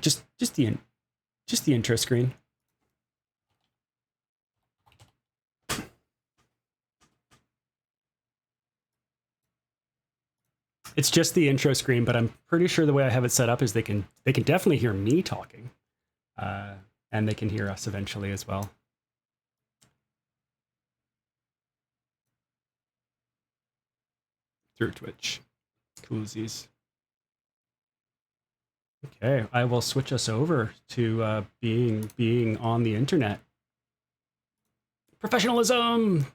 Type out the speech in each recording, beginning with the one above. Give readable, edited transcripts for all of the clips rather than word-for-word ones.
just the intro screen. It's just the intro screen, but I'm pretty sure the way I have it set up is they can definitely hear me talking, and they can hear us eventually as well. Through Twitch. Coolsies. Okay, I will switch us over to being on the internet. Professionalism.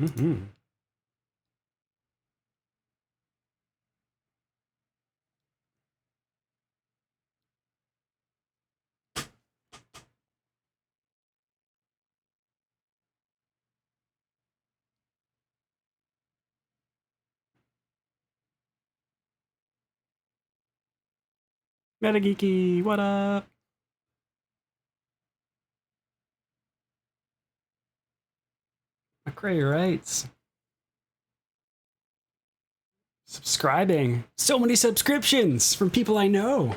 Mm-hmm. Metageeky, what up? McCrae writes. Subscribing. So many subscriptions from people I know.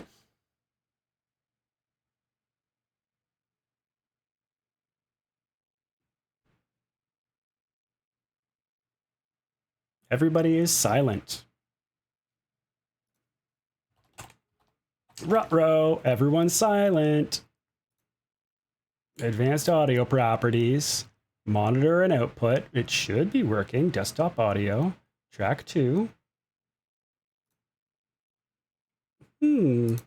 Everybody is silent. Ruh-roh, everyone's silent. Advanced audio properties. Monitor and output. It should be working. Desktop audio. Track 2. Mm-mm.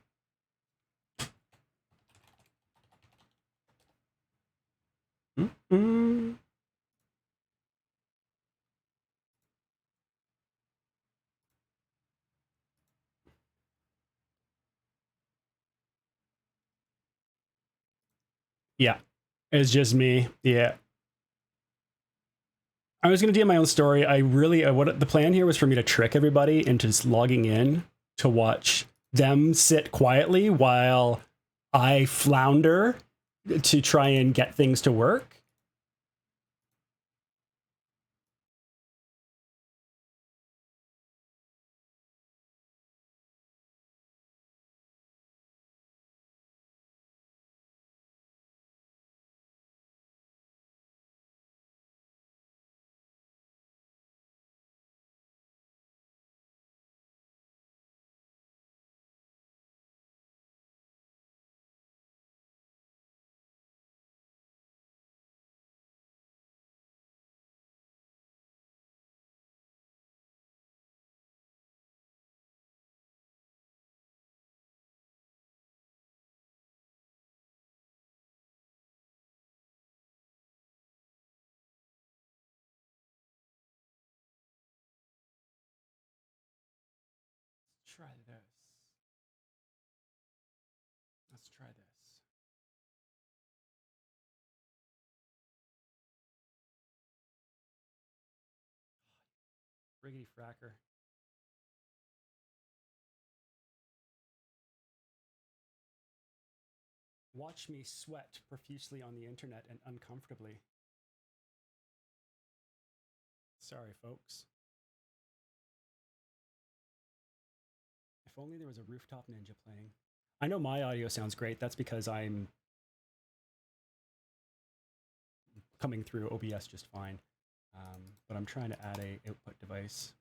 Yeah, it's just me. Yeah. I was going to do my own story. I really, what the plan here was for me to trick everybody into just logging in to watch them sit quietly while I flounder to try and get things to work. Try this. Let's try this. Riggedy fracker. Watch me sweat profusely on the internet and uncomfortably. Sorry, folks. If only there was a Rooftop Ninja playing. I know my audio sounds great. That's because I'm coming through OBS just fine. But I'm trying to add a output device.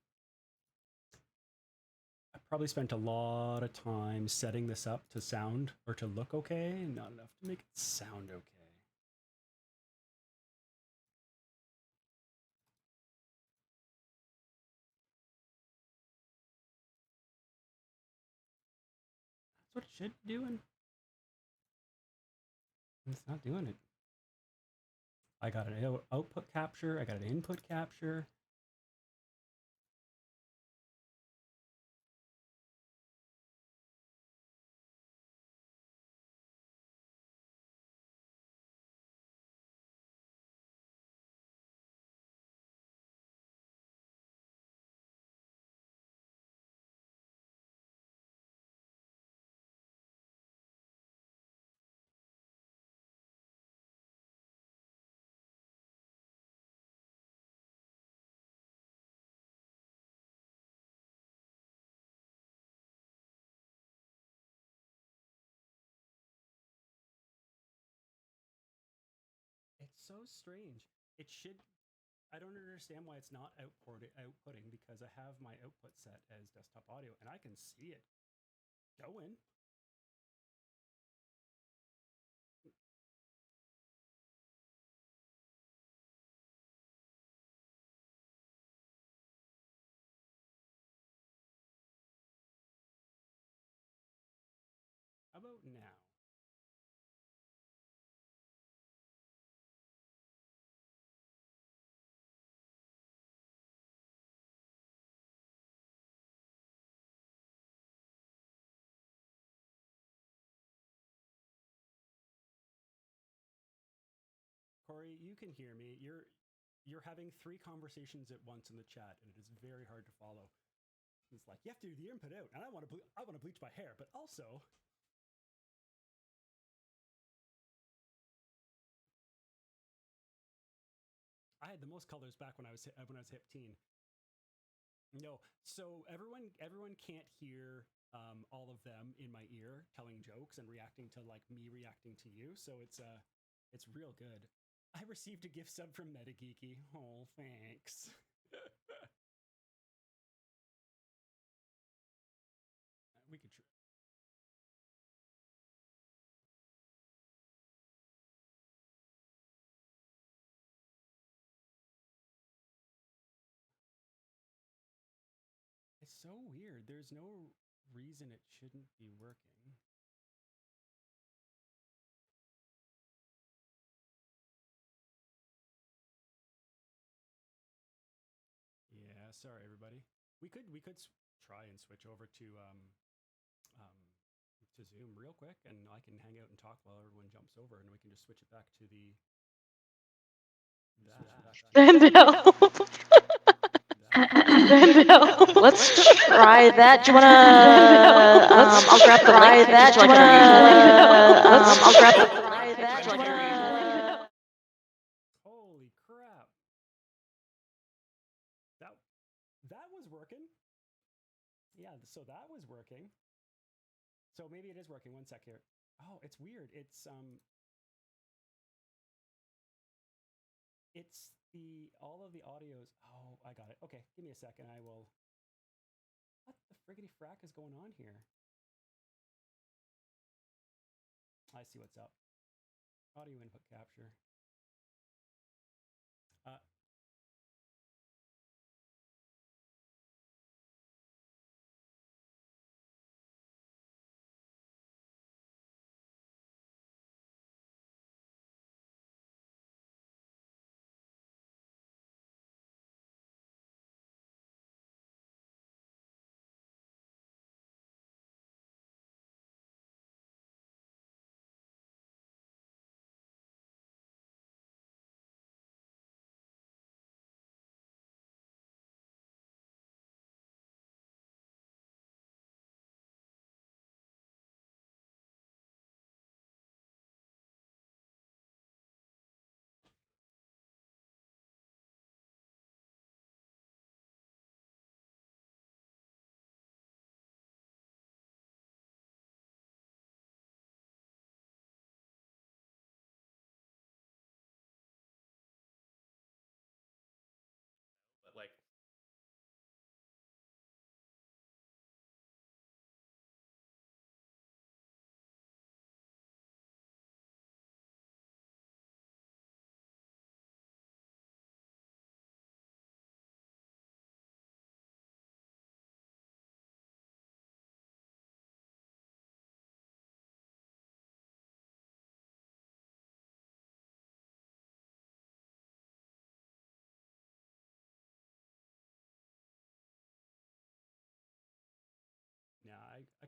I probably spent a lot of time setting this up to sound or to look okay, not enough to make it sound okay. That's what it should be doing. It's not doing it. I got an output capture. I got an input capture. It's so strange. It should. I don't understand why it's not outputting because I have my output set as desktop audio and I can see it going. How about now? Corey, you can hear me. You're having three conversations at once in the chat, and it is very hard to follow. It's like you have to do the input out, and I want to bleach my hair, but also I had the most colors back when I was 15. No, so everyone can't hear all of them in my ear telling jokes and reacting to like me reacting to you. So it's real good. I received a gift sub from MetaGeeky. Oh, thanks. We could. It's so weird. There's no reason it shouldn't be working. Yeah, sorry everybody. We could try and switch over um to Zoom real quick, and I can hang out and talk while everyone jumps over, and we can just switch it back to the No. No. Let's try that. Do you wanna? I'll grab the link. That. Do you wanna? I'll grab the. That. Do you wanna? Holy crap! That was working. Yeah, so that was working. So maybe it is working. One sec here. Oh, it's weird. It's the all of the audios. Oh, I got it. Okay, give me a second. I will. What the friggity frack is going on here? I see what's up. Audio input capture. Uh,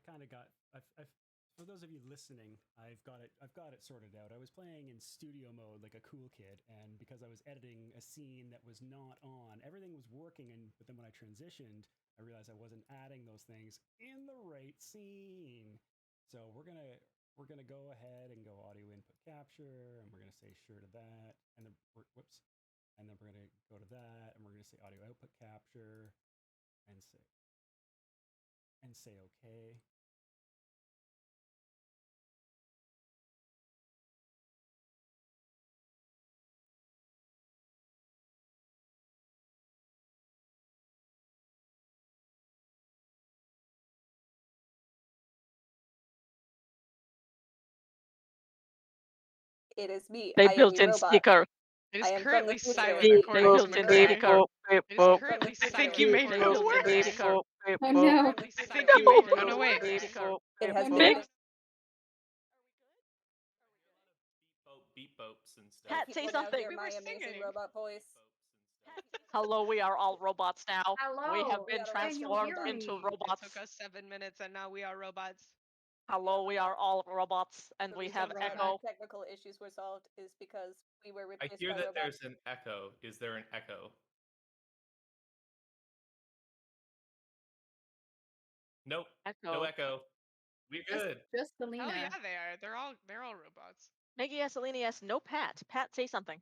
kind of got. For those of you listening, I've got it sorted out. I was playing in studio mode like a cool kid, and because I was editing a scene that was not on, everything was working. But then when I transitioned, I realized I wasn't adding those things in the right scene. So we're gonna go ahead and go audio input capture, and we're gonna say sure to that, and then whoops, and then we're gonna go to that, and we're gonna say audio output capture, and say okay. It is me. They I am built a in robot. speaker. It I is am from currently the future. silent They according to built in McCrae. speaker. It is currently I think you may have gone away. Oh no. I think you may have gone away. It has Big. been. Beep bopes and stuff. Pat, say People now something. hear We my were amazing singing. robot voice. Hello, we are all robots now. Hello. We have been Can you transformed hear into me? It took robots. us 7 minutes and now we are robots. Hello, we are all robots, and The we reason have that echo. our technical issues were solved is because we were I replaced hear by that robots. there's an echo. Is there an echo? Nope. Echo. No echo. We're good. Just Alina. Hell yeah, they are. They're all robots. Maggie yes, Alina yes, no Pat. Pat, say something.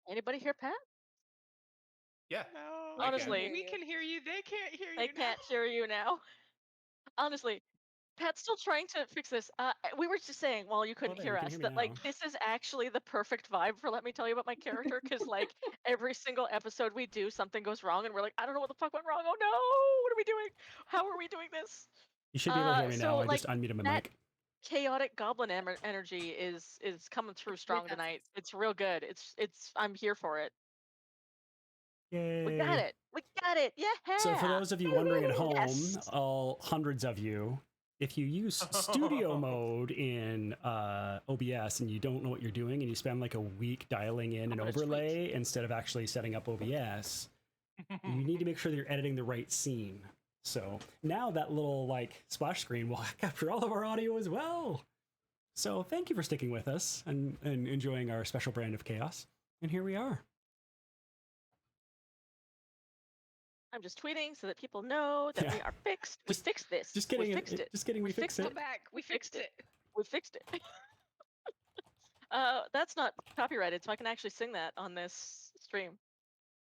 Anybody hear Pat? Yeah. No. Honestly, we can hear you. They can't hear you. I can't hear you now. Honestly, Pat's still trying to fix this. We were just saying while you couldn't there, hear you can us hear me that now. like this is actually the perfect vibe for Let Me Tell You About My Character, because like every single episode we do, something goes wrong, and we're like, I don't know what the fuck went wrong. Oh no, what are we doing? How are we doing this? You should be able to hear me so, now. I like, just unmuted my that mic. chaotic goblin energy is coming through strong tonight. It's real good. It's I'm here for it. Yay. We got it. We got it. Yeah. So for those of you wondering at home, Yes. all hundreds of you, if you use studio mode in OBS and you don't know what you're doing and you spend like a week dialing in an overlay instead of actually setting up OBS, you need to make sure that you're editing the right scene. So now that little like splash screen will capture all of our audio as well. So thank you for sticking with us and enjoying our special brand of chaos. And here we are. I'm just tweeting so that people know that we are fixed. We fixed this. Just kidding. We fixed it. Just kidding. We fixed it. Come back. We fixed it. We fixed it. That's not copyrighted, so I can actually sing that on this stream,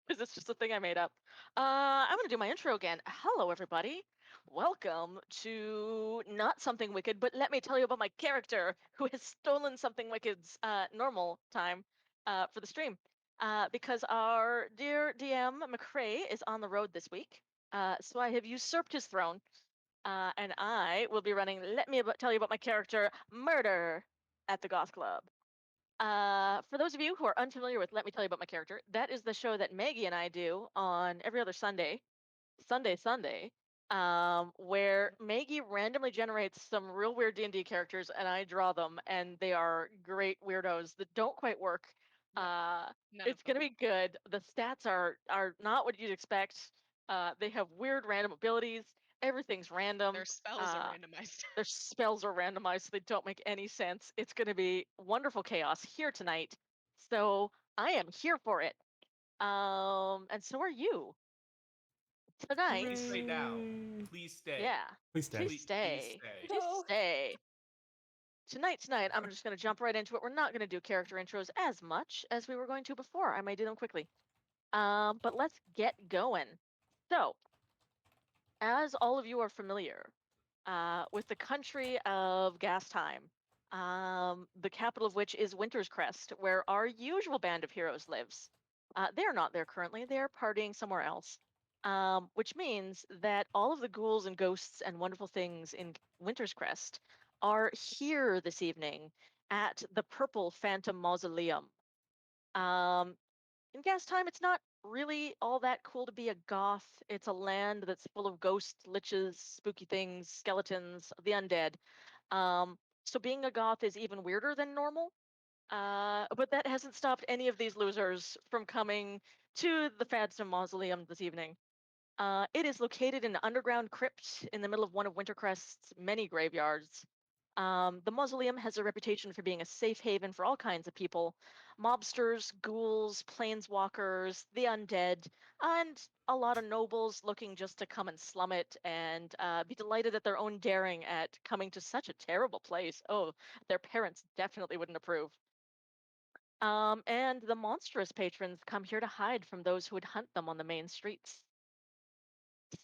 because it's just a thing I made up. I'm gonna do my intro again. Hello, everybody. Welcome to not something wicked, but let me tell you about my character who has stolen something wicked's normal time for the stream. Because our dear DM McCrae is on the road this week, so I have usurped his throne, and I will be running Let Me Tell You About My Character Murder at the Goth Club. For those of you who are unfamiliar with Let Me Tell You About My Character, that is the show that Maggie and I do on every other Sunday, where Maggie randomly generates some real weird D&D characters and I draw them, and they are great weirdos that don't quite work. It's gonna be good. The stats are not what you'd expect. They have weird random abilities. Everything's random. Their spells are randomized. Their spells are randomized, so they don't make any sense. It's going to be wonderful chaos here tonight. So I am here for it. And so are you. Tonight. Please stay now. Please stay. Yeah. Please stay. Please stay. Please stay. Please stay. Tonight, I'm just going to jump right into it. We're not going to do character intros as much as we were going to before. I might do them quickly. But let's get going. So, as all of you are familiar with the country of Gastime, the capital of which is Winter's Crest, where our usual band of heroes lives. They are not there currently. They are partying somewhere else, which means that all of the ghouls and ghosts and wonderful things in Winter's Crest are here this evening at the Purple Phantom Mausoleum. In Gastime, it's not really all that cool to be a goth. It's a land that's full of ghosts, liches, spooky things, skeletons, the undead. So being a goth is even weirder than normal. But that hasn't stopped any of these losers from coming to the Phantom Mausoleum this evening. It is located in an underground crypt in the middle of one of Wintercrest's many graveyards. The mausoleum has a reputation for being a safe haven for all kinds of people: mobsters, ghouls, planeswalkers, the undead, and a lot of nobles looking just to come and slum it and be delighted at their own daring at coming to such a terrible place. Oh, their parents definitely wouldn't approve. And the monstrous patrons come here to hide from those who would hunt them on the main streets.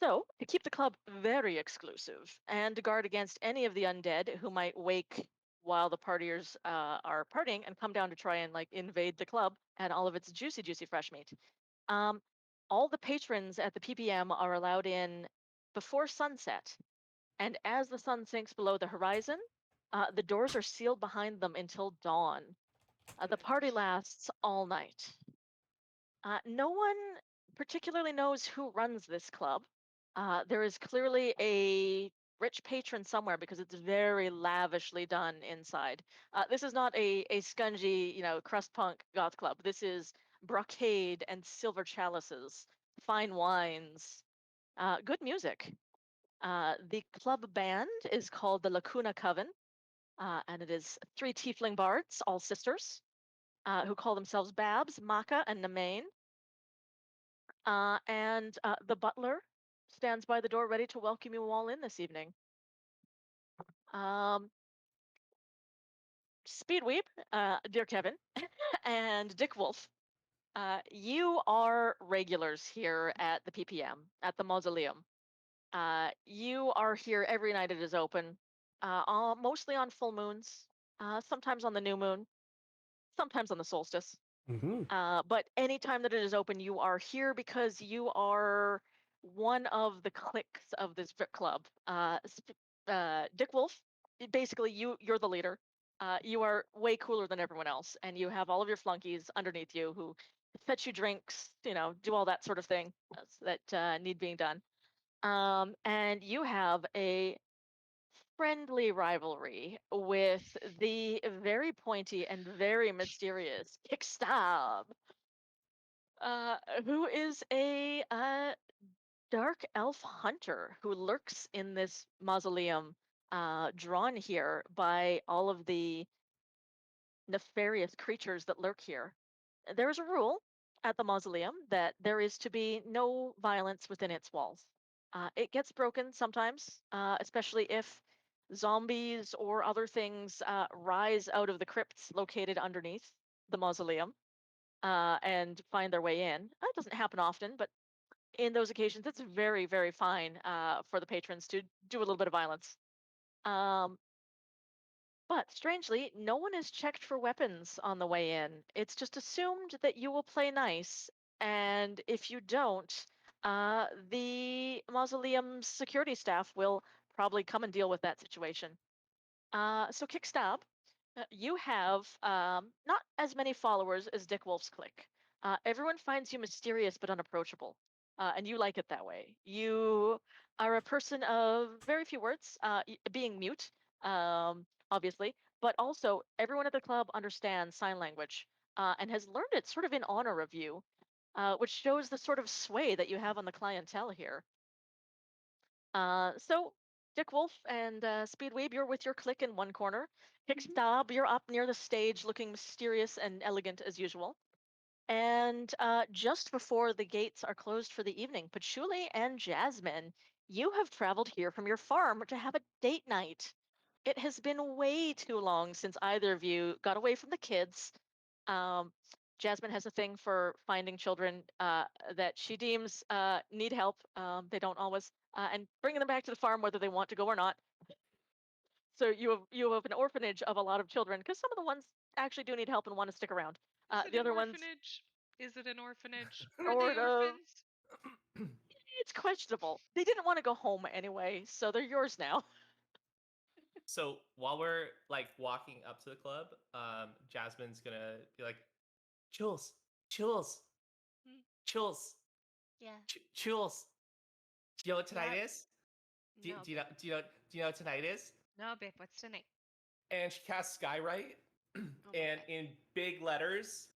So, to keep the club very exclusive and to guard against any of the undead who might wake while the partiers are partying and come down to try and like invade the club and all of its juicy, juicy fresh meat, um, all the patrons at the PPM are allowed in before sunset. And as the sun sinks below the horizon, the doors are sealed behind them until dawn. The party lasts all night. No one particularly knows who runs this club. There is clearly a rich patron somewhere because it's very lavishly done inside. This is not a scungy, crust punk goth club. This is brocade and silver chalices, fine wines, good music. The club band is called the Lacuna Coven, and it is three tiefling bards, all sisters, who call themselves Babs, Maka, and Namain. And the butler stands by the door ready to welcome you all in this evening. Um, Speedweep, dear Kevin, and Dick Wolf, you are regulars here at the PPM, at the Mausoleum. You are here every night it is open, mostly on full moons, sometimes on the new moon, sometimes on the solstice. But anytime that it is open, you are here because you are one of the cliques of this club. Dick Wolf, basically you're the leader. You are way cooler than everyone else, and you have all of your flunkies underneath you who fetch you drinks, do all that sort of thing that need being done. And you have a friendly rivalry with the very pointy and very mysterious Kickstab, who is a dark elf hunter who lurks in this mausoleum, drawn here by all of the nefarious creatures that lurk here. There is a rule at the mausoleum that there is to be no violence within its walls. It gets broken sometimes, especially if zombies or other things rise out of the crypts located underneath the mausoleum and find their way in. That doesn't happen often, but in those occasions, it's very, very fine for the patrons to do a little bit of violence. Um, but strangely, no one is checked for weapons on the way in. It's just assumed that you will play nice, and if you don't, the mausoleum's security staff will probably come and deal with that situation. So Kickstab, you have not as many followers as Dick Wolf's clique. Everyone finds you mysterious but unapproachable, and you like it that way. You are a person of very few words, being mute, obviously, but also everyone at the club understands sign language and has learned it sort of in honor of you, which shows the sort of sway that you have on the clientele here. So Dick Wolf and Speedweeb, you're with your clique in one corner. Kickstab, you're up near the stage looking mysterious and elegant as usual. And just before the gates are closed for the evening, Patchouli and Jasmine, you have traveled here from your farm to have a date night. It has been way too long since either of you got away from the kids. Um, Jasmine has a thing for finding children that she deems need help. They don't always, and bringing them back to the farm whether they want to go or not. So you have an orphanage of a lot of children because some of the ones actually do need help and want to stick around. Is it The an other ones, orphanage? Is it an orphanage? Are sort they of, orphans? it's questionable. They didn't want to go home anyway, so they're yours now. So while we're like walking up to the club, Jasmine's gonna be like, Jules, Jules, Hmm. Jules, Yeah. Jules. Do you know what tonight Yeah. is? Do No, you know? Do you know what tonight is? no, babe. What's tonight? And she casts Skywrite, Oh and God. in big letters,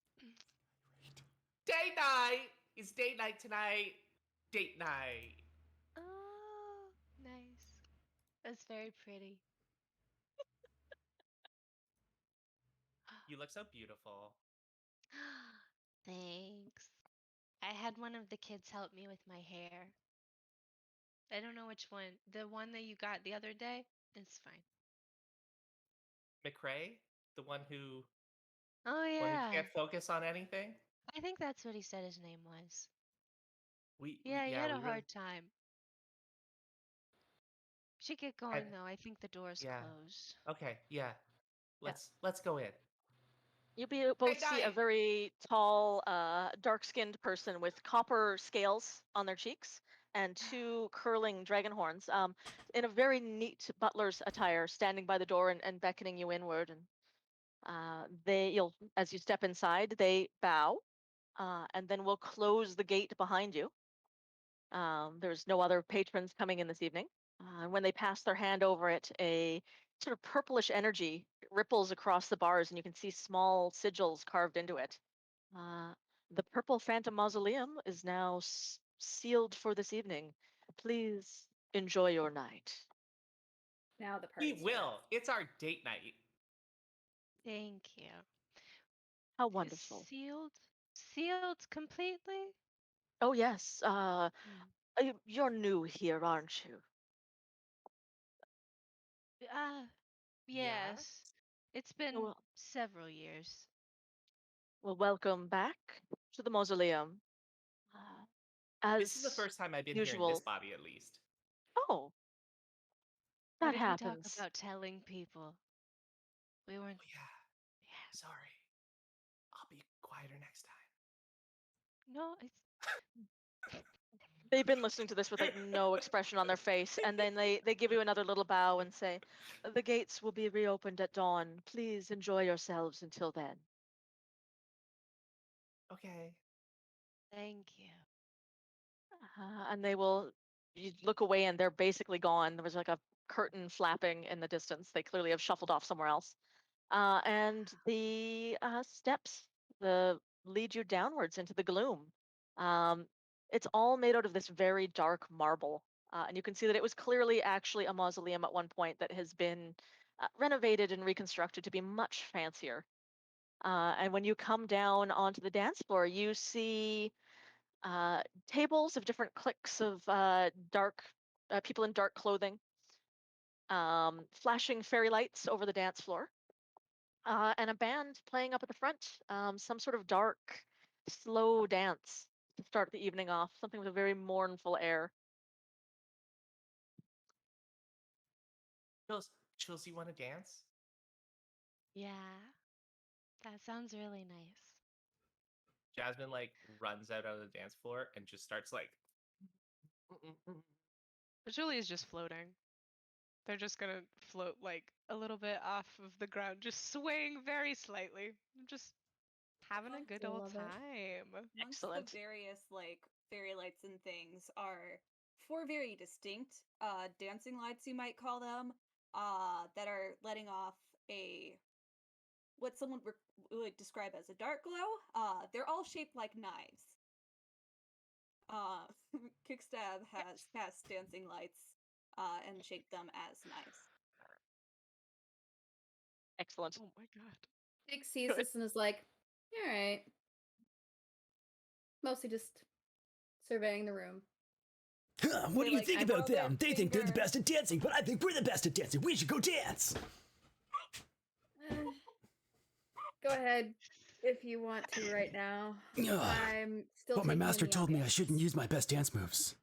date night. It's date night tonight. Date night. That's very pretty. You look so beautiful. Thanks. I had one of the kids help me with my hair. I don't know which one. The one that you got the other day? It's fine. McCrae, the one who Oh, one who yeah. can't focus on anything. I think that's what he said his name was. We Yeah, he yeah had we a really hard time. Should get going, though. I think the door's yeah. closed. Okay, yeah. Let's go in. You'll be both see a night. very tall, dark-skinned person with copper scales on their cheeks and two curling dragon horns, in a very neat butler's attire, standing by the door and beckoning you inward. And you'll, as you step inside, they bow, and then we'll close the gate behind you. There's no other patrons coming in this evening. And when they pass their hand over it, a sort of purplish energy ripples across the bars, and you can see small sigils carved into it. Uh, the Purple Phantom Mausoleum is now sealed for this evening. Please enjoy your night. Now the party We will. starts. It's our date night. Thank you. How It's wonderful. sealed? Sealed completely? Oh, yes. You're new here, aren't you? Yes. It's been Well, several years. well, welcome back to the mausoleum. This is the As first time I've been here in this usual. body, at least. Oh, What that did we talk happens. about telling people? We Oh weren't. yeah. Yeah. Sorry. I'll be quieter next time. No, it's. They've been listening to this with like no expression on their face, and then they give you another little bow and say, "The gates will be reopened at dawn. Please enjoy yourselves until then." Okay. Thank you. And they will. You look away, and they're basically gone. There was like a curtain flapping in the distance. They clearly have shuffled off somewhere else. And the steps lead you downwards into the gloom. Um, it's all made out of this very dark marble, and you can see that it was clearly actually a mausoleum at one point that has been renovated and reconstructed to be much fancier. And when you come down onto the dance floor, you see tables of different cliques of dark people in dark clothing, flashing fairy lights over the dance floor, and a band playing up at the front, some sort of dark, slow dance to start the evening off, something with a very mournful air. Chills, you want to dance? Yeah. That sounds really nice. Jasmine like runs out on the dance floor and just starts like. But Julie's just floating. They're just gonna float like a little bit off of the ground, just swaying very slightly. Just having a good old Love it. time. Amongst Excellent. the various like fairy lights and things are four very distinct dancing lights, you might call them, that are letting off a what someone would describe as a dark glow. They're all shaped like knives. Kickstab has cast dancing lights and shaped them as knives. Excellent. Oh my god. Jake sees this and is like, all right. Mostly just surveying the room. What do you like, think eyebrow about their them? They think they're the finger. best at dancing, but I think we're the best at dancing. We should go dance. Go ahead if you want to right now. Ugh. I'm still But my taking in master the told me I ambiance. shouldn't use my best dance moves.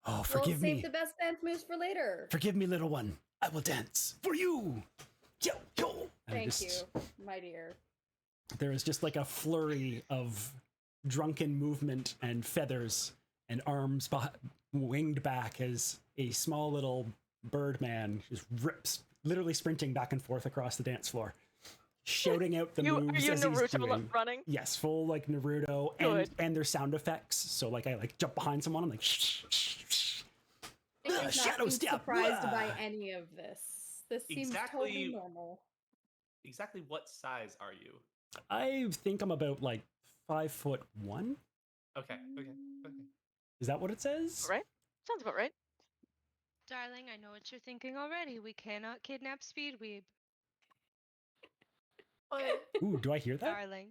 Oh, Well, forgive save me. the best dance moves for later. Forgive me, little one. I will dance for you. Yo, yo. And Thank you, my dear. There is just like a flurry of drunken movement and feathers and arms winged back as a small little bird man just rips, literally sprinting back and forth across the dance floor, shouting out the Are moves you as he's Naruto doing. running? Yes, full like Naruto, Good. and there's sound effects. So like I like jump behind someone, I'm like shh, shh, shh. I was Shadow not step. surprised by Wah. any of this. This seems Exactly. totally normal. Exactly what size are you? I think I'm about like 5'1". Okay. Is that what it says? Right? Sounds about right. Darling, I know what you're thinking already. We cannot kidnap Speedweeb. What? Ooh, do I hear that? Darling.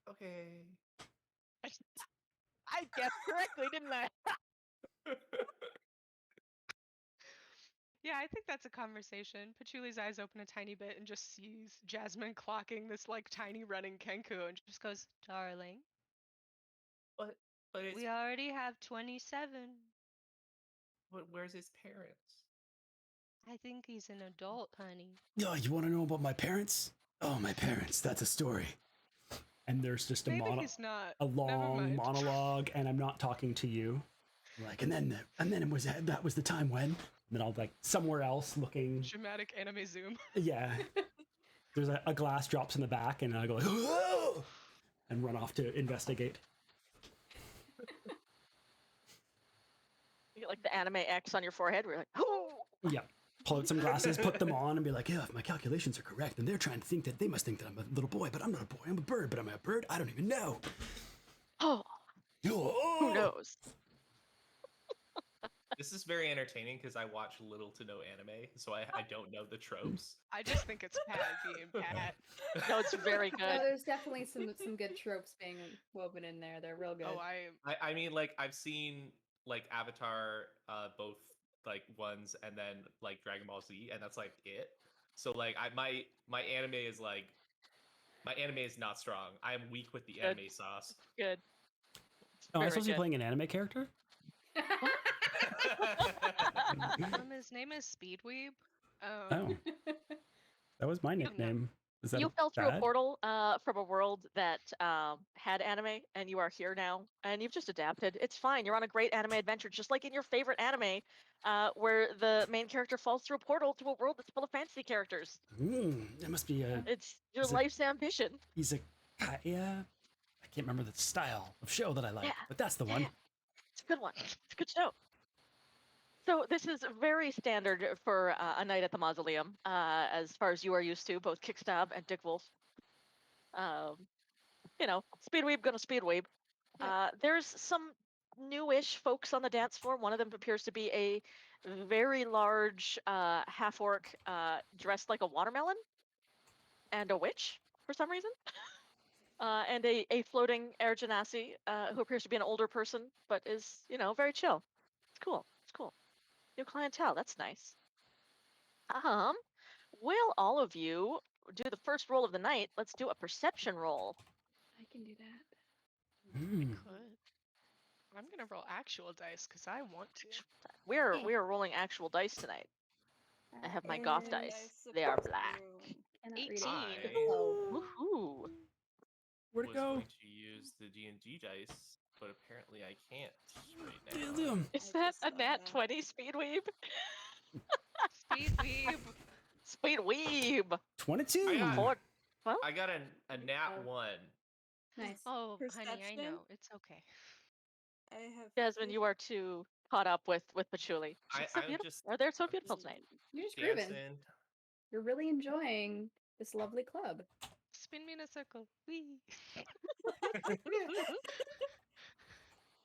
Okay. I guessed correctly, didn't I? Yeah, I think that's a conversation. Patchouli's eyes open a tiny bit and just sees Jasmine clocking this like tiny running Kenku and just goes, "Darling, But it's we already have 27. where's his parents? I think he's an adult, honey." Oh, you want to know about my parents? Oh, my parents. That's a story. And there's just a Maybe he's not. a Never long mind. monologue, and I'm not talking to you. Like, and then it was that was the time when. And then I'll like somewhere else looking. Dramatic anime zoom. Yeah. There's a glass drops in the back, and I go like, "Whoa!" and run off to investigate. You get like the anime X on your forehead. We're like, oh. Yeah. Pull out some glasses, put them on, and be like, yeah, if my calculations are correct, then they're trying to think that they must think that I'm a little boy, but I'm not a boy. I'm a bird, but am I a bird? I don't even know. Oh, Oh. who knows? This is very entertaining because I watch little to no anime, so I don't know the tropes. I just think it's Pat being Pat. No, it's very No, good. there's definitely some good tropes being woven in there. They're real good. Oh, I mean, like I've seen like Avatar, both like ones and then like Dragon Ball Z, and that's like it. So like my anime is like my anime is not strong. I am weak with the Good. anime sauce. Good. It's Oh, am I very supposed to be good. playing an anime character? his name is Speedweeb. Oh, that was my nickname. Is that You fell through a bad? portal from a world that had anime, and you are here now, and you've just adapted. It's fine. You're on a great anime adventure, just like in your favorite anime, where the main character falls through a portal to a world that's full of fantasy characters. That must be a It's your Is it- life's ambition. izakaya. I can't remember the style of show that I like, Yeah, but that's the one. yeah. It's a good one. It's a good show. So this is very standard for a night at the mausoleum, as far as you are used to, both Kickstab and Dick Wolf. You know, speedweeb gonna speedweeb. There's some newish folks on the dance floor. One of them appears to be a very large half orc dressed like a watermelon and a witch for some reason. And a floating air genasi who appears to be an older person but is, you know, very chill. It's cool. It's cool. New clientele. That's nice. Will all of you do the first roll of the night? Let's do a perception roll. I can do that. Could. I'm gonna roll actual dice because I want to. We are rolling actual dice tonight. I have my goth And dice. They are black. cannot read 18. it. Oh. Woohoo! Where'd was it go? going to use the D&D dice, but apparently I can't right now. Damn. Is I that just a saw nat that. 20 speedweeb? Speedweeb. Speedweeb! 22. I got- Four- I got a nat 1. Nice. Oh, honey, I Perception? know. It's okay. I have. Jasmine, you are too caught up with Patchouli. I'm She's so beautiful. just Or they're so beautiful tonight. You're just grooving. dancing. You're really enjoying this lovely club. Spin me in a circle. Wee.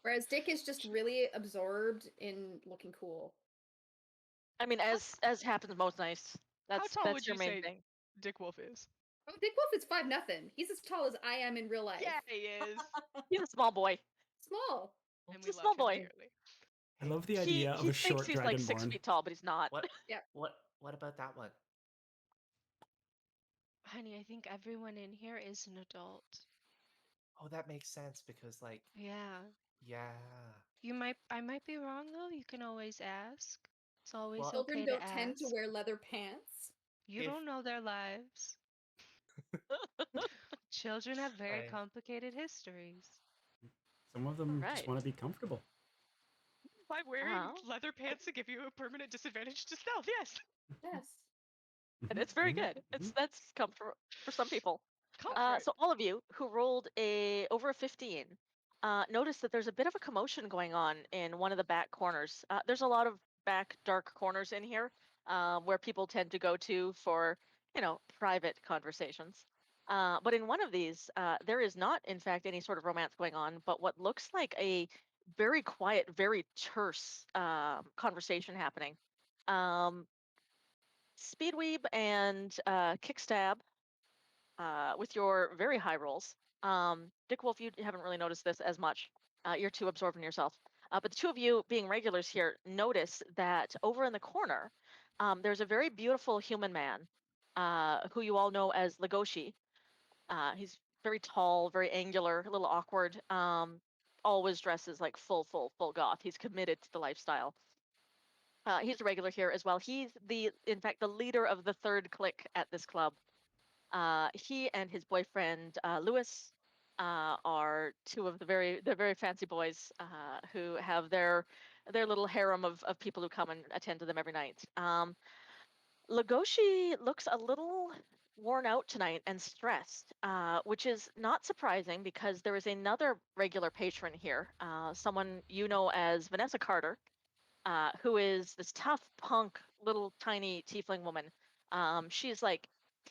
Whereas Dick is just really absorbed in looking cool. I mean, as happens most nights. That's tall would that's your you main say thing. Dick Wolf is? Oh, Dick Wolf is 5'0". He's as tall as I am in real life. Yeah, he is. He's a small boy. Small. And He's we a small love him boy. dearly. I love the idea of he a thinks short he's like 6 dragonborn. feet tall, but he's not. What? Yeah. What about that one? Honey, I think everyone in here is an adult. Oh, that makes sense because like Yeah. yeah. I might be wrong though. You can always ask. It's always Well, Children okay to don't ask. tend to wear leather pants. You If- don't know their lives. Children have very I- complicated histories. Some of them just Alright. want to be comfortable. By wearing Uh-huh. leather pants to give you a permanent disadvantage to stealth, yes. Yes. And it's very Mhm, good. mhm. That's comfort for some people. Comfort. So all of you who rolled over a 15, notice that there's a bit of a commotion going on in one of the back corners. There's a lot of back dark corners in here where people tend to go to for, you know, private conversations. But in one of these, there is not, in fact, any sort of romance going on, but what looks like a very quiet, very terse conversation happening. Um, Speedweeb and Kickstab with your very high rolls. Dick Wolf, you haven't really noticed this as much. You're too absorbed in yourself. But the two of you, being regulars here, notice that over in the corner, there's a very beautiful human man who you all know as Legoshi. He's very tall, very angular, a little awkward. Always dresses like full goth. He's committed to the lifestyle. He's a regular here as well. He's in fact, the leader of the third clique at this club. He and his boyfriend Lewis are two of the very fancy boys who have their little harem of people who come and attend to them every night. Legoshi looks a little worn out tonight and stressed, which is not surprising because there is another regular patron here, someone you know as Vanessa Carter, who is this tough punk little tiny tiefling woman. She's like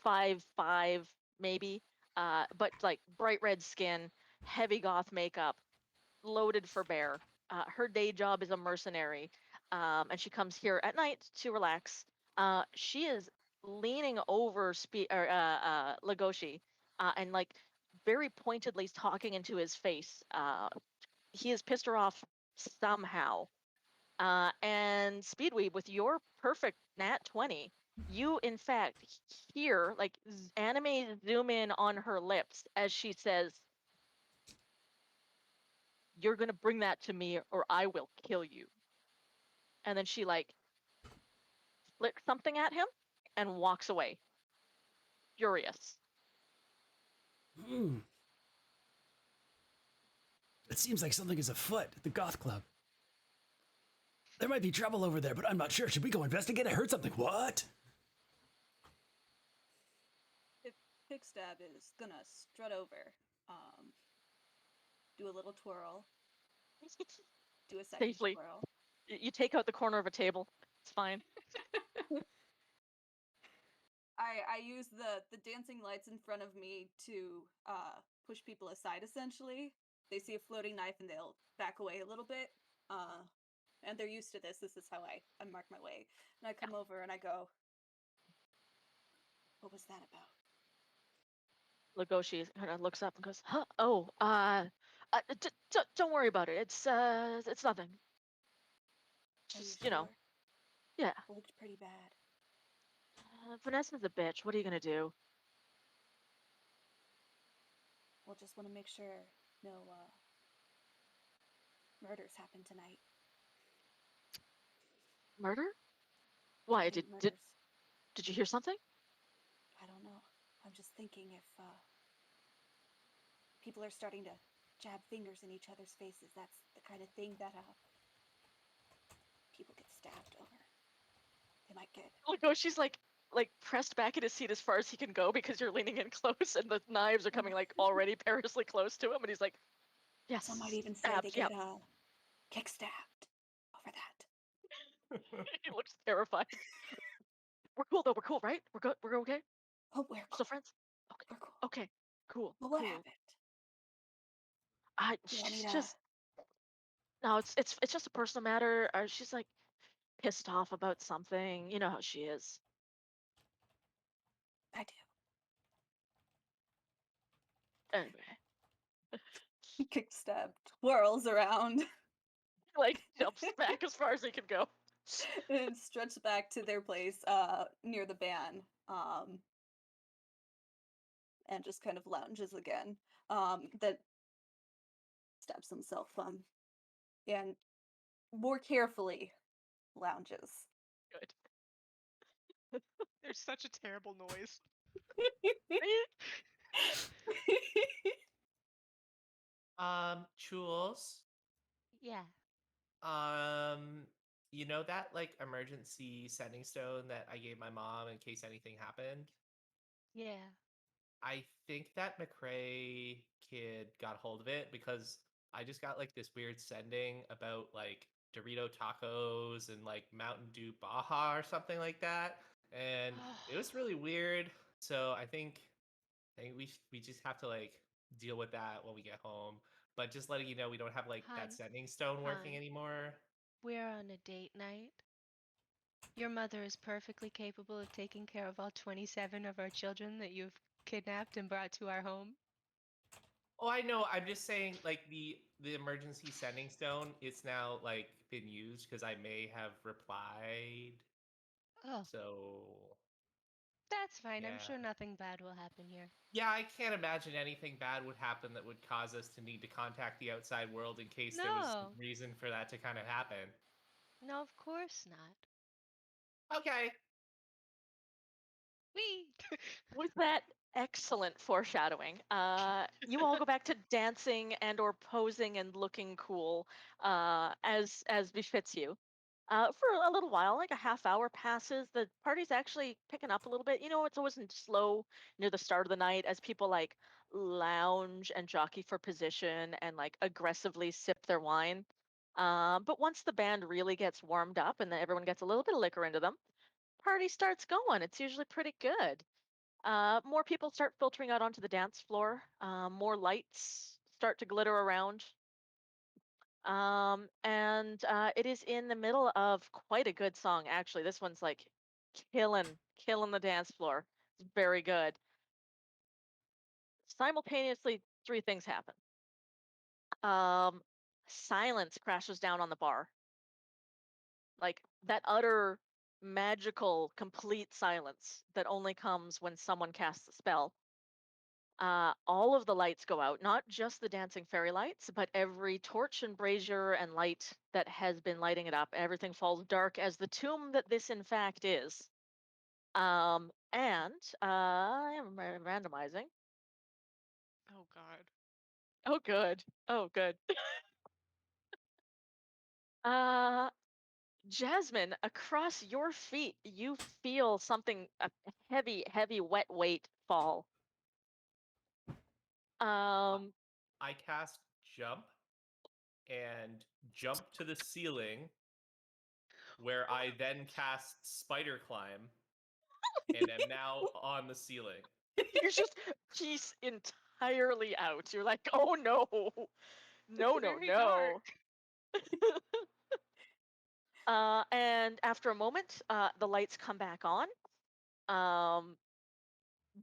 5'5" maybe, but like bright red skin, heavy goth makeup, loaded for bear. Her day job is a mercenary, and she comes here at night to relax. She is leaning over Legoshi, and like very pointedly talking into his face. He has pissed her off somehow. And Speedweed, with your perfect nat 20, you in fact hear like anime zoom in on her lips as she says, "You're gonna bring that to me or I will kill you." And then she like flicks something at him and walks away, furious. Hmm. It seems like something is afoot at the Goth Club. There might be trouble over there, but I'm not sure. Should we go investigate? I heard something. What? If Kickstab is gonna strut over, do a little twirl, do a second Safely. twirl. You take out the corner of a table. It's fine. I use the dancing lights in front of me to push people aside. Essentially, they see a floating knife and they'll back away a little bit. And they're used to this. This is how I mark my way. And I come over and I go, "What was that about?" Legoshi kind of looks up and goes, "Huh? Oh, don't worry about it. It's nothing. Are you Just, sure? yeah. It looked pretty bad. Vanessa's a bitch. What are you gonna do?" We'll just want to make sure no murders happen tonight. Murder? Why? I Did hate murders. did you hear something? I don't know. I'm just thinking if people are starting to jab fingers in each other's faces, that's the kind of thing that people get stabbed over. They might get. Legoshi's like pressed back in his seat as far as he can go because you're leaning in close and the knives are coming like already perilously close to him, and he's like, "Yes." Some might even say they Stabbed, get kick stabbed over that. He looks terrified. We're cool though. We're cool, right? We're good. We're okay. Oh, we're Still cool. friends? Okay. We're cool. Okay. Cool. But what cool. happened? Do I She's need just no. It's just a personal matter. She's like pissed off about something. You know how she is. I do. Anyway, Kick stab twirls around like jumps back as far as he can go. and stretch back to their place near the ban. And just kind of lounges again. That stabs himself and more carefully lounges. Good. There's such a terrible noise. Jules. Yeah. You know that like emergency sending stone that I gave my mom in case anything happened? Yeah. I think that McCrae kid got hold of it because I just got like this weird sending about like Dorito tacos and like Mountain Dew Baja or something like that, and it was really weird. So I think we just have to like deal with that when we get home. But just letting you know, we don't have like Hun, that sending stone working hun. anymore. We're on a date night. Your mother is perfectly capable of taking care of all 27 of our children that you've kidnapped and brought to our home. Oh, I know. I'm just saying, like the emergency sending stone, it's now like been used because I may have replied. Oh, So that's fine. I'm yeah. sure nothing bad will happen here. Yeah, I can't imagine anything bad would happen that would cause us to need to contact the outside world in case there was No. reason for that to kind of happen. No, of course not. Okay. Wee! Was that excellent foreshadowing? You all go back to dancing and or posing and looking cool, as befits you. For a little while, like a half hour passes, the party's actually picking up a little bit. You know, it's always slow near the start of the night as people like lounge and jockey for position and like aggressively sip their wine. But once the band really gets warmed up and then everyone gets a little bit of liquor into them, party starts going. It's usually pretty good. More people start filtering out onto the dance floor. More lights start to glitter around. And it is in the middle of quite a good song, actually. This one's like killing the dance floor. It's very good. Simultaneously, three things happen. Um, Silence crashes down on the bar. Like that utter magical, complete silence that only comes when someone casts a spell. All of the lights go out, not just the dancing fairy lights, but every torch and brazier and light that has been lighting it up. Everything falls dark as the tomb that this, in fact, is. And I am randomizing. Oh, God. Oh, good. Oh, good. uh, Jasmine, across your feet, you feel something, a heavy, heavy, wet weight fall. Um, I cast jump and jump to the ceiling, where I then cast spider climb and am now on the ceiling. you're just piece entirely out. You're like, oh no, no, no, Very no. dark. And after a moment, the lights come back on. Um,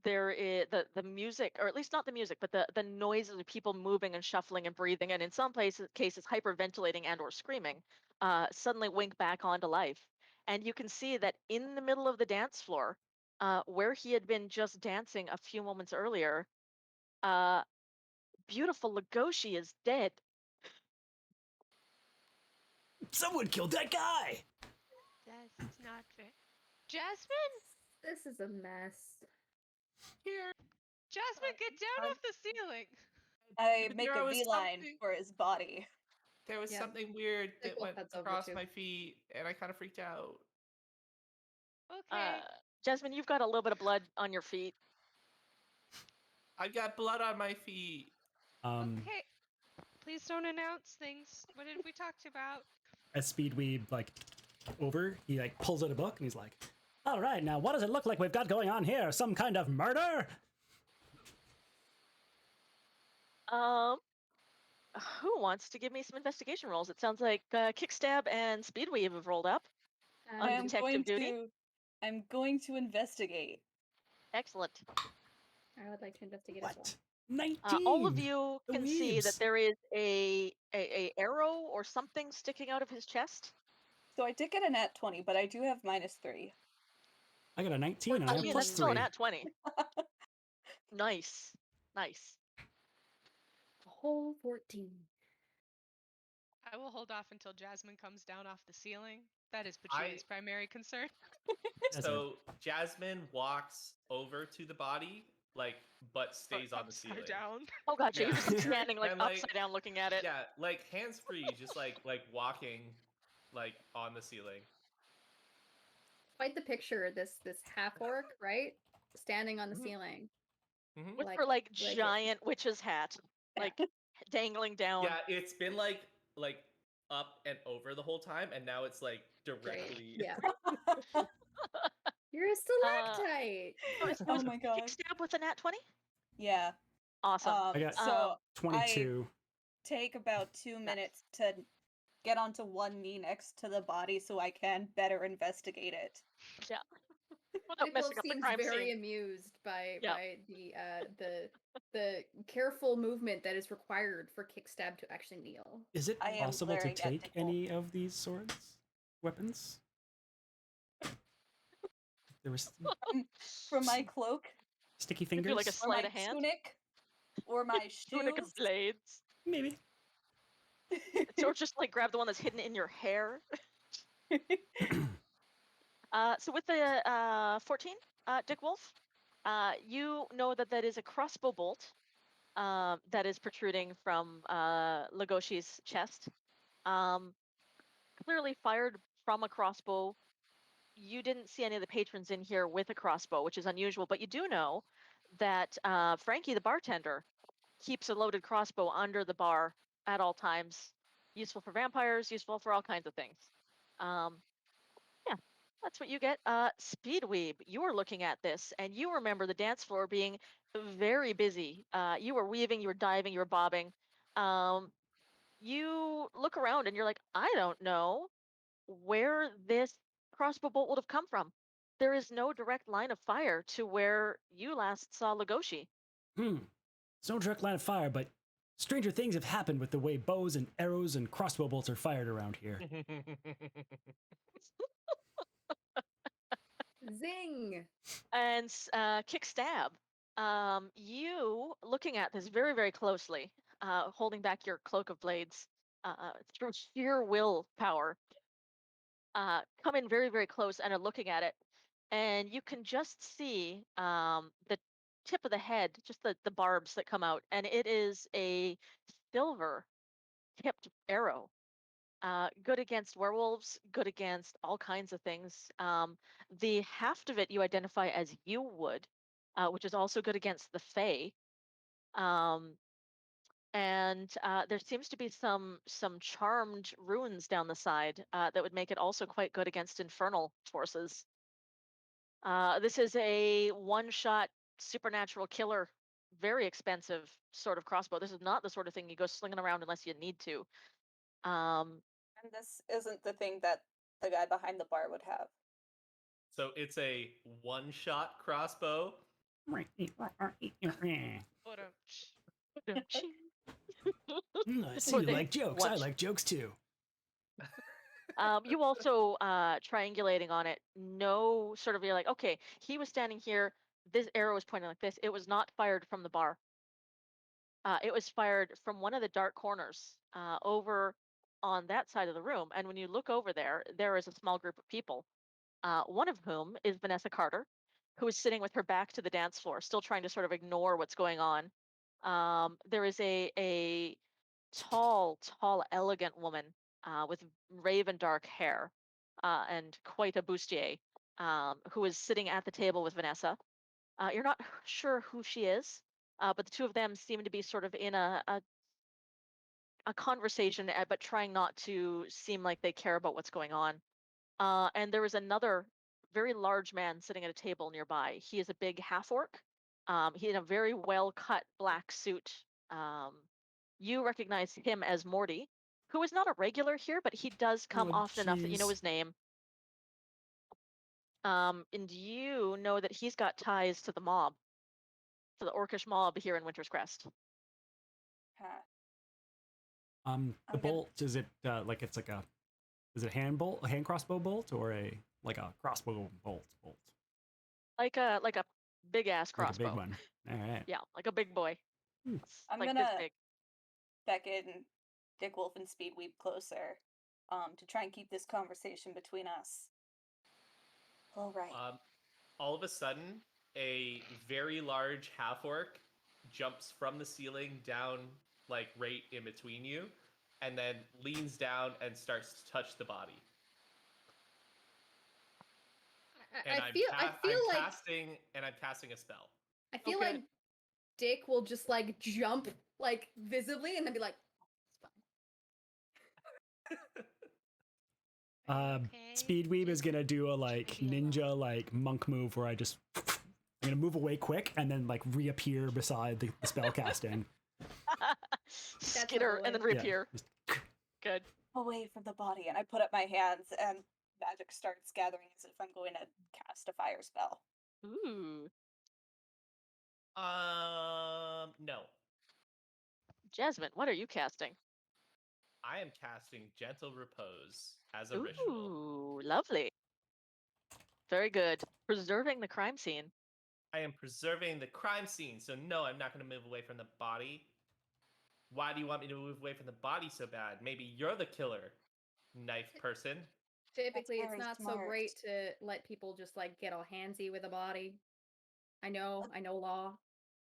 there is the music, or at least not the music, but the noises of people moving and shuffling and breathing, and in some cases hyperventilating and or screaming, suddenly wink back onto life. And you can see that in the middle of the dance floor, where he had been just dancing a few moments earlier, uh, beautiful Legoshi is dead. Someone killed that guy! That's not fair. Jasmine? This is a mess. Here, Jasmine, get down I'm- off the ceiling! I make there a was beeline something- for his body. There was Yeah. something weird The that wolf went head's over across too. my feet, and I kind of freaked out. Okay. Jasmine, you've got a little bit of blood on your feet. I got blood on my feet. Okay. Please don't announce things. What did we talked about? As Speedweed over, he pulls out a book and he's like, "All right, now what does it look like we've got going on here? Some kind of murder?" Who wants to give me some investigation rolls? It sounds like Kickstab and Speedweave have rolled up on I am detective duty. I'm going to investigate. Excellent. I would like to investigate as well. What? 19! All of you The can see that weebs. there is a arrow or something sticking out of his chest. So I did get a nat 20, but I do have -3. I got a 19 and I I have mean, that's plus still 3. an at 20. Nice. Nice. A whole 14. I will hold off until Jasmine comes down off the ceiling. That is I- Patchouli's primary concern. So Jasmine walks over to the body, but stays on the Upside ceiling. down. Oh, gotcha. You're Yeah. just standing And, upside down looking at it. Yeah, hands free, just walking, on the ceiling. Quite the picture, this half orc, right? Standing on the Mhm. ceiling. Mhm. With Like- her like it. giant witch's hat, dangling down. Yeah, it's been up and over the whole time, and now it's directly. Yeah. You're a stalactite. It Oh was my god. Kickstab with a nat 20? Yeah. Awesome. I got So 22. take about 2 minutes to get onto one knee next to the body so I can better investigate it. Yeah. Without Dick Wolf messing up the seems crime very scene. amused by Yeah. the careful movement that is required for Kickstab to actually kneel. Is it I am possible to glaring at take Dick Wolf. any of these swords, weapons? There was From my cloak, sticky You do like a fingers. or my sleight of hand. tunic, or my Tunic of shoes. blades. Maybe. Or just like grab the one that's hidden in your hair. So with the 14, Dick Wolf, you know that is a crossbow bolt that is protruding from Legoshi's chest. Clearly fired from a crossbow. You didn't see any of the patrons in here with a crossbow, which is unusual, but you do know that Frankie, the bartender, keeps a loaded crossbow under the bar at all times. Useful for vampires, useful for all kinds of things. Yeah, that's what you get. Speedweeb, you were looking at this, and you remember the dance floor being very busy. You were weaving, you were diving, you were bobbing. You look around and you're like, I don't know where this crossbow bolt would have come from. There is no direct line of fire to where you last saw Legoshi. It's no direct line of fire, but stranger things have happened with the way bows and arrows and crossbow bolts are fired around here. Zing! And kick stab. You looking at this very, very closely, holding back your cloak of blades through sheer willpower, come in very, very close and are looking at it. And you can just see the tip of the head, just the barbs that come out. And it is a silver tipped arrow. Good against werewolves, good against all kinds of things. The haft of it you identify as you would, which is also good against the Fae. And there seems to be some charmed runes down the side that would make it also quite good against infernal forces. This is a one-shot supernatural killer, very expensive sort of crossbow. This is not the sort of thing you go slinging around unless you need to. And this isn't the thing that the guy behind the bar would have. So it's a one-shot crossbow. I see you like jokes. I like jokes too. You also triangulating on it. No, sort of, you're like, okay, he was standing here. This arrow was pointing like this. It was not fired from the bar. It was fired from one of the dark corners over on that side of the room. And when you look over there, there is a small group of people. One of whom is Vanessa Carter, who is sitting with her back to the dance floor, still trying to sort of ignore what's going on. There is a tall, elegant woman with raven dark hair and quite a bustier, who is sitting at the table with Vanessa. You're not sure who she is, but the two of them seem to be sort of in a conversation, but trying not to seem like they care about what's going on. And there is another very large man sitting at a table nearby. He is a big half orc. He in a very well cut black suit. You recognize him as Morty, who is not a regular here, but he does come Oh, often enough that you know jeez. his name. And you know that he's got ties to the mob, to the orcish mob here in Winter's Crest. Huh. The I'm gonna- bolt, is it like it's like a, is it a hand crossbow bolt, or a like a crossbow bolt? Like a big ass crossbow. Like a big one. All right. Yeah, like a big boy. Hmm. It's I'm like gonna this big. beckon Dick Wolf and Speedweep closer to try and keep this conversation between us. All right. All of a sudden, a very large half orc jumps from the ceiling down, like right in between you, and then leans down and starts to touch the body. And I feel like I'm casting a spell. I feel Okay. like Dick will just like jump like visibly and then be like, "It's fine." Okay. Speedweave is gonna do a like Maybe a ninja like monk move where I'm gonna move away quick and then like reappear beside the spell casting. Skitter and then lovely. Yeah. reappear. Good. away from the body. And I put up my hands and magic starts gathering as if I'm going to cast a fire spell. Ooh. No. Jasmine, what are you casting? I am casting Gentle Repose as a ritual. Ooh, lovely. Very good. Preserving the crime scene. I am preserving the crime scene, so no, I'm not going to move away from the body. Why do you want me to move away from the body so bad? Maybe you're the killer, knife person. Typically, it's very not so smart. great to let people just like get all handsy with a body. I know law.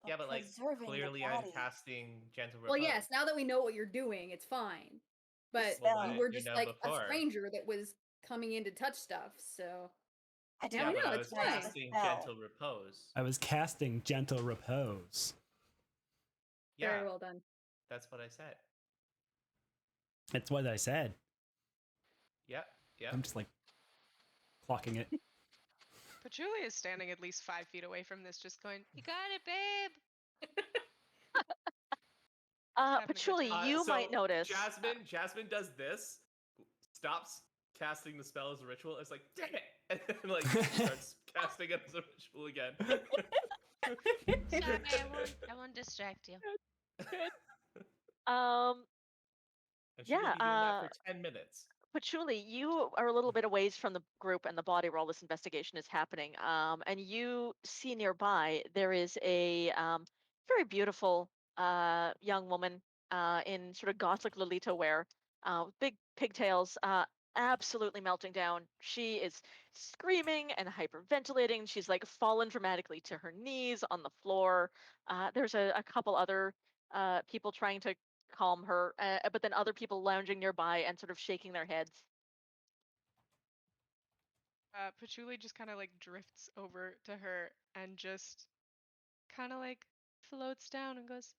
Yeah, but like preserving clearly the I'm body. casting Gentle Repose. Well, yes, now that we know what you're doing, it's fine. But Well, why you didn't were you just know like before? a stranger that was coming in to touch stuff, so I now Yeah, we but know I it's was fine. casting spell. Gentle Repose. I was casting Gentle Repose. Yeah, Very well done. that's what I said. That's what I said. Yep, yep. I'm just like clocking it. Patchouli is standing at least 5 feet away from this, just going, "You got it, babe." Having a good Patchouli, time. you So might notice. Jasmine does this, stops casting the spell as a ritual. It's like, dang it, and then like starts casting it as a ritual again. Sorry, I won't distract you. Um, And she will yeah, be doing that for 10 minutes. Patchouli, you are a little bit away from the group and the body where all this investigation is happening. And you see nearby there is a very beautiful young woman in sort of gothic Lolita wear, with big pigtails, absolutely melting down. She is screaming and hyperventilating. She's like fallen dramatically to her knees on the floor. There's a couple other people trying to calm her, but then other people lounging nearby and sort of shaking their heads. Patchouli just kind of like drifts over to her and just kind of like floats down and goes,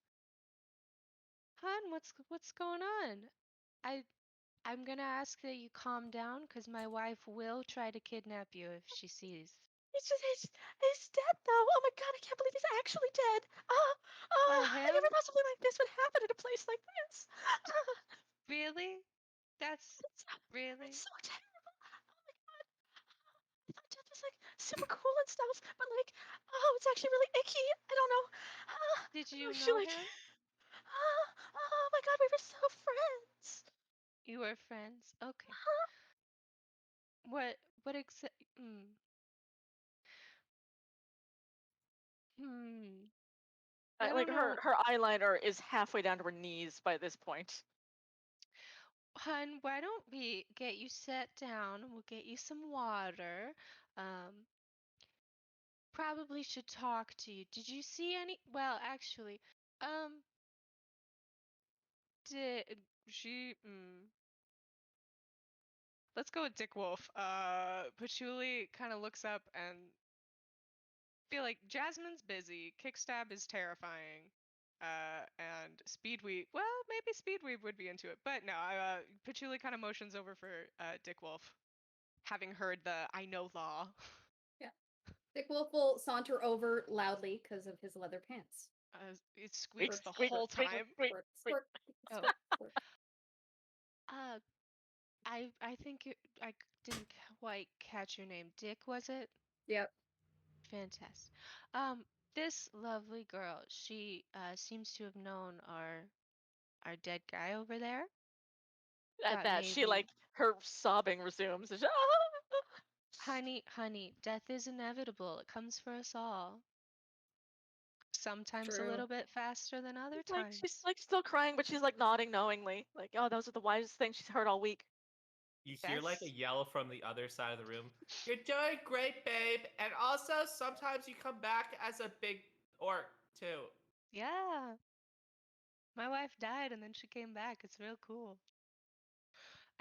"Hun, what's going on? I'm gonna ask that you calm down, because my wife will try to kidnap you if she sees." He's dead though. Oh my god, I can't believe he's actually dead. For I never him? thought something like this would happen in a place like this. Really? That's It's, really? it's so terrible. Oh my god. I thought death was like super cool and stuff, but like, oh, it's actually really icky. I don't know. Did you She know like, him? oh my god, we were so friends. You were friends? Okay. What exa- hmm. Hmm. I Like don't know. her eyeliner is halfway down to her knees by this point. Hun, why don't we get you set down? We'll get you some water. Um, Probably should talk to you. Did you see any? Well, actually, um, did she? Let's go with Dick Wolf. Patchouli kind of looks up and feel like Jasmine's busy. Kickstab is terrifying. And Speedweave, well, maybe Speedweave would be into it, but no, Patchouli kind of motions over for Dick Wolf, having heard the "I know law." Dick Wolf will saunter over loudly because of his leather pants. It squeaks the squeak, whole squeak, time. squeak. Squirt, Oh. squirt, squirt. I think I didn't quite catch your name. Dick, was it? Yep. Fantastic. This lovely girl, she seems to have known our dead guy over there. At Thought that, she maybe, like her sobbing resumes. She's, honey, death is inevitable. It comes for us all. Sometimes a True. little bit faster than other like times. she's like still crying, but she's like nodding knowingly. Like, oh, those are the wisest things she's heard all week. You hear like a That's- yell from the other side of the room. You're doing great, babe. And also, sometimes you come back as a big orc, too. Yeah. My wife died and then she came back. It's real cool.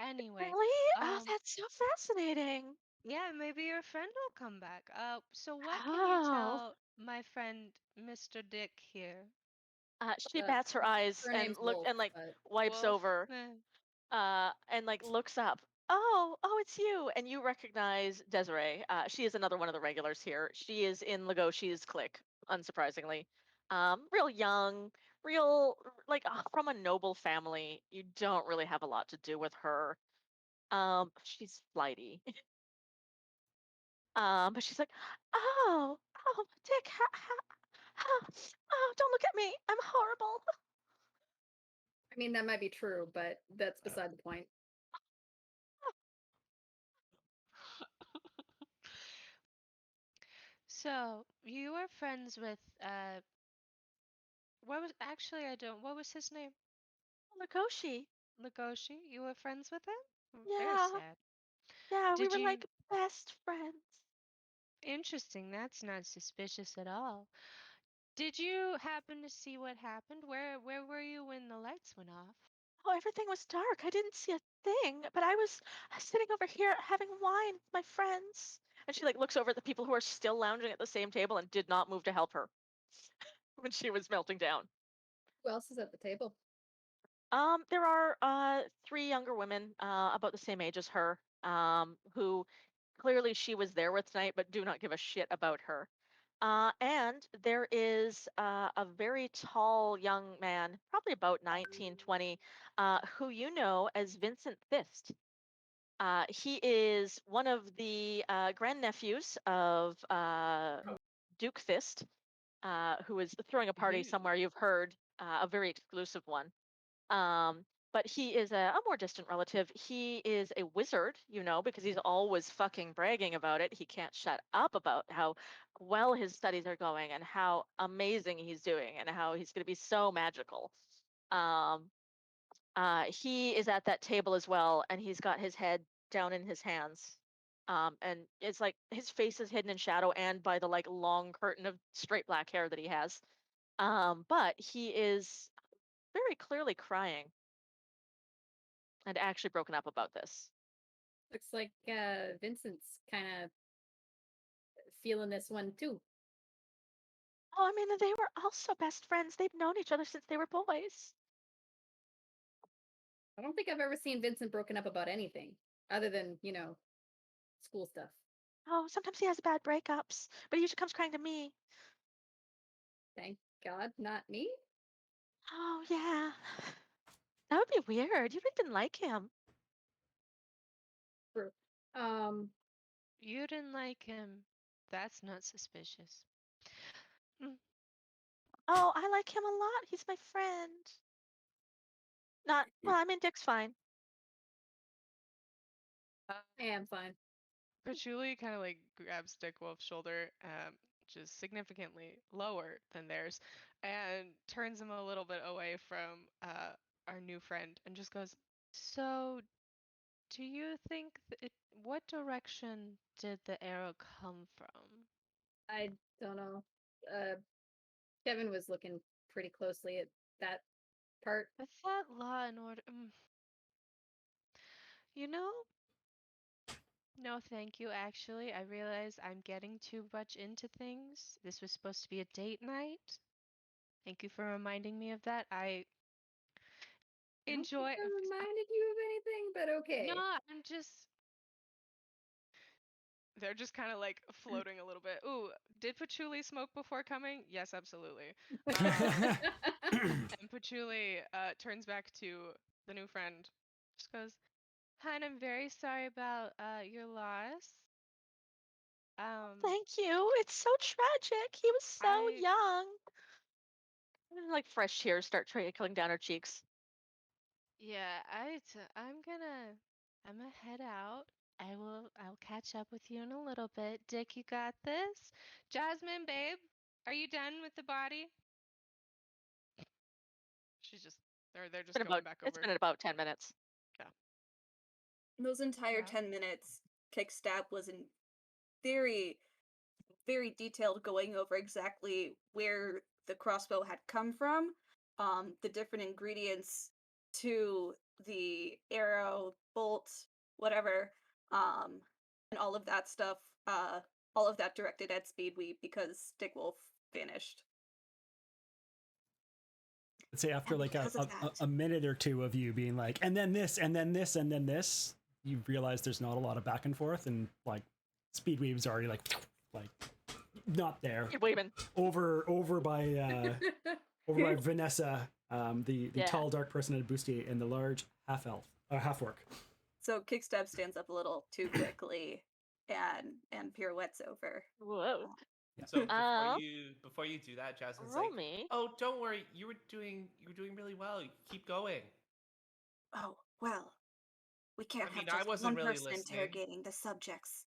Anyway, Really? Oh, that's so fascinating. yeah, maybe your friend will come back. So what can you Oh. tell my friend Mr. Dick here? She bats her eyes Her and name's look Wolf, and like but wipes Wolf? over, Eh. and like looks up. Oh, it's you. And you recognize Desiree. She is another one of the regulars here. She is in Legoshi's clique, unsurprisingly. Real young, real, like, from a noble family. You don't really have a lot to do with her. She's flighty. But she's like, oh, Dick, oh, don't look at me. I'm horrible. I mean, that might be true, but that's beside the point. So you were friends with what was actually I don't what was his name? Legoshi. Legoshi. You were friends with him? Very Yeah, sad. yeah, we Did were you like best friends. Interesting, that's not suspicious at all. Did you happen to see what happened? Where were you when the lights went off? Oh, everything was dark. I didn't see a thing, but I was sitting over here having wine with my friends. And she like looks over at the people who are still lounging at the same table and did not move to help her when she was melting down. Who else is at the table? There are three younger women about the same age as her, who clearly she was there with tonight, but do not give a shit about her. And there is a very tall young man, probably about 19, 20, who you know as Vincent Fist. He is one of the grandnephews of Duke Fist, who is throwing a party somewhere you've heard, a very exclusive one. Um, but he is a more distant relative. He is a wizard, you know, because he's always fucking bragging about it. He can't shut up about how well his studies are going and how amazing he's doing and how he's going to be so magical. Um, he is at that table as well, and he's got his head down in his hands. And it's like his face is hidden in shadow and by the like long curtain of straight black hair that he has. But he is very clearly crying and actually broken up about this. Looks like Vincent's kind of feeling this one too. Oh, I mean, they were also best friends. They've known each other since they were boys. I don't think I've ever seen Vincent broken up about anything other than, you know, school stuff. Oh, sometimes he has bad breakups, but he usually comes crying to me. Thank God, not me. Oh, yeah. That would be weird. You don't even like him. True. You didn't like him. That's not suspicious. Mm. Oh, I like him a lot. He's my friend. Not, well, I mean, Dick's fine. I am fine. Patchouli kind of like grabs Dick Wolf's shoulder, just significantly lower than theirs, and turns him a little bit away from our new friend and just goes, "So, do you think what direction did the arrow come from?" I don't know. Kevin was looking pretty closely at that part. I thought Law and Order. You know, no, thank you. Actually, I realize I'm getting too much into things. This was supposed to be a date night. Thank you for reminding me of that. I I don't think enjoy. I reminded you of anything, but okay. No, I'm just. They're just kind of like floating a little bit. Ooh, did Patchouli smoke before coming? Yes, absolutely. And Patchouli turns back to the new friend. Just goes, "Hun, I'm very sorry about your loss. Thank you. It's so tragic. He was so young. And, like fresh tears start trickling down her cheeks. Yeah, I'm gonna head out. I'll catch up with you in a little bit. Dick, you got this? Jasmine, babe, are you done with the body?" She's just they're just going back It's over. been about 10 minutes. Yeah. Those entire Yeah. 10 minutes, Kickstab was in very, very detailed, going over exactly where the crossbow had come from, the different ingredients to the arrow, bolt, whatever, and all of that stuff, all of that directed at Speedweed because Dick Wolf vanished. I'd say after And like because of that- a minute or two of you being like, and then this, and then this, and then this, you realize there's not a lot of back and forth, and like Speedweave's already like not there. Keep waving. Over by over by Vanessa, the Yeah. tall, dark person at a bustier, and the large half-elf, half-orc. So Kickstab stands up a little too quickly and pirouettes over. Whoa. So Um, before you do that, Jasmine's roll like, me. "Oh, don't worry. You were doing really well. Keep going." Oh, well, we can't I have mean, I just wasn't one really person listening. interrogating the subjects.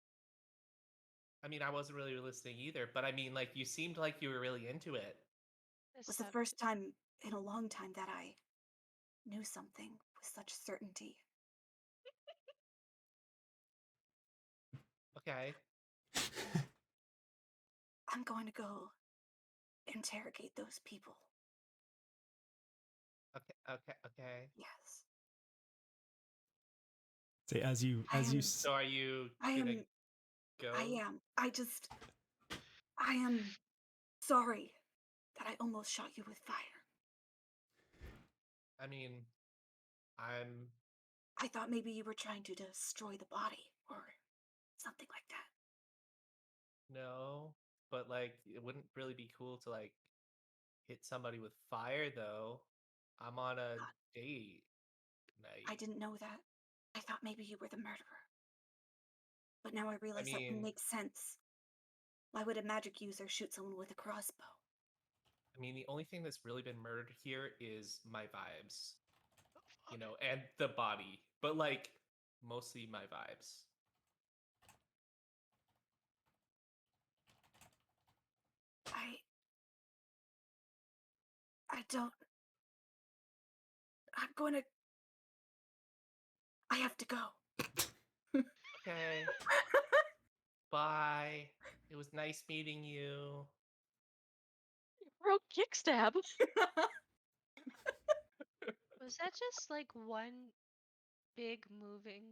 I mean, I wasn't really listening either, but I mean, like, you seemed like you were really into it. It was the first time in a long time that I knew something with such certainty. Okay. I'm going to go interrogate those people. Okay. Yes. Say as you So are you I gonna am. go? I am. I am sorry that I almost shot you with fire. I mean, I'm. I thought maybe you were trying to destroy the body or something like that. No, but like, it wouldn't really be cool to like hit somebody with fire, though. I'm on a date night. I didn't know that. I thought maybe you were the murderer. But now I realize that mean- makes sense. Why would a magic user shoot someone with a crossbow? I mean, the only thing that's really been murdered here is my vibes, you know, and the body, but like mostly my vibes. I don't. I'm going to. I have to go. Okay. Bye. It was nice meeting you. Bro, Kickstab. Was that just like one big moving?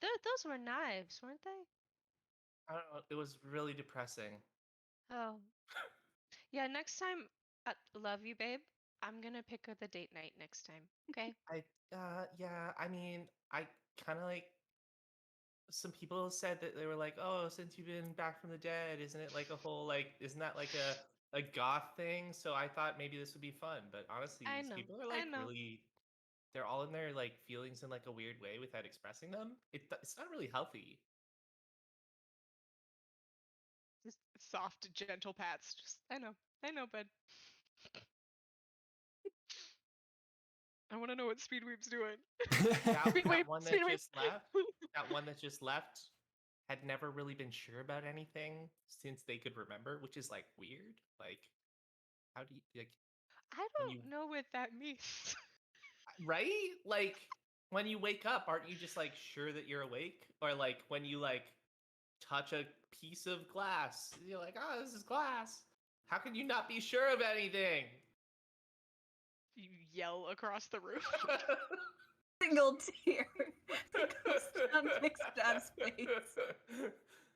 Those were knives, weren't they? I don't know. It was really depressing. Oh. Yeah, next time, love you, babe. I'm gonna pick her the date night next time. Okay. Yeah, I mean, I kind of like some people said that they were like, "Oh, since you've been back from the dead, isn't it like a whole like isn't that like a goth thing?" So I thought maybe this would be fun, but honestly, I these know. people are I like know. really they're all in their like feelings in like a weird way without expressing them. It's not really healthy. Just soft, gentle pats. Just I know, bud. I want to know what Speedweep's doing. That one that Speedweep. just left, that one that just left had never really been sure about anything since they could remember, which is like weird. Like, how do you like I when don't you know what that means. right? Like when you wake up, aren't you just like sure that you're awake? Or like when you like touch a piece of glass, you're like, oh, this is glass. How can you not be sure of anything? You yell across the room. Single tear goes down Kickstab's face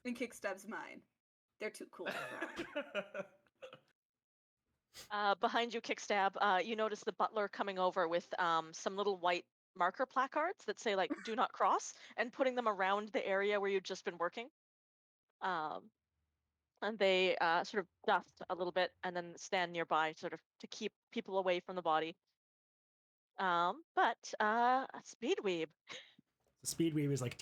and Kickstab's mind. They're too cool to cry. Behind you, Kickstab, you notice the butler coming over with some little white marker placards that say like "Do not cross" and putting them around the area where you'd just been working. And they sort of dust a little bit and then stand nearby, sort of to keep people away from the body. But Speedweeb, Speedweave is like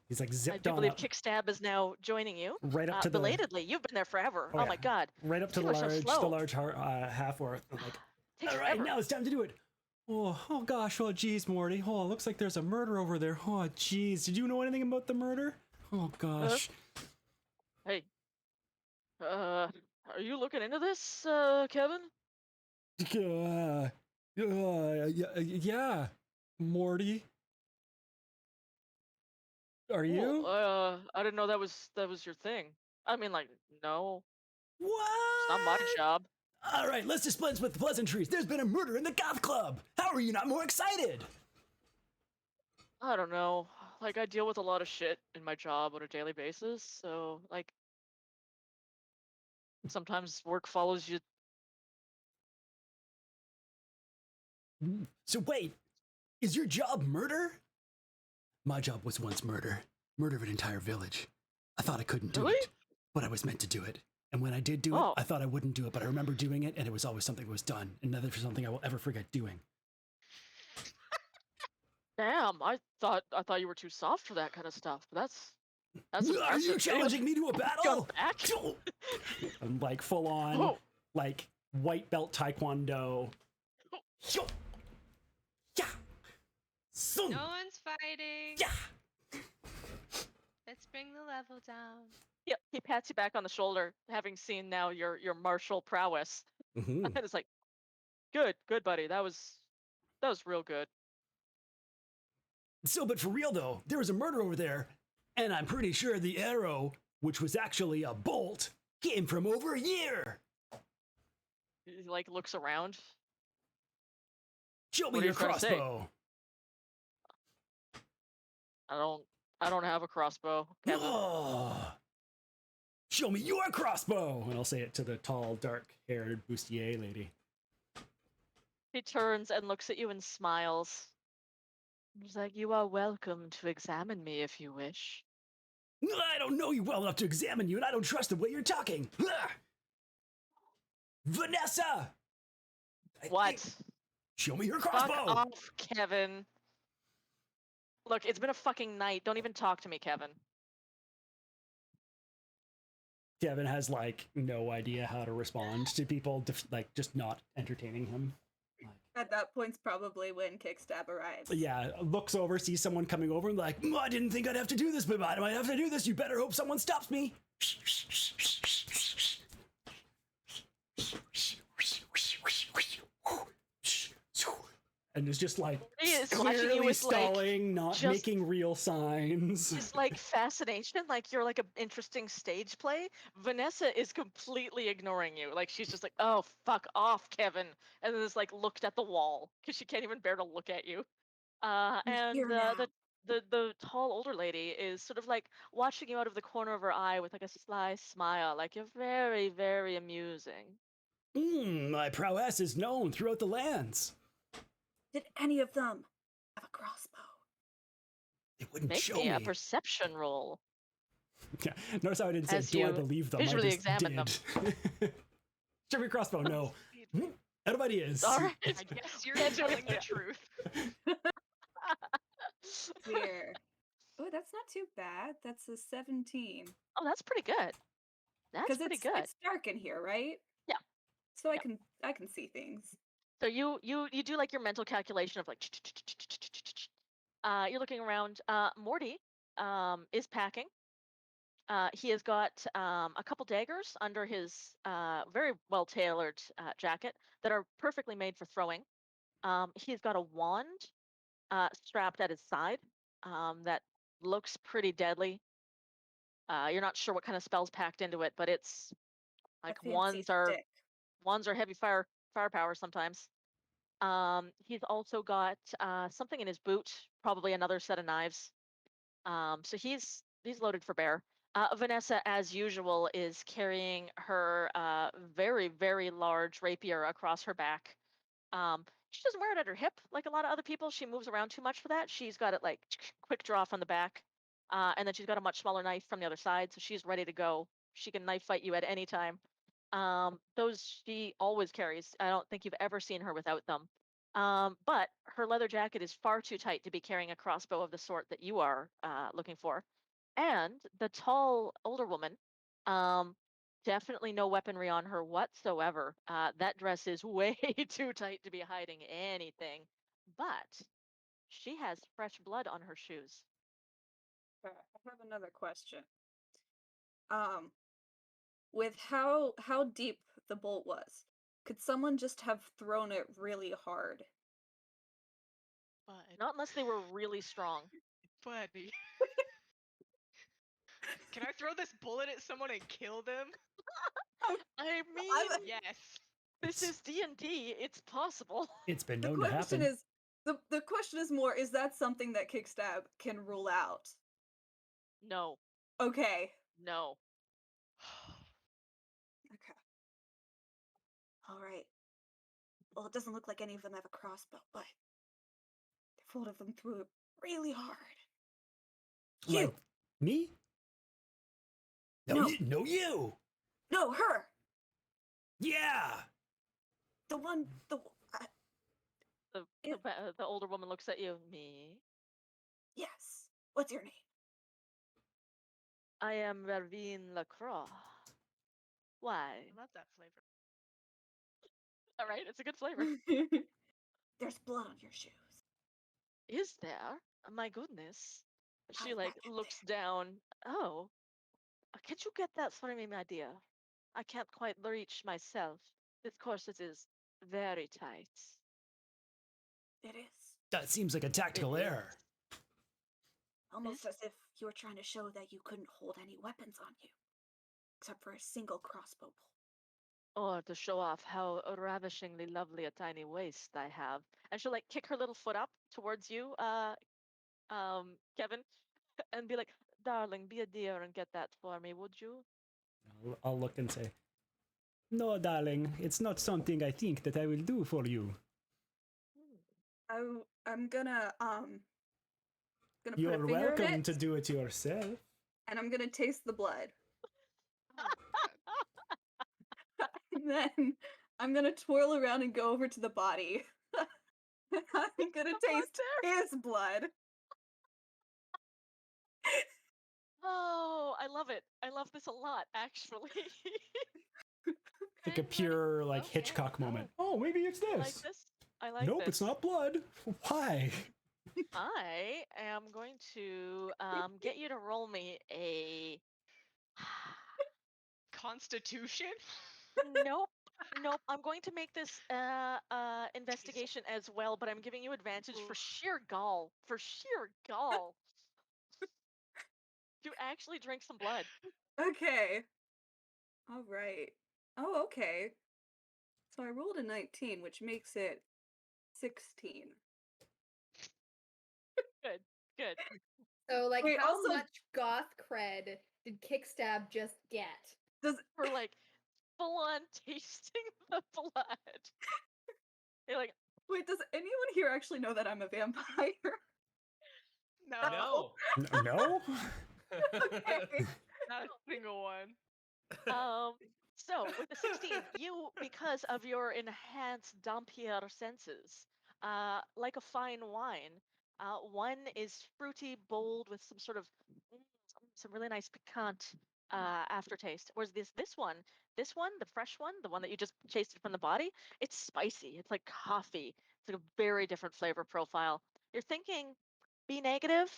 he's like I zipped do on believe up Kickstab is now joining you. right up to the Belatedly, you've been there forever. Oh, Oh yeah. my god. right up to People are so slow. the large half orc. I'm like, Takes all right, forever. now it's time to do it. Oh gosh, oh geez, Morty. Oh, it looks like there's a murder over there. Oh geez, did you know anything about the murder? Oh gosh. Hey, are you looking into this, Kevin? Yeah, Morty. Are you? Well, I didn't know that was your thing. I mean, like, no, What? it's not my job. All right, let's dispense with the pleasantries. There's been a murder in the Goth Club. How are you not more excited? I don't know. Like, I deal with a lot of shit in my job on a daily basis, so like, sometimes work follows you. So wait, is your job murder? My job was once murder. Murder of an entire village. I thought I couldn't do Really? it, but I was meant to do it. And when I did do it, Oh. I thought I wouldn't do it, but I remember doing it, and it was always something that was done, and never something I will ever forget doing. Damn, I thought you were too soft for that kind of stuff. But that's Are impressive. you challenging me to a Got battle? back. I'm like full on, Oh. like white belt taekwondo. Yo! Yeah! Son! No one's fighting. Yeah! Let's bring the level down. Yep, he pats you back on the shoulder, having seen now your martial prowess, Mhm. and it's like, good, buddy. That was real good. So, but for real though, there was a murder over there, and I'm pretty sure the arrow, which was actually a bolt, came from over here. He like looks around. Show What me are your you trying to say? crossbow. I don't have a crossbow, Kevin. Oh. Show me your crossbow. And I'll say it to the tall, dark-haired bustier lady. He turns and looks at you and smiles. He's like, "You are welcome to examine me if you wish." I don't know you well enough to examine you, and I don't trust the way you're talking. Vanessa! What? Show me your Fuck crossbow. off, Kevin. Look, it's been a fucking night. Don't even talk to me, Kevin. Kevin has like no idea how to respond to people like just not entertaining him. At that point's probably when Kickstab arrives. Yeah, looks over, sees someone coming over, and like, I didn't think I'd have to do this, but I might have to do this. You better hope someone stops me. And it's just like He is watching you clearly with, like, stalling, not just- making real signs. It's like fascination, like you're like an interesting stage play. Vanessa is completely ignoring you. Like she's just like, "Oh, fuck off, Kevin," and then just like looked at the wall because she can't even bear to look at you. And here now. the tall older lady is sort of like watching you out of the corner of her eye with like a sly smile, like you're very, very amusing. My prowess is known throughout the lands. Did any of them have a crossbow? They wouldn't Make show me me. a perception roll. Yeah. Notice how I didn't say, As do I you believe them? visually I just examine them. did. Show me a crossbow. No. Out of ideas. All right. I guess you're Can't do telling the anything. truth. Here. Oh, that's not too bad. That's a 17. Oh, that's pretty good. That's Because pretty good. it's dark in here, right? Yeah. So Yeah. I can see things. So you do like your mental calculation of like you're looking around. Morty is packing. He has got a couple daggers under his very well tailored jacket that are perfectly made for throwing. He's got a wand strapped at his side that looks pretty deadly. You're not sure what kind of spells packed into it, but it's like A fancy stick. wands are heavy firepower sometimes. He's also got something in his boot, probably another set of knives. So he's loaded for bear. Vanessa, as usual, is carrying her very, very large rapier across her back. She doesn't wear it at her hip like a lot of other people. She moves around too much for that. She's got it like quick draw from the back, and then she's got a much smaller knife from the other side, so she's ready to go. She can knife fight you at any time. Those she always carries. I don't think you've ever seen her without them. But her leather jacket is far too tight to be carrying a crossbow of the sort that you are looking for. And the tall older woman, um, definitely no weaponry on her whatsoever. That dress is way too tight to be hiding anything. But she has fresh blood on her shoes. I have another question. With how deep the bolt was, could someone just have thrown it really hard? But, Not unless they were really strong. buddy. Can I throw this bullet at someone and kill them? I mean, Yes. this is D&D. It's possible. It's been The known to question happen. is the question is more, is that something that Kickstab can rule out? No, Okay. no. Okay. All right. Well, it doesn't look like any of them have a crossbow, but if one of them threw it really hard. Like me? No. No, you. No, her. Yeah. The one. The older woman looks at you. Me? Yes. What's your name? I am Vervine Lacroix. Why? I love that flavor. All right, it's a good flavor. There's blood on your shoes. Is there? My goodness. How She did like that get looks down. Oh, could you get that for me, my dear? I can't quite reach myself. This corset is very tight. there? It is. That seems like a tactical It error. is. Almost as if you were trying to show that you couldn't hold any weapons on you, except for a single crossbow bolt. Or to show off how ravishingly lovely a tiny waist I have. And she'll like kick her little foot up towards you, Kevin, and be like, darling, be a dear and get that for me, would you? I'll look and say, no, darling, it's not something I think that I will do for you. I'm gonna put a You're finger in welcome it, to do it yourself. and I'm gonna taste the blood. Oh, God. And then I'm gonna twirl around and go over to the body. I'm gonna The blood taste his blood. Oh, I love it. I love this a lot, actually. Like a Okay, pure like okay, Hitchcock oh, moment. Oh, maybe it's I like this. this. I like Nope, this. it's not blood. Why? I am going to get you to roll me a. Constitution? Nope. Nope. I'm going to make this investigation as well, but I'm giving you advantage for sheer gall. For sheer gall. To actually drink some blood. Okay. All right. Oh, okay. So I rolled a 19, which makes it 16. Good. Good. So, like, Wait, how also- much goth cred did Kickstab just get? For like full on tasting the blood. You're like, Wait, does anyone here actually know that I'm a vampire? No. No. No? Okay. Not a single one. So with the 16, you, because of your enhanced Dampier senses, like a fine wine, one is fruity, bold, with some sort of some really nice piquant aftertaste. Whereas this one, the fresh one, the one that you just tasted from the body, it's spicy. It's like coffee. It's like a very different flavor profile. You're thinking B negative.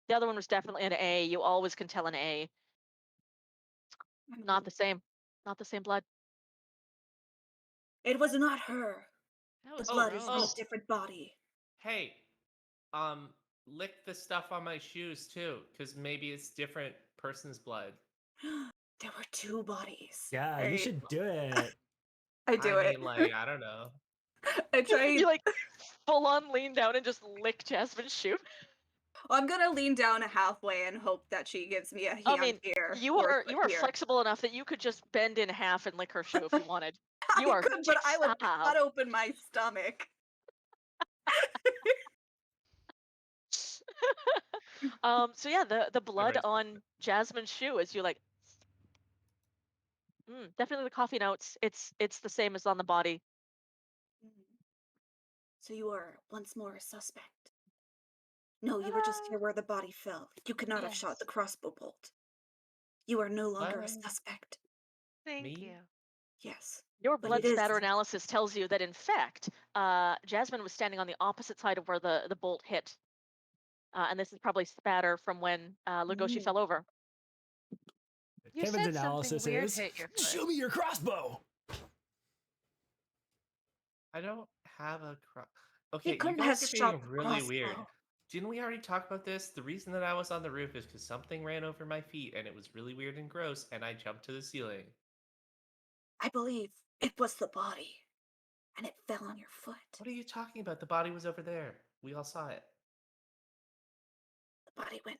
The other one was definitely an A. You always can tell an A. Not the same. Not the same blood. It was not her. That The was blood is in a gross. different body. Hey, lick the stuff on my shoes too, because maybe it's different person's blood. There were two bodies. Yeah, you Right? should do it. I do it. mean, like, I don't know. I try. You like full on lean down and just lick Jasmine's shoe. I'm gonna lean down halfway and hope that she gives me a hand I mean, here. you or are a you are here. flexible enough that you could just bend in half and lick her shoe if you wanted. You I are could, but I would Kickstab. cut open my stomach. So yeah, the blood Right. on Jasmine's shoe as you like. Definitely the coffee notes. It's the same as on the body. So you are once more a suspect. No, you were just here where the body fell. You could not have shot the Yes. crossbow bolt. You are no longer a What? suspect. Thank Me? you. Yes. Your But blood it is- spatter analysis tells you that in fact, Jasmine was standing on the opposite side of where the bolt hit. And this is probably spatter from when Lugoshi fell over. You Kevin's said analysis something weird is, hit your foot. show me your crossbow. I don't have a Okay, you couldn't guys have are shot being the really weird. crossbow. Didn't we already talk about this? The reason that I was on the roof is because something ran over my feet and it was really weird and gross, and I jumped to the ceiling. I believe it was the body. And it fell on your foot. What are you talking about? The body was over there. We all saw it. The body went,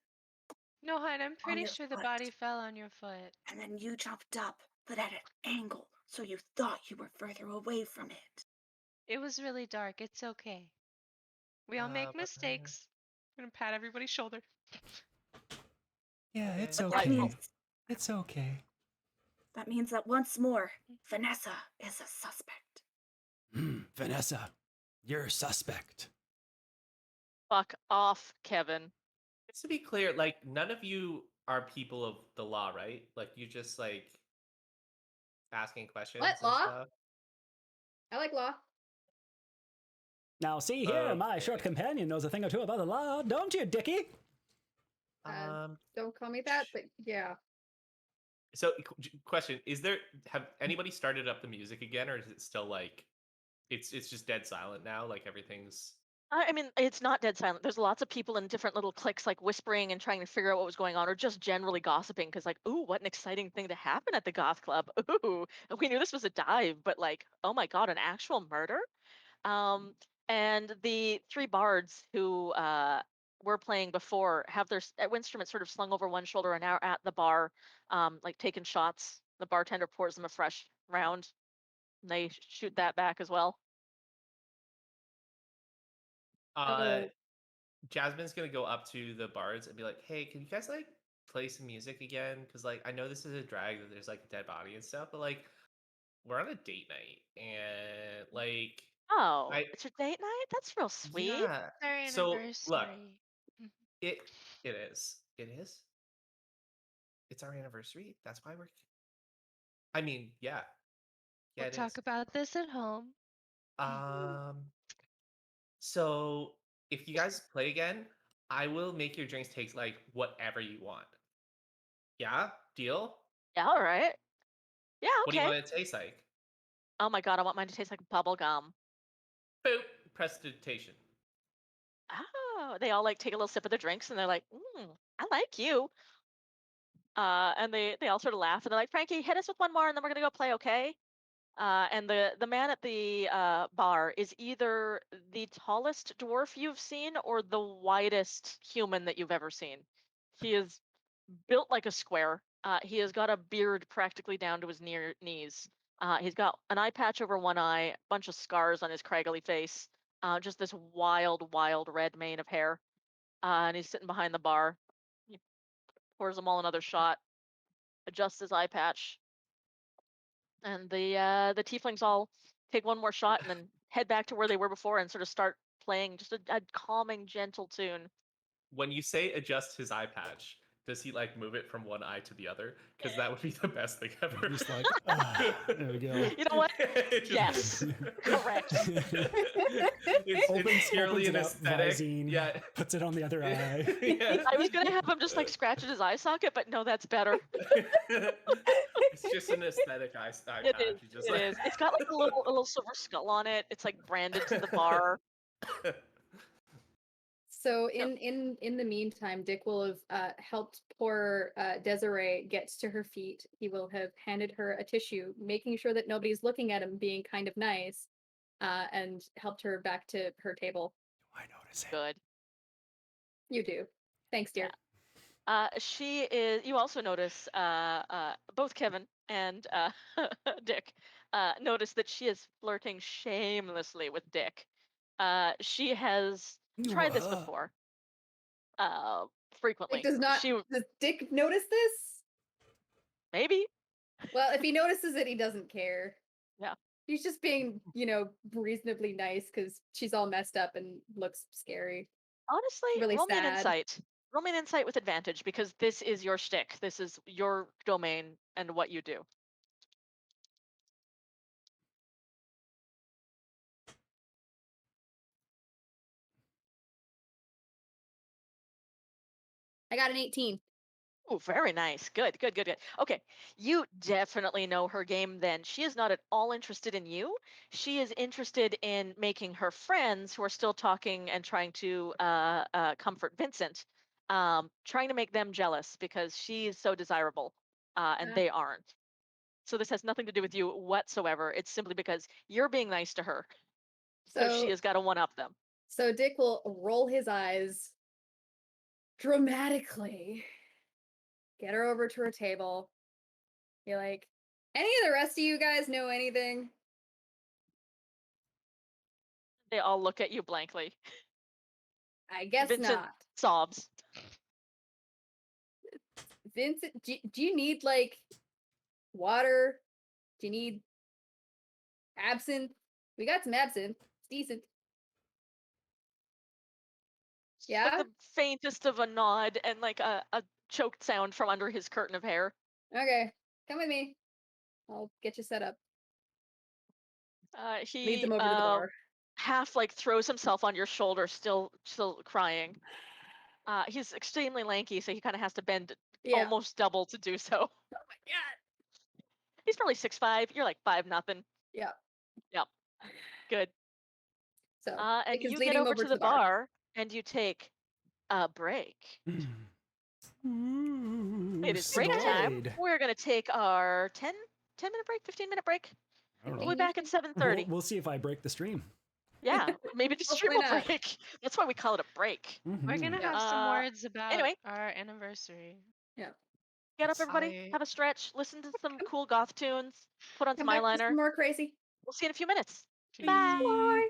No, hon, I'm pretty your sure the foot. body fell on your foot. and then you jumped up, but at an angle, so you thought you were further away from it. It was really dark. It's okay. We all make but- mistakes. I'm gonna pat everybody's shoulder. Yeah, Okay. it's But That okay. means It's okay. That means that once more, Vanessa is a suspect. Vanessa, you're a suspect. Fuck off, Kevin. Just to be clear, like none of you are people of the law, right? Like you just like asking questions What, and law? stuff. I like law. Now, see here, my short Okay. companion knows a thing or two about the law, don't you, Dickie? Don't call me that, but yeah. So question, have anybody started up the music again, or is it still like it's just dead silent now, like everything's I mean, it's not dead silent. There's lots of people in different little cliques, like whispering and trying to figure out what was going on, or just generally gossiping. Because, like, ooh, what an exciting thing to happen at the Goth Club. Ooh, we knew this was a dive, but like, oh my god, an actual murder. Um, and the three bards who were playing before have their instruments sort of slung over one shoulder and are at the bar, like taking shots. The bartender pours them a fresh round, and they shoot that back as well. Oh. Jasmine's gonna go up to the bards and be like, "Hey, can you guys like play some music again? Because like I know this is a drag that there's like a dead body and stuff, but like we're on a date night and like Oh, I it's your date night? That's real sweet. yeah. Their So look, anniversary. it it is it's our anniversary. That's why we're. I mean, yeah, We'll it talk is. about this at home. So if you guys play again, I will make your drinks taste like whatever you want. Yeah, deal. Yeah, all right. Yeah, What do you okay. want it to taste like? Oh my god, I want mine to taste like bubble gum. Boop. Prestidigitation. Oh, they all like take a little sip of their drinks and they're like, I like you. And they all sort of laugh and they're like, Frankie, hit us with one more and then we're gonna go play, okay? And the man at the bar is either the tallest dwarf you've seen or the widest human that you've ever seen. He is built like a square. He has got a beard practically down to his knees. He's got an eye patch over one eye, a bunch of scars on his craggly face, just this wild, wild red mane of hair. And he's sitting behind the bar. He pours them all another shot, adjusts his eye patch, and the tieflings all take one more shot and then head back to where they were before and sort of start playing just a calming, gentle tune. When you say adjust his eye patch, does he like move it from one eye to the other? Because that would be the best thing ever. Just like, there we go. You know what? Just- Yes, correct. It's purely opens an it up, aesthetic. Visine, Yeah. puts it on the other eye. Yeah. I was gonna have him just like scratch at his eye socket, but no, that's better. It's just an aesthetic eye patch. It is. It's just It like... is. It's got like a little silver skull on it. It's like branded to the bar. So in the meantime, Dick will have helped poor Desiree get to her feet. He will have handed her a tissue, making sure that nobody's looking at him, being kind of nice, and helped her back to her table. I notice it. Good. You do. Thanks, dear. She is. You also notice both Kevin and Dick notice that she is flirting shamelessly with Dick. She has tried this before. Frequently. Does Dick notice this? Maybe. Well, if he notices it, he doesn't care. Yeah. He's just being, reasonably nice because she's all messed up and looks scary. Honestly, Really roll me an sad. insight. Roll me an insight with advantage because this is your shtick. This is your domain and what you do. I got an 18. Oh, very nice. Good, good, good, good. Okay, you definitely know her game then. She is not at all interested in you. She is interested in making her friends who are still talking and trying to comfort Vincent, trying to make them jealous because she is so desirable and they aren't. So this has nothing to do with you whatsoever. It's simply because you're being nice to her. So she has got to one up them. So Dick will roll his eyes dramatically, get her over to her table, be like, any of the rest of you guys know anything? They all look at you blankly. I guess Vincent not. sobs. Vincent, do you need, like, water? Do you need absinthe? We got some absinthe. It's decent. Just Yeah? like the faintest of a nod and like a choked sound from under his curtain of hair. Okay. Come with me. I'll get you set up. Leads He him over to the bar. half like throws himself on your shoulder, still crying. He's extremely lanky, so he kind of has to bend Yeah. almost double to do so. Oh my god. He's probably 6'5". You're like 5'0". Yeah. Yep. Good. So And Dick is you leading get him over to the bar. bar and you take a break. It is break time. Snoid. We're gonna take our 10-minute break, 15-minute break. I don't We'll know. be back at 7:30. We'll see if I break the stream. Yeah, maybe the stream will Hopefully not. break. That's why we call it a break. We're gonna Mhm. have some Uh, words about anyway. our anniversary. Get up, everybody. I- Have a stretch. Listen to some cool goth tunes. Put on Come some back for eyeliner. some more crazy. We'll see you in a few minutes. Peace. Bye. Bye.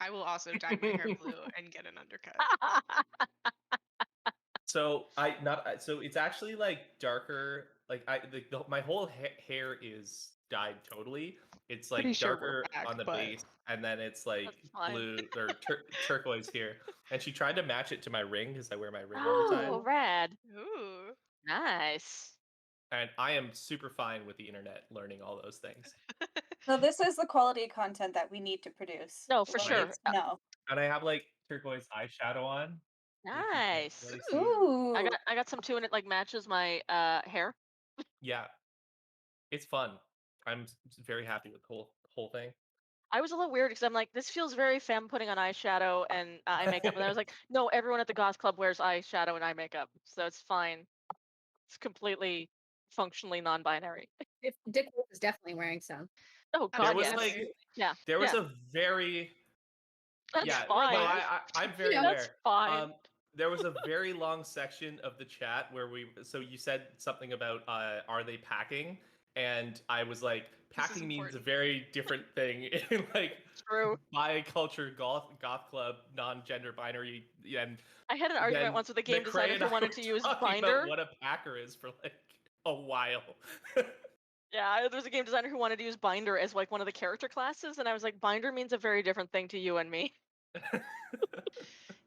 I will also dye my hair blue and get an undercut. So so it's actually like darker. Like my whole hair is dyed totally. It's Pretty like sure we're darker back, on the but base, and then it's like That's fine. blue or turquoise here. And she tried to match it to my ring because I wear my ring all the time. Oh, rad. ooh. Nice. And I am super fine with the internet learning all those things. So this is the quality content that we need to produce. No, The for one sure. needs to know. And I have like turquoise eyeshadow on. if you can't Nice. really see. Ooh. I got some too, and it like matches my hair. Yeah, it's fun. I'm very happy with the whole thing. I was a little weird because I'm like, this feels very femme putting on eyeshadow and eye makeup, and I was like, no, everyone at the Goth Club wears eyeshadow and eye makeup, so it's fine. It's completely functionally non-binary. If Dick Wolf is definitely wearing some. Oh There God, There was yes. like Yeah, there was yeah. a very That's yeah. fine. No, I'm very Yeah. aware. That's fine. There was a very long section of the chat where so you said something about are they packing, and I was like, packing means a important. very different thing in like True. biculture goth club non-gender binary, and I had an then argument once with a game McCrae designer and who I wanted were to use talking binder. about what a packer is for like a while. Yeah, there was a game designer who wanted to use binder as like one of the character classes, and I was like, binder means a very different thing to you and me.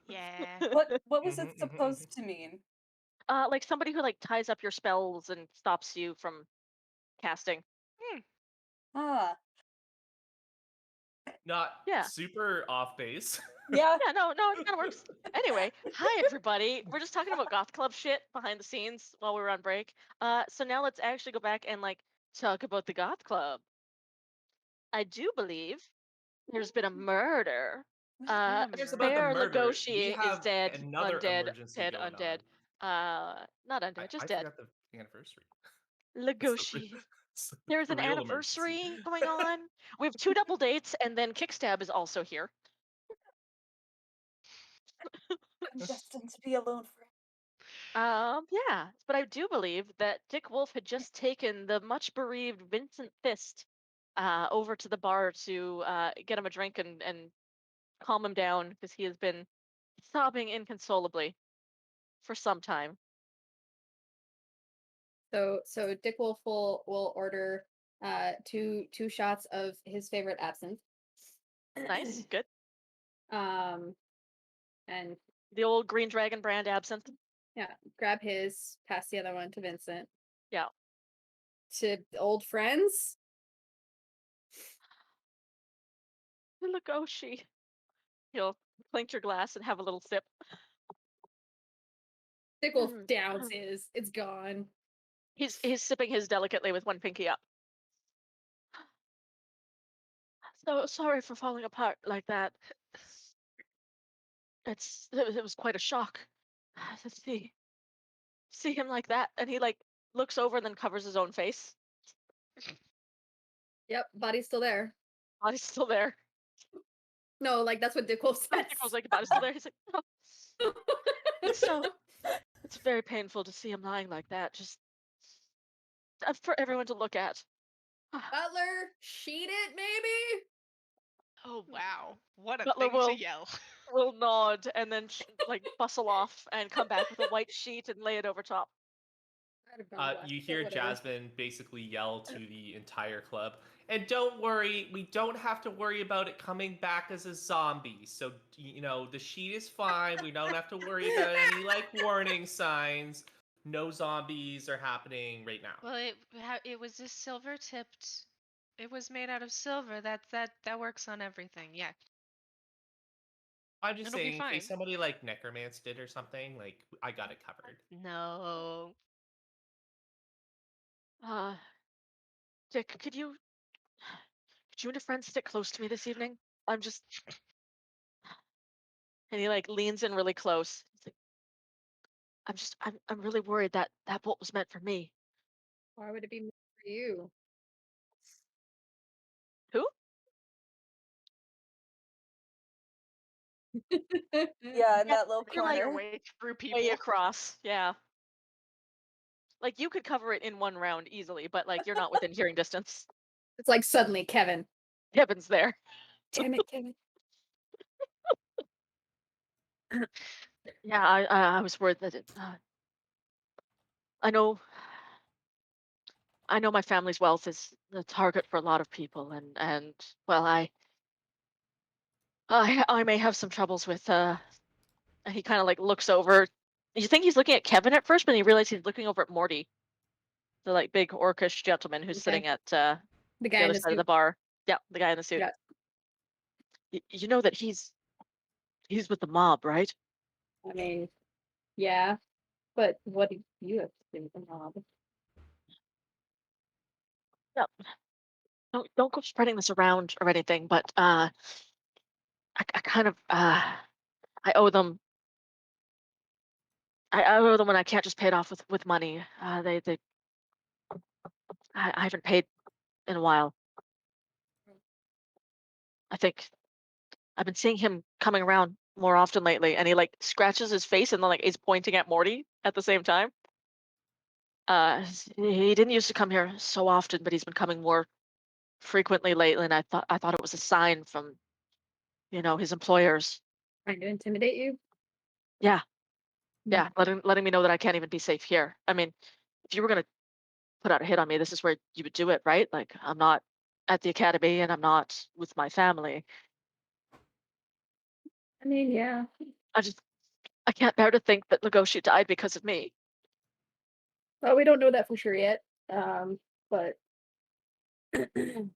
Yeah. What was it supposed to mean? Like somebody who like ties up your spells and stops you from casting. Ah. Not Yeah. super off base. Yeah. Yeah, no, it kind of works. Anyway, hi everybody. We're just talking about Goth Club shit behind the scenes while we were on break. So now let's actually go back and like talk about the Goth Club. I do believe there's been a murder. There's about the Spare murder, we Legoshi is have dead, another undead, emergency dead, going undead. Not undead, just I dead. forgot the anniversary. Legoshi. It's There's the an real emergency. anniversary going on. We have 2 double dates, and then Kickstab is also here. I'm destined to be alone forever. Yeah, but I do believe that Dick Wolf had just taken the much bereaved Vincent Fist over to the bar to get him a drink and calm him down because he has been sobbing inconsolably for some time. So Dick Wolf will order two shots of his favorite absinthe. Nice, good. And The old Green Dragon brand absinthe. yeah, grab his, pass the other one to Vincent. Yeah. To old friends. Legoshi. He'll clink your glass and have a little sip. Dick Wolf downs his. It's gone. He's sipping his delicately with one pinky up. So sorry for falling apart like that. It was quite a shock to see him like that, and he like looks over and then covers his own face. Yep, body's still there. Body's still there. No, like that's what Dick Wolf says. Dick was like, body's still there. He's like, oh. It's very painful to see him lying like that. Just for everyone to look at. Butler, sheet it, maybe. Oh wow. What a Butler thing to yell. will nod and then like bustle off and come back with a white sheet and lay it over top. I'd have gone black, You but hear whatever. Jasmine basically yell to the entire club, and don't worry, we don't have to worry about it coming back as a zombie. So, you know, the sheet is fine. We don't have to worry about any, like, warning signs. No zombies are happening right now. Well, it was just silver tipped. It was made out of silver. That works on everything. Yeah. I'm just It'll be saying, in fine. case somebody, like, necromanced it or something, like, I got it covered. No. Dick, could you and a friend stick close to me this evening? I'm just. And he like leans in really close. He's like, I'm really worried that bolt was meant for me. Why would it be meant for you? Who? Yeah, in that little You're like corner. Way through people. way across. Yeah. Like you could cover it in one round easily, but like you're not within hearing distance. It's like suddenly Kevin. Kevin's there. Damn it, Kevin. Yeah, I was worried that I know I know my family's wealth is the target for a lot of people, and well, I may have some troubles with. He kind of like looks over. You think he's looking at Kevin at first, but he realizes he's looking over at Morty, the like big orcish gentleman who's Okay. sitting at The the guy in other the side of the suit. bar. Yeah, the guy in the suit. Yeah. You know that he's with the mob, right? I mean, yeah. But what do you have to do with the mob? No, don't go spreading this around or anything. But I kind of I owe them. I owe them when I can't just pay it off with money. They I haven't paid in a while. I think I've been seeing him coming around more often lately, and he like scratches his face and then like is pointing at Morty at the same time. He didn't used to come here so often, but he's been coming more frequently lately, and I thought it was a sign from his employers. Trying to intimidate you? Yeah, Mm. yeah, letting me know that I can't even be safe here. I mean, if you were gonna put out a hit on me, this is where you would do it, right? Like I'm not at the academy and I'm not with my family. I mean, yeah. I just I can't bear to think that Legoshi died because of me. Well, we don't know that for sure yet. But do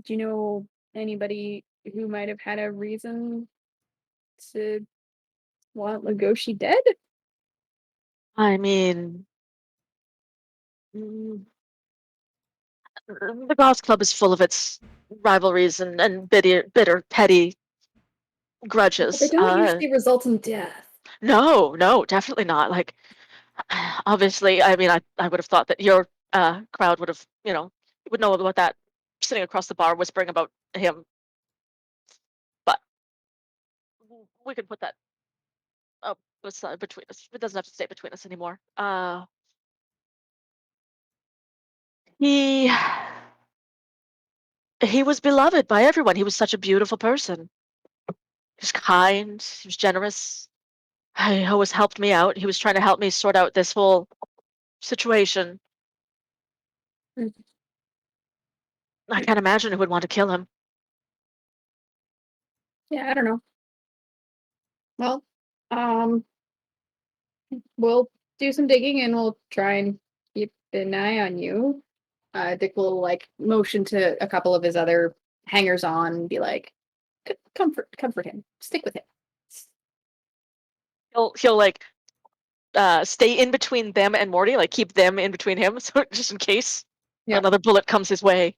you know anybody who might have had a reason to want Legoshi dead? I mean, mm, the Goth Club is full of its rivalries and bitter, petty But they grudges. don't usually result in death. No, no, definitely not. Like, obviously, I mean, I would have thought that your crowd would have, would know about that sitting across the bar whispering about him. But we can put that up between us. It doesn't have to stay between us anymore. He he was beloved by everyone. He was such a beautiful person. He was kind. He was generous. He always helped me out. He was trying to help me sort out this whole situation. Mm. I can't imagine who would want to kill him. Yeah, I don't know. Well, um, we'll do some digging and we'll try and keep an eye on you. Dick will like motion to a couple of his other hangers on and be like, comfort him. Stick with him. He'll like stay in between them and Morty, like keep them in between him, so just in case Yeah. another bullet comes his way.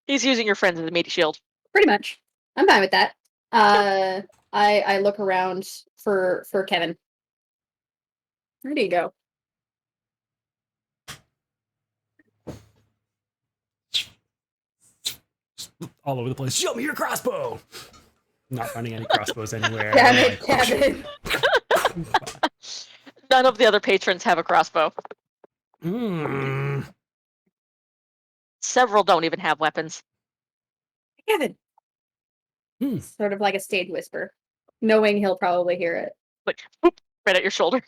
He's using your friends as a meaty shield. Pretty much. I'm fine with that. I look around for Kevin. Where do you go? All over the place. Show me your crossbow. Not finding any crossbows anywhere. Damn I'm it, like, Kevin. None of the other patrons have a crossbow. Several don't even have weapons. Kevin. Hmm. Sort of like a stage whisper, knowing he'll probably hear it. Like, whoop, right at your shoulder.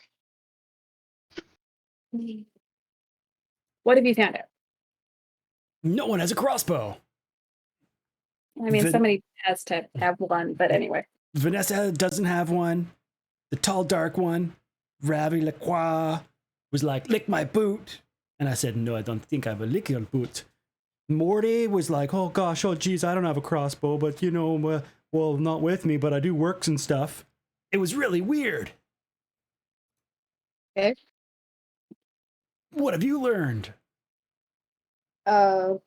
What have you found out? No one has a crossbow. I mean, somebody has to have one, but anyway. Vanessa doesn't have one. The tall, dark one, Ravi Lacroix, was like, lick my boot. And I said, no, I don't think I will lick your boot. Morty was like, oh gosh, oh geez, I don't have a crossbow, but well, not with me, but I do works and stuff. It was really weird. Okay. What have you learned? Well,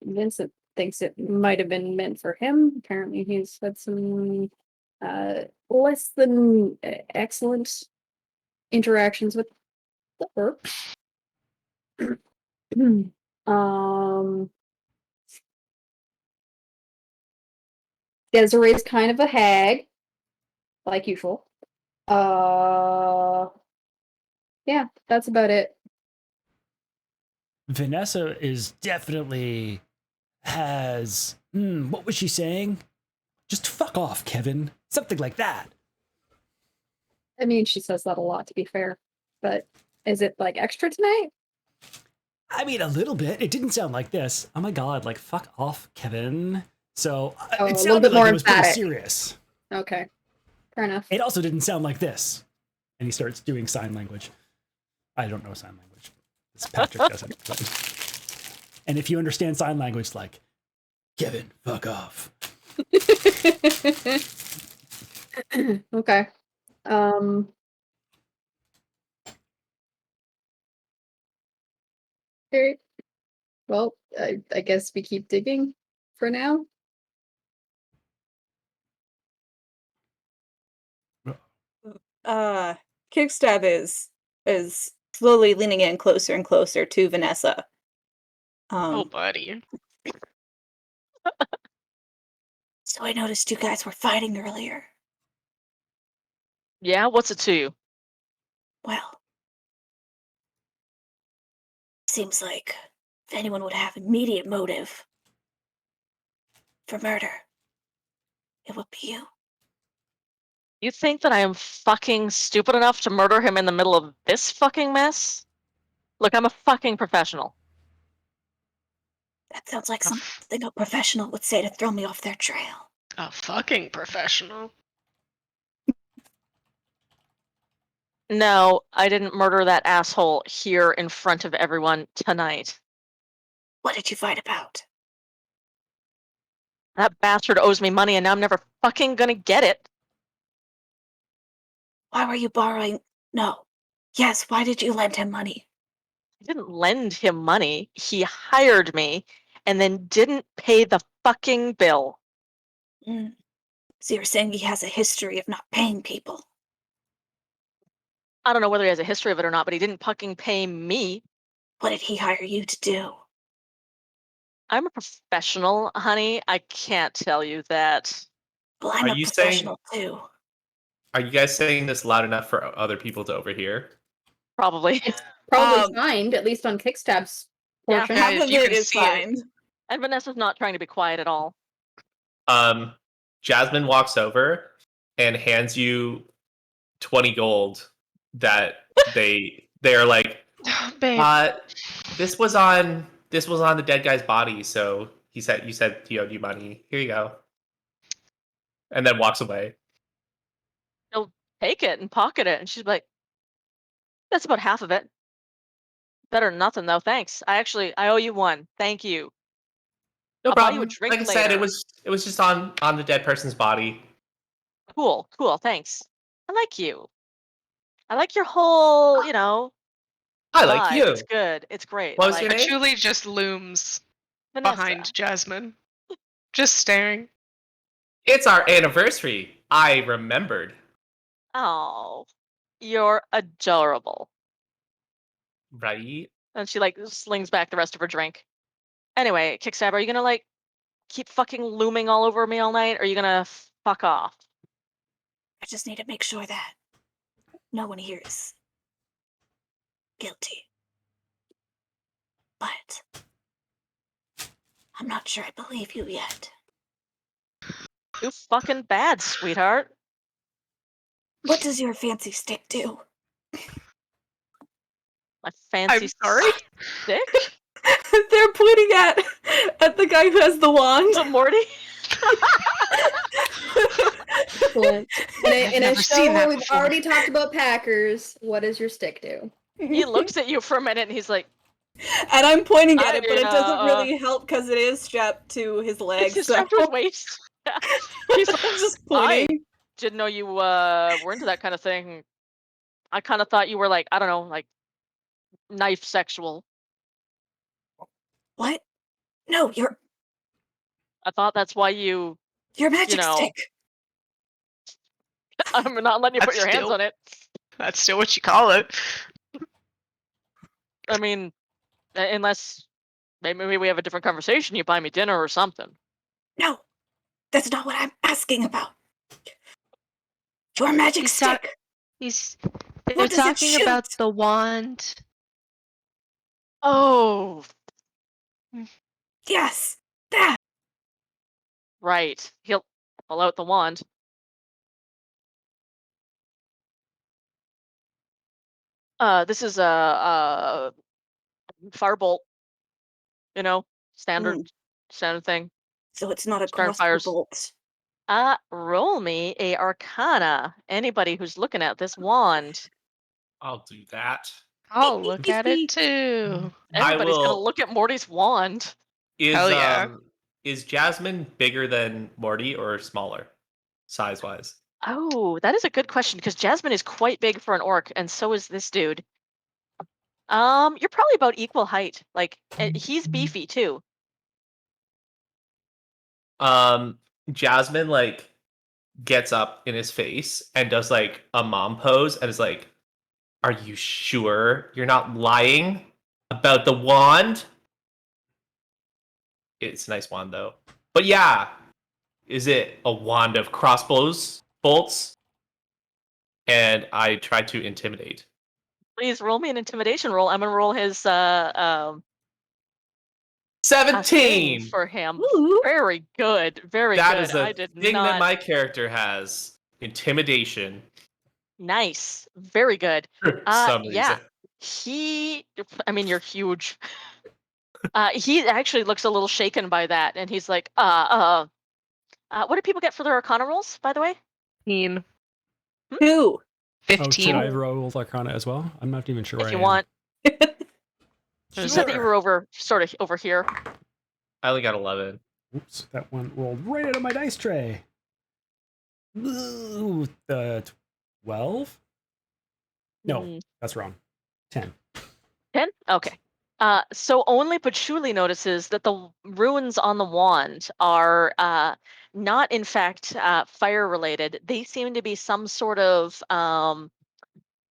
Vincent thinks it might have been meant for him. Apparently, he's had some less than excellent interactions with the orcs. Desiree's kind of a hag, like usual. Yeah, that's about it. Vanessa is definitely has, what was she saying? Just fuck off, Kevin. Something like that. I mean, she says that a lot, to be fair. But is it like extra tonight? I mean, a little bit. It didn't sound like this. Oh my god, like fuck off, Kevin. So Oh, it a little sounded bit like more it was pretty emphatic. serious. Okay. Fair enough. It also didn't sound like this. And he starts doing sign language. I don't know sign language. This Patrick doesn't. But... And if you understand sign language, like, Kevin, fuck off. Okay. Okay. Well, I guess we keep digging for now. Kickstab is slowly leaning in closer and closer to Vanessa. Oh, buddy. So I noticed you guys were fighting earlier. Yeah, what's it to you? Well, seems like if anyone would have immediate motive for murder, it would be you. You think that I am fucking stupid enough to murder him in the middle of this fucking mess? Look, I'm a fucking professional. That sounds like something a professional would say to throw me off their trail. A fucking professional. No, I didn't murder that asshole here in front of everyone tonight. What did you fight about? That bastard owes me money and now I'm never fucking gonna get it. Why were you borrowing? No. Yes, why did you lend him money? I didn't lend him money. He hired me and then didn't pay the fucking bill. So you're saying he has a history of not paying people? I don't know whether he has a history of it or not, but he didn't fucking pay me. What did he hire you to do? I'm a professional, honey. I can't tell you that. Well, I'm Are a you saying- professional too. Are you guys saying this loud enough for other people to overhear? Probably. Probably signed, at least on Kickstab's Yeah. portion. Yeah, Half of you it can is see it. signed. And Vanessa's not trying to be quiet at all. Jasmine walks over and hands you 20 gold that they are like, Babe. this was on the dead guy's body, so you said he owed you money. Here you go. And then walks away. He'll take it and pocket it, and she's like, that's about half of it. Better than nothing, though. Thanks. I owe you one. Thank you. No I'll buy you a problem. drink Like I said, later. it was just on the dead person's body. Cool, thanks. I like you. I like your whole, I like vibe. you. It's good. It's great. What I was like your name? Patchouli just looms Vanessa. behind Jasmine. Just staring. It's our anniversary. I remembered. Oh, you're adorable. Right? And she slings back the rest of her drink. Anyway, Kickstab, are you gonna keep fucking looming all over me all night? Or are you gonna fuck off? I just need to make sure that no one here is guilty. But I'm not sure I believe you yet. Too fucking bad, sweetheart. What does your fancy stick do? My fancy I'm sorry? stick? They're pointing at the guy who has the wand. Oh, Morty? Excellent. In a never show seen where that we've before. already talked about Packers, what does your stick do? He looks at you for a minute and he's like, And I'm pointing at it, but it doesn't I, really help because it is strapped to his leg. it's So strapped to his waist. Yeah. He's like, I'm just pointing. didn't know you were into that kind of thing. I kind of thought you were I don't know, knife sexual. What? No, your I thought that's why you, magic stick. I'm not letting you put That's your hands still- on it. That's still what you call it. I mean, unless maybe we have a different conversation, you buy me dinner or something. No, that's not what I'm asking about. Your magic He's stick. They're What does it talking about shoot? the wand. Oh, Yes, that. right. pull out the wand. This is a firebolt. You know, standard thing. So it's not a Starting crossbow fires. bolt. Roll me a Arcana. Anybody who's looking at this wand. I'll do that. I'll look at it too. Everybody's gonna will- look at Morty's wand. Is Hell yeah. is Jasmine bigger than Morty or smaller, size wise? Oh, that is a good question because Jasmine is quite big for an orc, and so is this dude. You're probably about equal height. Like he's beefy too. Jasmine like gets up in his face and does like a mom pose and is like, "Are you sure you're not lying about the wand?" It's a nice wand though. But yeah, is it a wand of crossbows bolts? And I try to intimidate. Please roll me an intimidation roll. I'm gonna roll his a 17 save for him. Ooh. Very good. Very That good. is a I did thing that not. my character has. Intimidation. Nice. Very good. For some Yeah. reason. I mean, you're huge. He actually looks a little shaken by that, and he's like, what do people get for their Arcana rolls, by the way? 15. 2. Oh, should 15. I roll Arcana as well? I'm not even sure If where you I am. want. You said that you were sort of over here. I only got 11. Oops, that one rolled right out of my dice tray. Ooh, 12? No, that's wrong. 10. 10? Okay. So only Patchouli notices that the runes on the wand are not, in fact, fire related. They seem to be some sort of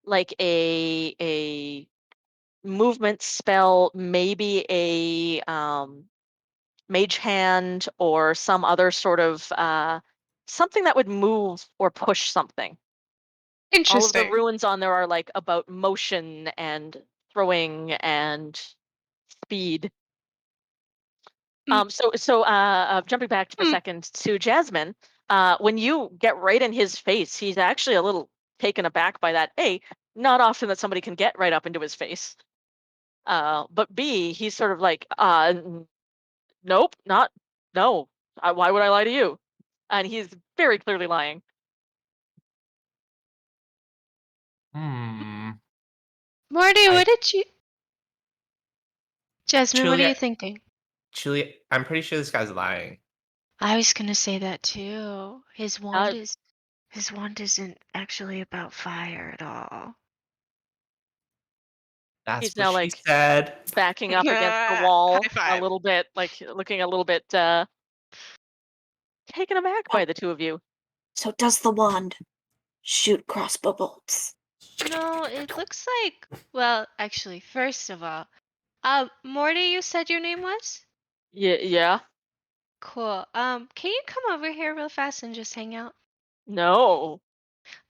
like a movement spell, maybe a mage hand or some other sort of something that would move or push something. All of the Interesting. runes on there are like about motion and throwing and speed. Jumping back for a second to Jasmine, when you get right in his face, he's actually a little taken aback by that. A, not often that somebody can get right up into his face. But B, he's sort of like, nope, no. Why would I lie to you? And he's very clearly lying. Morty, I- what did you? Jasmine, what are Julia- you thinking? Julia, I'm pretty sure this guy's lying. I was gonna say that too. His wand Uh, isn't actually about fire at all. That's He's what now, she like, said. backing up against the wall High a five. little bit, like looking a little bit taken aback by the two of you. So does the wand shoot crossbow bolts? No, it looks like. Well, actually, first of all, Morty, you said your name was? Yeah. Cool. Can you come over here real fast and just hang out? No.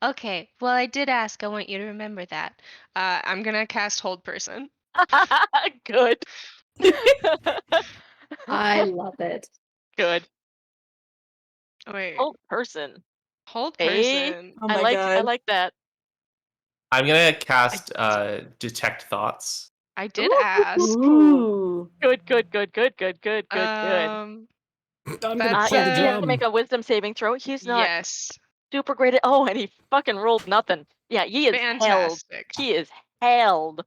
Okay. Well, I did ask. I want you to remember that. I'm gonna cast Hold Person. Good. I love it. Good. Wait. Hold person. Hold Hey, Person. Oh I my like god. that. I'm gonna cast Detect Thoughts. I did Ooh. ask. Ooh. Good. I'm gonna That's, play the He has to drum. make a wisdom saving throw. He's not Yes. super great at. Oh, and he fucking rolled nothing. Yeah, he is held. Fantastic. He is held.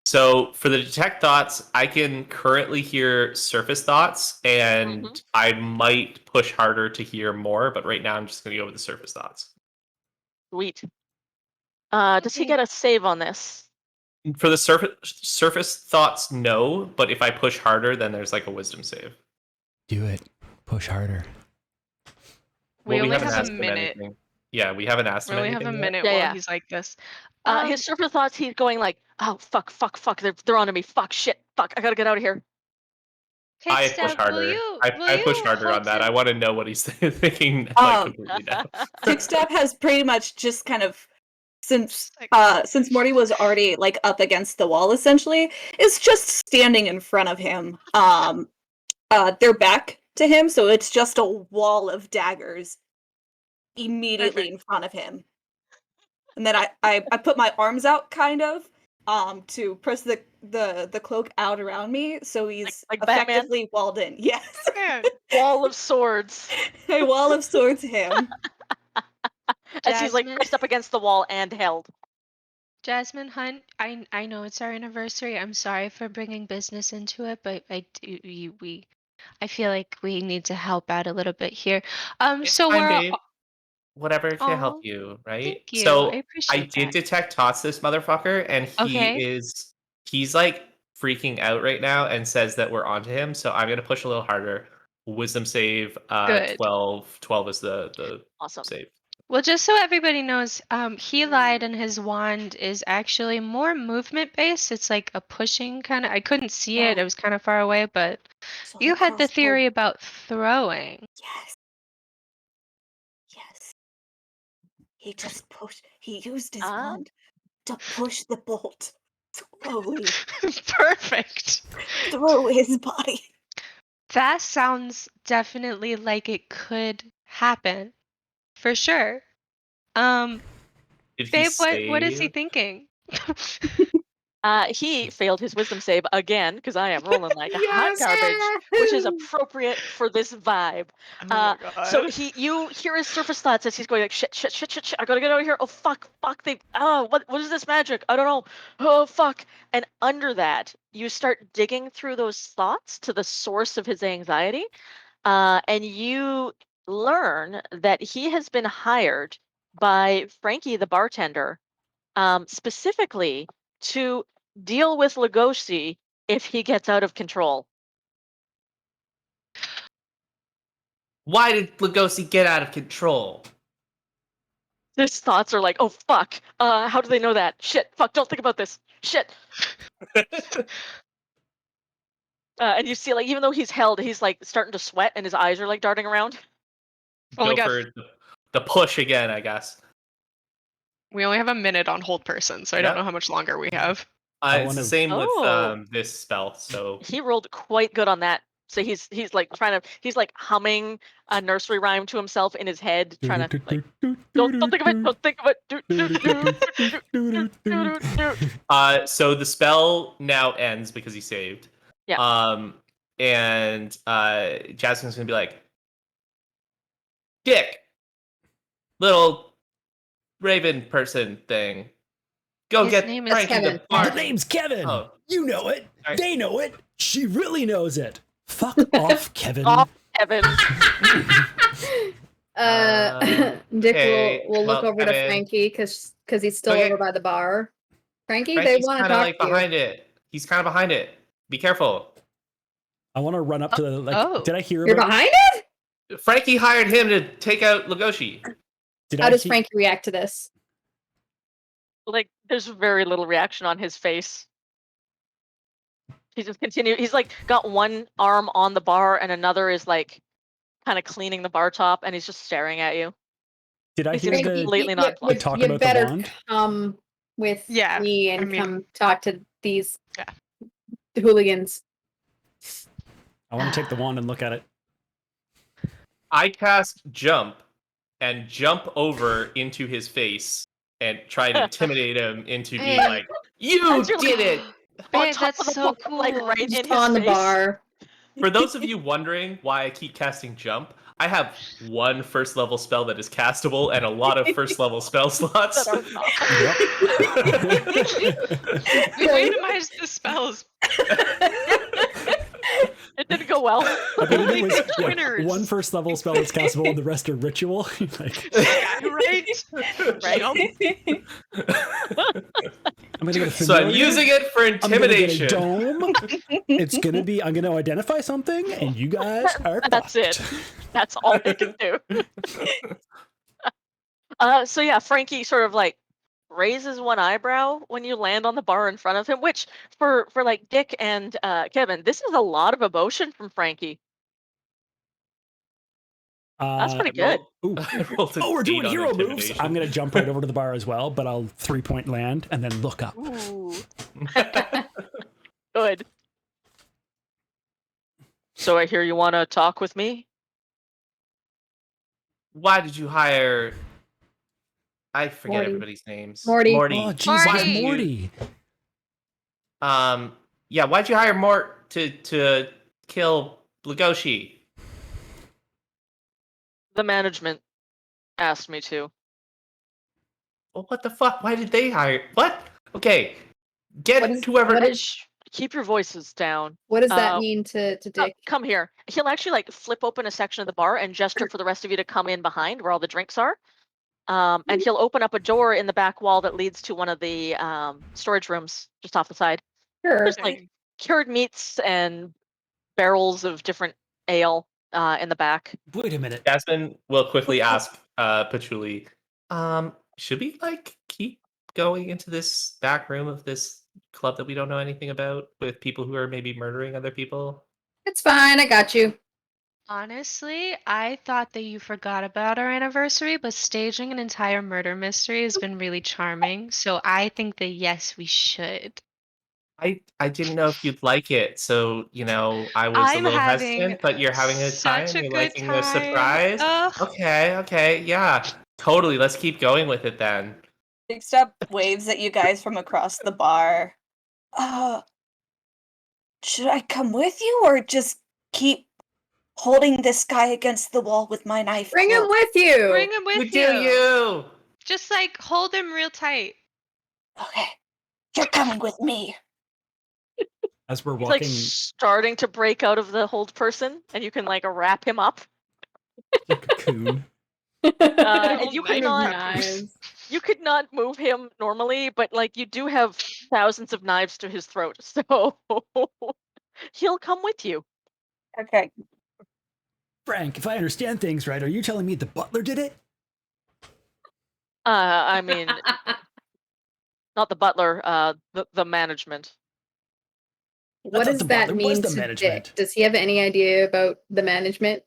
So for the Detect Thoughts, I can currently hear surface thoughts, and I might push harder to hear more, but right now I'm just gonna go with the surface thoughts. Sweet. Does he Okay. get a save on this? For the surface thoughts, no, but if I push harder, then there's like a wisdom save. Do it. Push harder. We only haven't have a asked him minute. anything. Yeah, we haven't asked We him only anything have a yet. minute Yeah, while yeah. he's like this. His surface thoughts, he's going like, oh, fuck. They're onto me. Fuck, shit. Fuck, I gotta get out of here. I push Kickstab, harder. I push harder on that. I want to know what he's thinking like completely now. Kickstab has pretty much just kind of since Morty was already like up against the wall essentially, is just standing in front of him. Their back to him, so it's just a wall of daggers immediately Perfect. in front of him. And then I put my arms out kind of to press the cloak out around me, so he's like Batman? effectively walled in. Yes. Yeah. Wall of swords. A wall of swords him. As he's like Jasmine? pressed up against the wall and held. Jasmine Hunt, I know it's our anniversary. I'm sorry for bringing business into it, but I feel like we need to help out a little bit here. It's So fine, we're babe. Whatever can help oh, you, right? thank you. So I I appreciate did that. detect Tots this motherfucker, and Okay. he's like freaking out right now and says that we're onto him. So I'm gonna push a little harder. Wisdom save, Good. 12 is the Awesome. save. Well, just so everybody knows, he lied, Mm. and his wand is actually more movement based. It's like a pushing kind of. I couldn't see it; Yeah. it was kind of far away. But So you had the crossbow- theory about throwing. Yes. Yes. He used his wand to push the bolt slowly Perfect. through his body. That sounds definitely like it could happen, for sure. Did he Babe, what is he save? thinking? He failed his wisdom save again because I am rolling like hot Yes! garbage, which is appropriate for this vibe. Oh my So god. you hear his surface thoughts as he's going like shit, shit, shit, shit, shit. I gotta get out of here. Oh fuck, what is this magic? I don't know. Oh fuck. And under that, you start digging through those thoughts to the source of his anxiety, and you learn that he has been hired by Frankie the bartender, specifically to deal with Lugosi if he gets out of control. Why did Lugosi get out of control? His thoughts are like, oh fuck, how do they know that? Shit, fuck, don't think about this. Shit. And you see, like, even though he's held, he's like starting to sweat and his eyes are like darting around. Only Go got for the push again, I guess. we only have a minute on hold person, so I don't Yep. know how much longer we have. I It's the wanna- same with Oh. this spell. So He rolled quite good on that. So he's like he's like humming a nursery rhyme to himself in his head, trying to like, don't think of it, don't think of it. so the spell now ends because he saved. Yeah. And Jasmine's gonna be like, Dick, little raven person thing. Go His get name is Frankie Kevin. the bar. The name's Kevin. Oh. You know it. Sorry. They know it. She really knows it. Fuck off, Kevin. Off, Evan. Dick okay, will look well, over to Kevin. Frankie because he's still Okay. over by the bar. Frankie, they Frankie's want to kind of talk like to you. behind it. He's kind of behind it. Be careful. I want to run up to the like. Oh. Did I hear You're about? behind it? Frankie hired him to take out Lugosi. Did How I does he- Frankie react to this? Like, there's very little reaction on his face. He just continue. He's like got one arm on the bar and another is like kind of cleaning the bar top, and he's just staring at you. Did I He's hear just the? completely nonplussed. talk you about the better wand? come with Yeah, me and I mean- come talk to these Yeah. hooligans. I want to take the wand and look at it. I cast jump and jump over into his face and try to intimidate him into being Hey. like, "You As you're, did it!" on Babe, top that's of the so bar, like cool. right in Just his on the face. bar. For those of you wondering why I keep casting jump, I have one first level spell that is castable and a lot of first level spell slots. That are not. We minimized the spells. It didn't go well. I believe Only it was picked winners. one first level spell that's castable, and the rest are ritual. Like, Yeah, right? Right. Jump. I'm gonna get a So I'm familiar, using it for I'm gonna get a intimidation. dome. It's gonna be. I'm gonna identify something, and you guys are. That's it. fucked. That's all they can do. So yeah, Frankie sort of like raises one eyebrow when you land on the bar in front of him, which for like Dick and Kevin, this is a lot of emotion from Frankie. That's pretty good. Ooh. I rolled a Oh, we're doing D on hero moves. intimidation. I'm gonna jump right over to the bar as well, but I'll 3-point land and then look up. Ooh. Good. So I hear you want to talk with me? Why did you hire? I forget Morty. everybody's names. Morty. Morty. Oh, jeez, Why it's did you- Morty. Yeah. Why'd you hire Mort to kill Legoshi? The management asked me to. Well, what the fuck? Why did they hire? What? Okay. Get What is- whoever. what is- Shh, keep your voices down. What does that Uh, mean to Dick? Come here. He'll actually like flip open a section of the bar and gesture for the rest of you to come in behind where all the drinks are. And he'll open up a door in the back wall that leads to one of the storage rooms just off the side. Sure. There's like cured meats and barrels of different ale in the back. Wait a minute. Jasmine will quickly ask Patchouli, should we like keep going into this back room of this club that we don't know anything about with people who are maybe murdering other people? It's fine. I got you. Honestly, I thought that you forgot about our anniversary, but staging an entire murder mystery has been really charming. So I think that yes, we should. I didn't know if you'd like it, so I was I'm a little having hesitant, but you're having a such time, a you're good liking the time. surprise. Ugh. Okay, yeah. Totally, let's keep going with it then. Big Step waves at you guys from across the bar. Should I come with you or just keep holding this guy against the wall with my knife? Bring him with you. Bring him You with do you. you! Just like hold him real tight. Okay, you're coming with me. As we're He's like walking starting to break out of the hold person, and you can like wrap him up. the cocoon. And you could Knife not, Knives. you could not move him normally, but like you do have thousands of knives to his throat, so he'll come with you. Okay. Frank, if I understand things right, are you telling me the butler did it? I mean, not the butler, the management. What thought does the that butler was mean the to management. Dick? Does he have any idea about the management?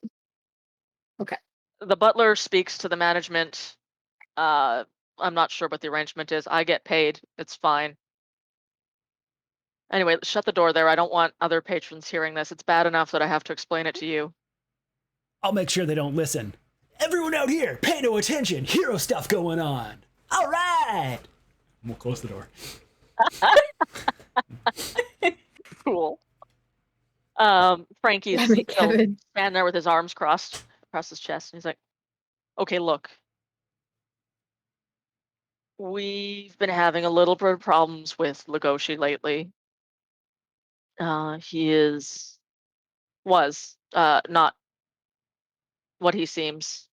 Okay. The butler speaks to the management. I'm not sure what the arrangement is. I get paid. It's fine. Anyway, shut the door there. I don't want other patrons hearing this. It's bad enough that I have to explain it to you. I'll make sure they don't listen. Everyone out here, pay no attention. Hero stuff going on. All right. We'll close the door. Cool. Frankie's Damn it, still Kevin. standing there with his arms crossed across his chest. And he's like, okay, look. We've been having a little bit of problems with Legoshi lately. He was not what he seems.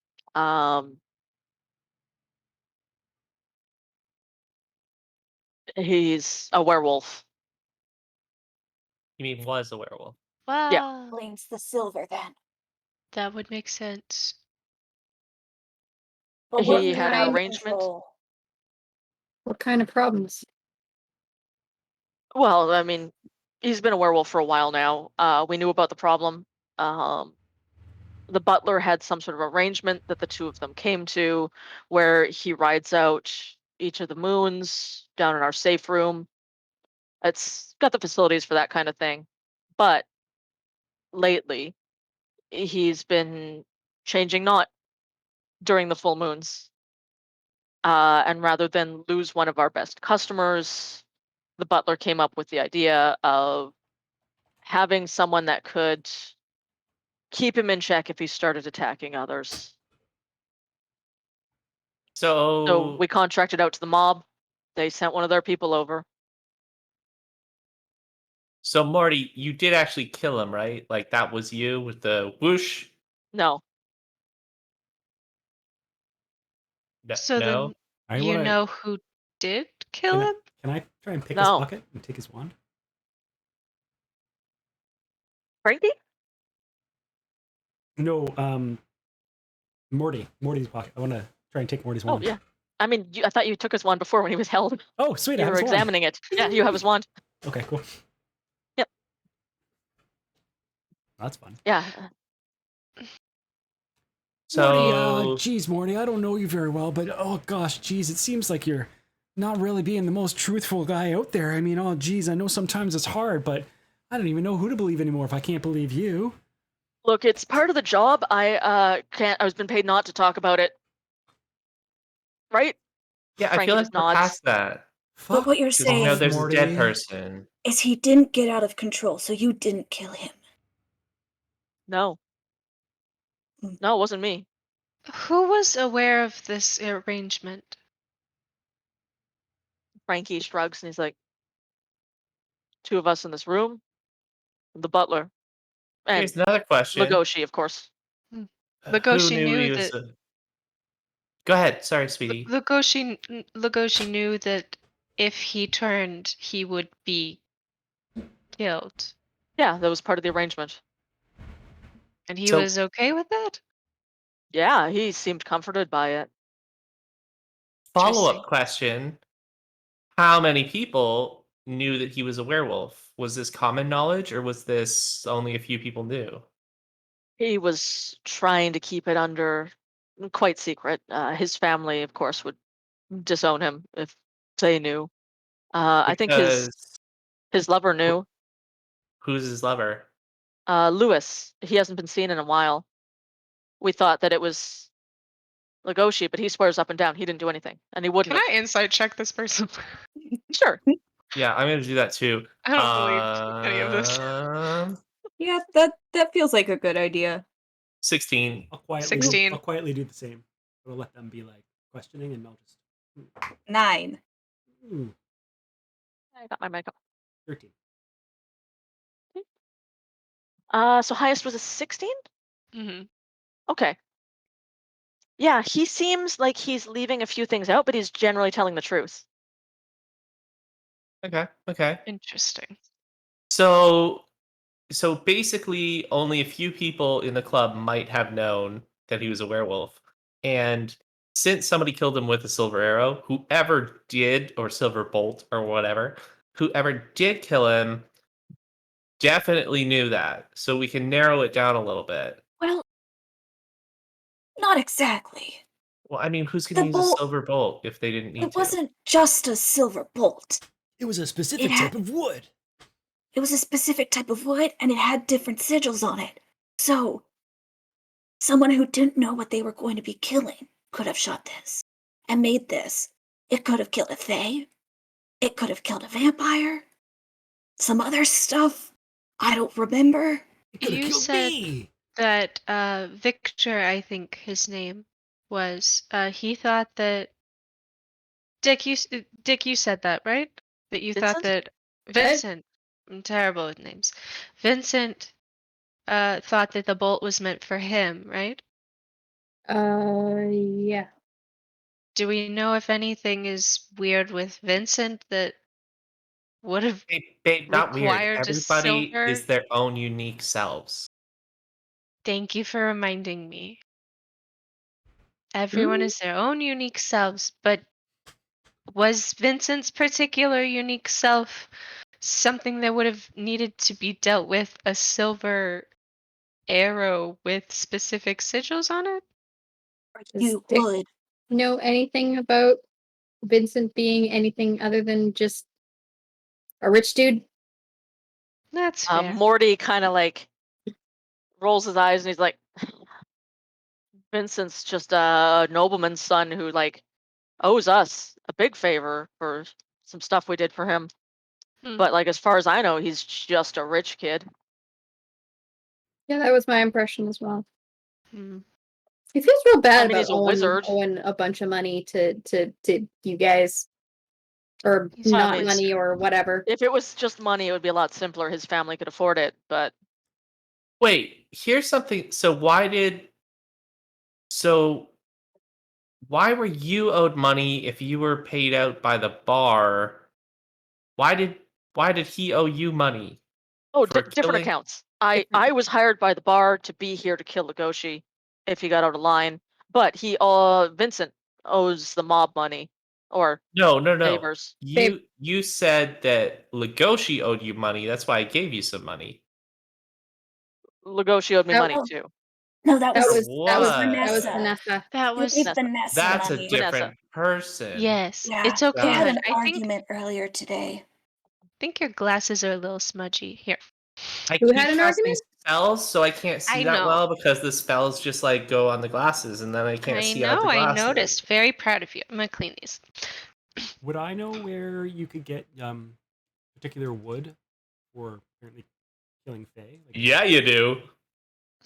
He's a werewolf. You mean was a werewolf? Wow, Blames the silver then. that would make sense. But He what had an mind arrangement. control? What kind of problems? Well, I mean, he's been a werewolf for a while now. We knew about the problem. The butler had some sort of arrangement that the two of them came to where he rides out each of the moons down in our safe room. It's got the facilities for that kind of thing. But lately, he's been changing knot during the full moons. And rather than lose one of our best customers, the butler came up with the idea of having someone that could keep him in check if he started attacking others. So So we contracted out to the mob. They sent one of their people over. So Marty, you did actually kill him, right? Like that was you with the whoosh? No, So No? then I you wanna, know who did kill can I, him? can I try and pick his No. pocket and take his wand? Frankie? No, Morty's pocket. I want to try and take Morty's Oh wand. yeah. I mean, I thought you took his wand before when he was held. Oh, sweet. I You have were his wand. examining it. Yeah, you have his wand. Okay, cool. Yep. That's fun. Yeah. So Morty, geez, Morty, I don't know you very well, but oh gosh, geez, it seems like you're not really being the most truthful guy out there. I mean, oh geez, I know sometimes it's hard, but I don't even know who to believe anymore if I can't believe you. Look, it's part of the job. I can't. I was been paid not to talk about it. Right? Yeah, I Frankie feel like just we're nods. past that. But what you're Because saying there's a dead Morty. person. is he didn't get out of control, so you didn't kill him. No. No, it wasn't me. Who was aware of this arrangement? Frankie shrugs and he's like, 2 of us in this room, the butler, and Here's another question. Legoshi, of course. Who Legoshi knew he knew was? that. Go ahead. Sorry, Speedy. Legoshi knew that if he turned, he would be killed, Yeah, that was part of the arrangement. and he So- was okay with that. Yeah, he seemed comforted by it. Follow-up question: how many people knew that he was a werewolf? Was this common knowledge, or was this only a few people knew? He was trying to keep it under quite secret. His family, of course, would disown him if they knew. I think his lover knew. Who's his lover? Lewis. He hasn't been seen in a while. We thought that it was Legoshi, but he swears up and down he didn't do anything, and he wouldn't Can have. I insight check this person? Sure. Yeah, I'm gonna do that too. I don't believe any of this. Yeah, that feels like a good idea. 16. I'll quietly 16. I'll quietly do the same. I'll let them be like questioning, and I'll just 9. I got my mic up. 13. So highest was a 16? Mm-hmm. Okay. Yeah, he seems like he's leaving a few things out, but he's generally telling the truth. Okay. Interesting. So basically, only a few people in the club might have known that he was a werewolf, and since somebody killed him with a silver arrow, whoever did, or silver bolt, or whatever, whoever did kill him, definitely knew that. So we can narrow it down a little bit. Well, not exactly. Well, I mean, who's The going to use a bolt- silver bolt if they didn't need It to? wasn't just a silver bolt. It was a specific It had- type of wood. It was a specific type of wood, and it had different sigils on it. So, someone who didn't know what they were going to be killing could have shot this and made this. It could have killed a fae. It could have killed a vampire. Some other stuff. I don't remember. It could have You killed said me. that Victor, I think his name was. He thought that Dick. Dick, you said that, right? That you thought Vincent? that Vincent. I'm terrible with names. Vincent thought that the bolt was meant for him, right? Yeah. Do we know if anything is weird with Vincent that would have Babe, not weird. required a Everybody silver? is their own unique selves. Thank you for reminding me. Everyone is their own unique selves, but was Vincent's particular unique self something that would have needed to be dealt with a silver arrow with specific sigils on it? You Dick would. know anything about Vincent being anything other than just a rich dude? That's fair. Morty kind of like rolls his eyes and he's like, Vincent's just a nobleman's son who like owes us a big favor for some stuff we did for him. Hmm. But like as far as I know, he's just a rich kid. Yeah, that was my impression as well. Hmm. He feels real bad I mean, about he's a wizard. owing a bunch of money to you guys, or He's not obvious. money or whatever. If it was just money, it would be a lot simpler. His family could afford it, but Wait, here's something. So why were you owed money if you were paid out by the bar? Why did he owe you money? oh, For different killing- accounts. I Different was hired by the bar to be here to kill Legoshi if he got out of line, but Vincent owes the mob money or No. favors. You said that Legoshi owed you money. That's why I gave you some money. Legoshi owed me That money was- too. No, that That was was Vanessa. Vanessa. That You was gave Vanessa. Vanessa That's a money. different person. yes. Yeah, It's we okay, had but an I think argument earlier today. your glasses are a little smudgy. Here. I Who keep had an casting argument? spells, so I can't see I that know. well because the spells just like go on the glasses, and then I can't see out the I glasses. noticed. Very proud of you. I'm gonna clean these. Would I know where you could get particular wood for apparently killing Fae? Like, Yeah, you do.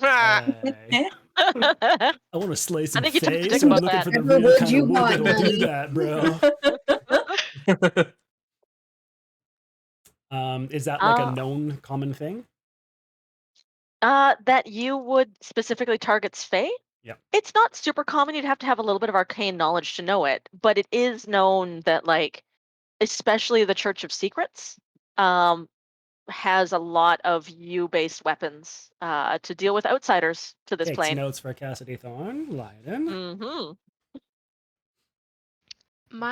hey, I want to slay some think you took the Fae, dick so I'm about looking that. for the Whatever real wood kind you of wood want, that'll do buddy. that, bro. Is that like a known common thing? That you would specifically target Fae? Yep. It's not super common. You'd have to have a little bit of arcane knowledge to know it, but it is known that, like, especially the Church of Secrets, has a lot of U-based weapons to deal with outsiders to this Takes plane. notes for Cassidy Thorn, Leiden. Mm-hmm.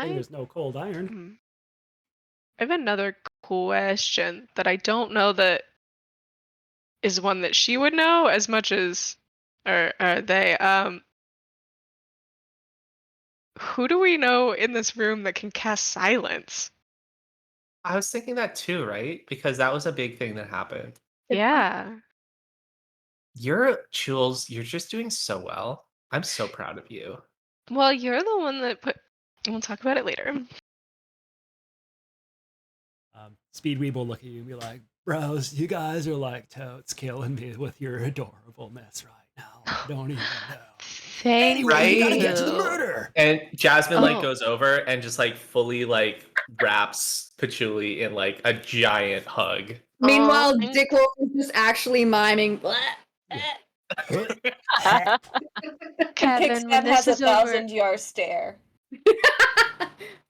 There's no cold iron. I have another question that I don't know that is one that she would know as much as or they. Who do we know in this room that can cast silence? I was thinking that too, right? Because that was a big thing that happened. Yeah. Jules, you're just doing so well. I'm so proud of you. Well, you're the one that put. We'll talk about it later. Speedweed will look at you and be like, bros, you guys are like totes killing me with your adorableness right now. I don't even know. Thank Anyway, you gotta get to the you. murder. And Jasmine like Oh. goes over and just like fully like wraps Patchouli in like a giant hug. Meanwhile, thank- Dick Wolf is just actually miming. "Blah, Kevin, when Kickstab this has is over, 1,000-yard stare.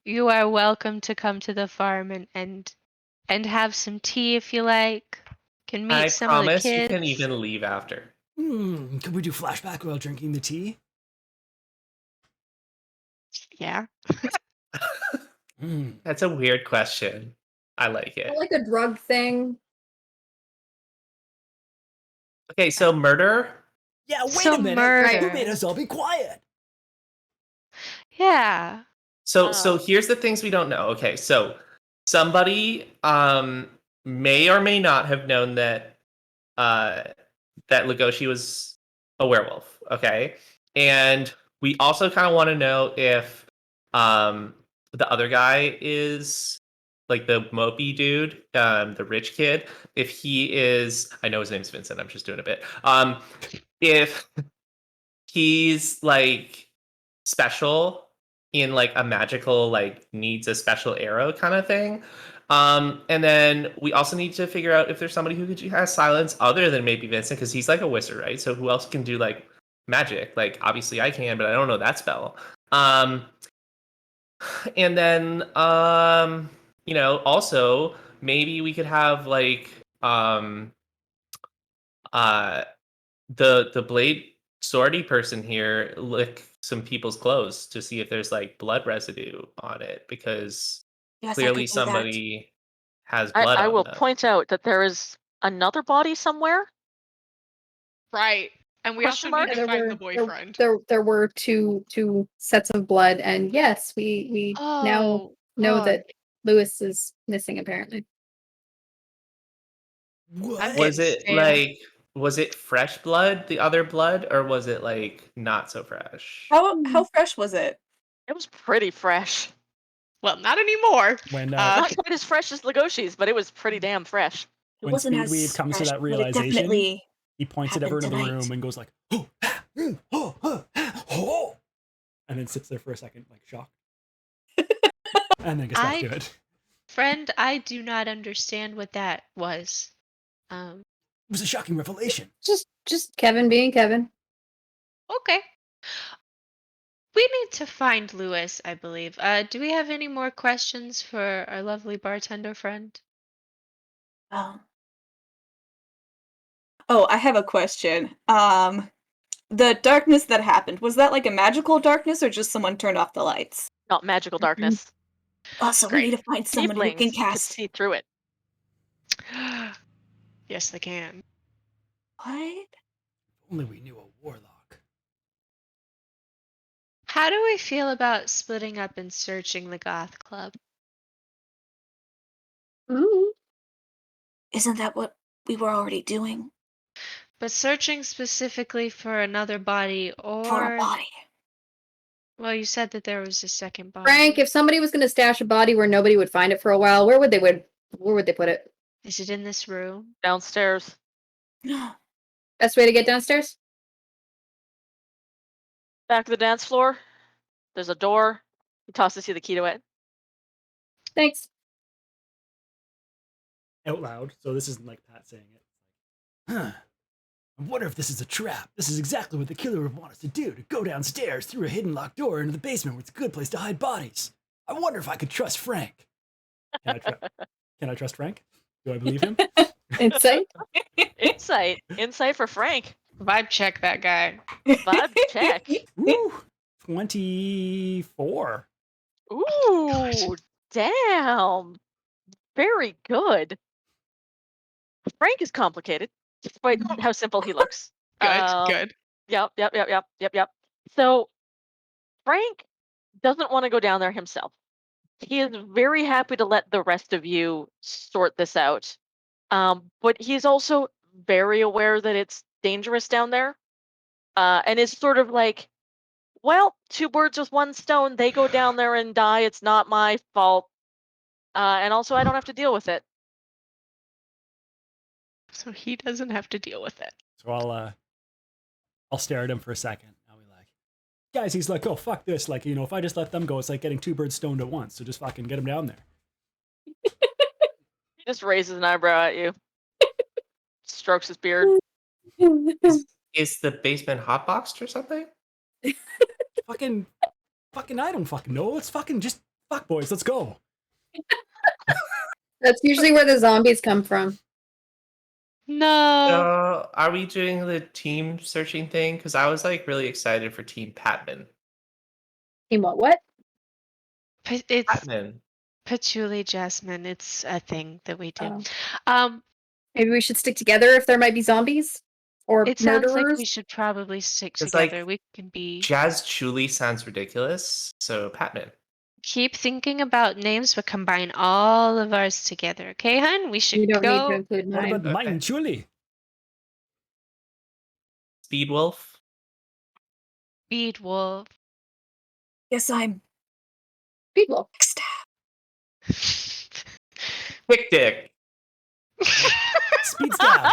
you are welcome to come to the farm and have some tea if you like. Can meet I some of the promise kids. you can even leave after. Could we do flashback while drinking the tea? Yeah. That's a weird question. I like it. like a drug thing. Okay, so murder. Yeah, wait So a minute. murder. You made us all be quiet. Yeah. So here's the things we don't know. Okay, so somebody may or may not have known that that Legoshi was a werewolf. Okay, and we also kind of want to know if the other guy is like the mopey dude, the rich kid. If he is, I know his name's Vincent. I'm just doing a bit. If he's like special in like a magical like needs a special arrow kind of thing. And then we also need to figure out if there's somebody who has silence other than maybe Vincent, because he's like a wizard, right? So who else can do like magic? Like obviously I can, but I don't know that spell. And then also maybe we could have like the blade swordy person here lick some people's clothes to see if there's like blood residue on it, because Yes, clearly I could do that. somebody has blood I on will them. point out that there is another body somewhere. Right. And we Question also mark? need to find the boyfriend. There were two sets of blood, and yes, we now know that Lewis is missing apparently. What? Was it fresh blood, the other blood, or was it like not so fresh? How fresh was it? It was pretty fresh. Well, not anymore. When Not quite as fresh as Legoshi's, but it was pretty damn fresh. It when wasn't Speedweave as comes to fresh, that but it realization, definitely he points at everyone in the happened room tonight. and goes like, oh, and then sits there for a second, like shocked, and then gets back to it. Friend, I do not understand what that was. It was a shocking revelation. Just Kevin being Kevin. Okay. We need to find Lewis, I believe. Do we have any more questions for our lovely bartender friend? Oh, I have a question. The darkness that happened, was that like a magical darkness or just someone turned off the lights? Not magical darkness. Oh, so we need to find someone who can Tieflings could cast. see through it. Yes, they can. What? Only we knew a warlock. How do we feel about splitting up and searching the Goth Club? Ooh. Isn't that what we were already doing? But searching specifically for another body or... For a body. Well, you said that there was a second body. Frank, if somebody was going to stash a body where nobody would find it for a while, where would they put it? Is it in this room? Downstairs. Best way to get downstairs? Back of the dance floor. There's a door. He tosses you the key to it. Thanks. Out loud, so this isn't like Pat saying it. Huh. I wonder if this is a trap. This is exactly what the killer would want us to do, to go downstairs through a hidden locked door into the basement where it's a good place to hide bodies. I wonder if I could trust Frank. Can I trust Frank? Do I believe him? Insight? Insight for Frank. Vibe check that guy. Vibe check. Ooh, 24. Ooh, damn. Very good. Frank is complicated, despite how simple he looks. Good. Yep. So Frank doesn't want to go down there himself. He is very happy to let the rest of you sort this out. But he's also very aware that it's dangerous down there. And is sort of like, well, 2 birds with 1 stone. They go down there and die. It's not my fault. And also, I don't have to deal with it. So he doesn't have to deal with it. So I'll stare at him for a second. I'll be like, guys, he's like, oh, fuck this. Like, you know, if I just let them go, it's like getting 2 birds stoned at once. So just fucking get him down there. He just raises an eyebrow at you. Strokes his beard. Is the basement hotboxed or something? fucking, I don't fucking know. Let's fucking just, fuck boys, let's go. That's usually where the zombies come from. No. Are we doing the team searching thing? Because I was like really excited for Team Patman. Team what? It's Patman. Patchouli Jasmine. It's a thing that we do. Oh. Maybe we should stick together if there might be zombies or It sounds murderers. like we should probably stick It's together. like We can be... Jazz Chuli sounds ridiculous, so Patman. Keep thinking about names, but combine all of ours together. Okay, hun? We should You don't need to go. include What mine. about mine, Julie? Speedwolf. Speed Wolf. Yes, I'm People. Quick Dick. Speed stab.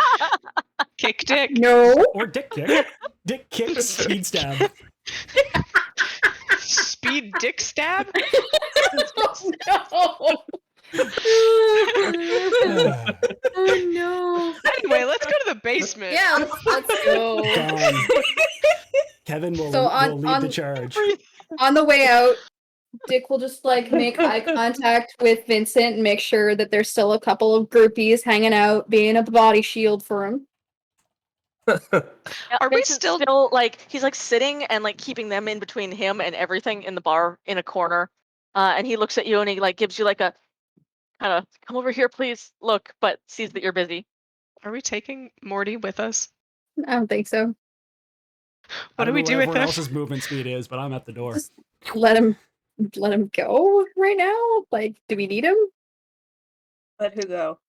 Kick Dick. No. Or dick kick. Dick kick, speed stab. Speed Dick Stab? Oh no. Anyway, let's go to the basement. Yeah, let's go. Done. Kevin will lead the charge. On the way out, Dick will just like make eye contact with Vincent and make sure that there's still a couple of groupies hanging out, being a body shield for him. Are we Vincent's still like, he's like sitting and like keeping them in between him and everything in the bar in a corner. And he looks at you and he like gives you like a kind of come over here, please look, but sees that you're busy. Are we taking Morty with us? I don't think so. What do we do with everyone him? else's movement speed is, but I'm at the door. Just let him go right now. Like, do we need him? Let who go?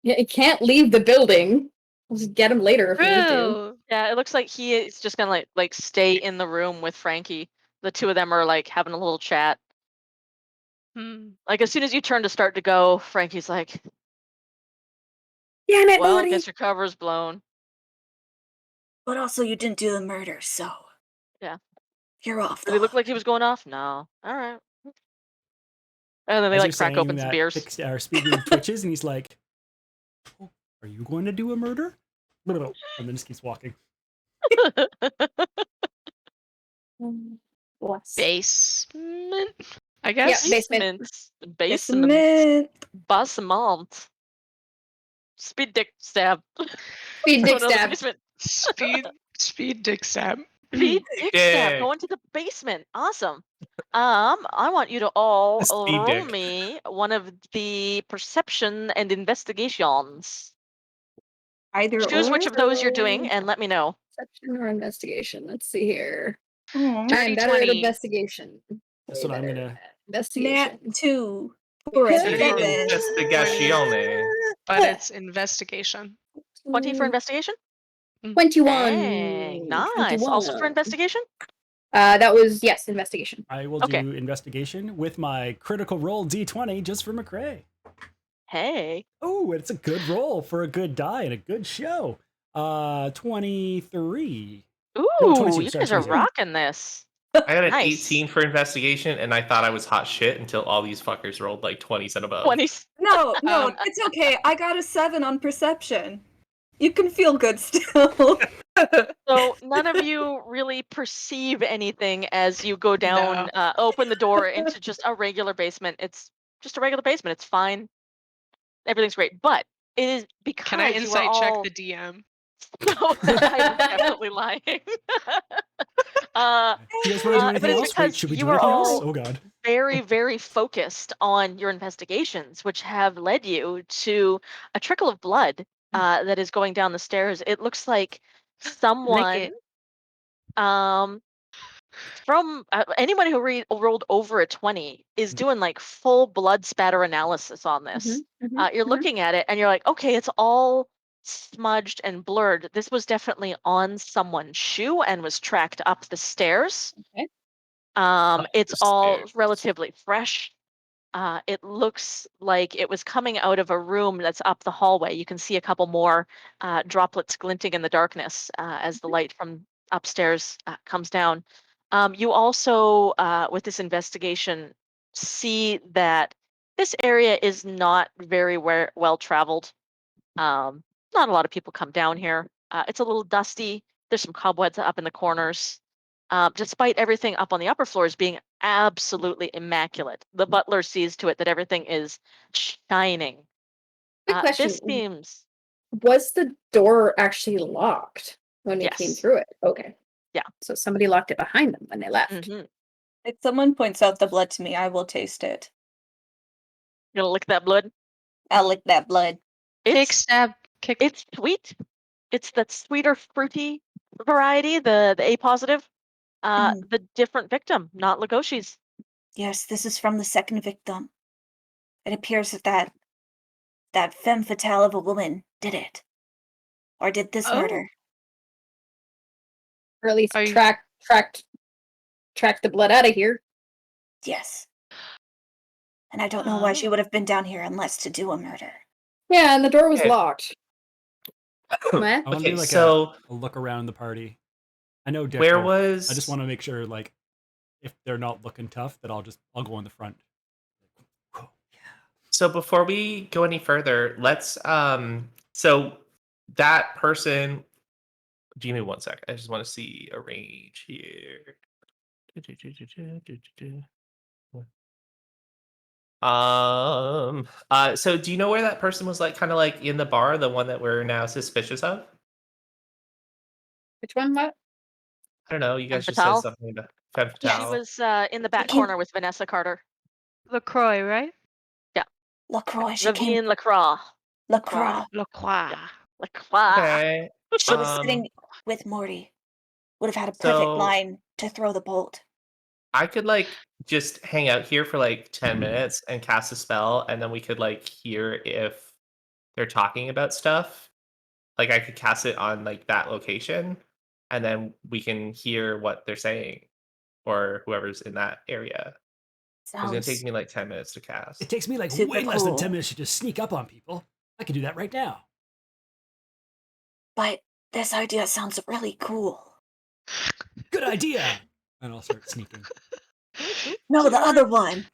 Yeah, he can't leave the building. We'll just get him later if we need to. True. Yeah, it looks like he is just gonna like stay in the room with Frankie. The 2 of them are like having a little chat. Like as soon as you turn to start to go, Frankie's like, Damn it, well, I Morty! guess your cover's blown. But also, you didn't do the murder, so Yeah. you're off. Did he look like he was going off? No. All right. And then they As like you're crack saying open some that, beers. Speedweed twitches and he's like, oh, are you going to do a murder? And then just keeps walking. Bless. Basement, I guess. Yeah, basement. Basement. Speed dick stab. Speed dick Go to the stab. basement. Speed Dick Stab. Speed dick stab. Go into the basement. Awesome. I want you to all Speed roll dick. me one of the perception and investigations. Either Choose or? which of those you're doing and let me know. Perception or investigation? Let's see here. Aw. I'm better at 20. investigation. That's what I'm Way gonna. better at investigation. Nat 2 for a Okay. 7. Investigazione. But it's investigation. 20 for investigation? 21. Dang, nice. Also for 21. investigation? That was, yes, investigation. I will Okay. do investigation with my critical roll D20 just for McCrae. Hey. Oh, it's a good roll for a good die and a good show. 23. Ooh, No, 22, you sorry, guys are 22. rocking this. I got an Nice. 18 for investigation, and I thought I was hot shit until all these fuckers rolled like 20s and above. 20. No, Um, it's okay. I got a 7 on perception. You can feel good still. So none of you really perceive anything as you go down, open the door into just a regular basement. It's just a regular basement. It's fine. Everything's great. But it is because Can I you were insight all... check the DM? No, I'm definitely lying. Do you guys want to do but anything it's else? Wait, because should we you do were anything else? all Oh, God. very, very focused on your investigations, which have led you to a trickle of blood that is going down the stairs. It looks like Lick someone it. from anyone who rolled over a 20 is doing like full blood spatter analysis on this. You're looking at it and you're like, okay, it's all smudged and blurred. This was definitely on someone's shoe and was tracked up the stairs. Okay. It's all relatively fresh. It looks like it was coming out of a room that's up the hallway. You can see a couple more droplets glinting in the darkness as the light from upstairs comes down. You also, with this investigation, see that this area is not very well traveled. Not a lot of people come down here. It's a little dusty. There's some cobwebs up in the corners. Despite everything up on the upper floors being absolutely immaculate, the butler sees to it that everything is shining. Quick question. This seems... Was the door actually locked when we came Yes. through it? Okay. Yeah. So somebody locked it behind them when they left. Mm-hmm. If someone points out the blood to me, I will taste it. You gonna lick that blood? I'll lick that blood. Kick, It's stab, kick. it's sweet. It's that sweeter, fruity variety, the A positive. The different victim, not Lugoshi's. Yes, this is from the second victim. It appears that that femme fatale of a woman did it. Or did this murder. Or at least Are you- track the blood out of here. Yes. And I don't know why she would have been down here unless to do a murder. Yeah, and the door was Okay. locked. What? I want to Okay, do like so a look around the party. I know Dick where will. was... I just want to make sure, like, if they're not looking tough, that I'll go in the front. So before we go any further, let's so that person, give me one sec. I just want to see a range here. So do you know where that person was, like kind of like in the bar, the one that we're now suspicious of? Which one? What? I don't know, you guys Femme just said fatale? something about femme She fatale. was in the back came- corner with Vanessa Carter. LaCroix, right? LaCroix, she came. Vivienne Lacroix. LaCroix. LaCroix. Lacroix. Okay. She was sitting with Morty. Would have had a perfect So- line to throw the bolt. I could like just hang out here for like 10 minutes and cast a spell, and then we could like hear if they're talking about stuff. Like I could cast it on like that location, and then we can hear what they're saying, or whoever's in that area. It's gonna Sounds take me like 10 minutes to cast. It takes me like Super way less than cool. 10 minutes to just sneak up on people. I could do that right now. But this idea sounds really cool. Good idea. And I'll start sneaking. No, the other one.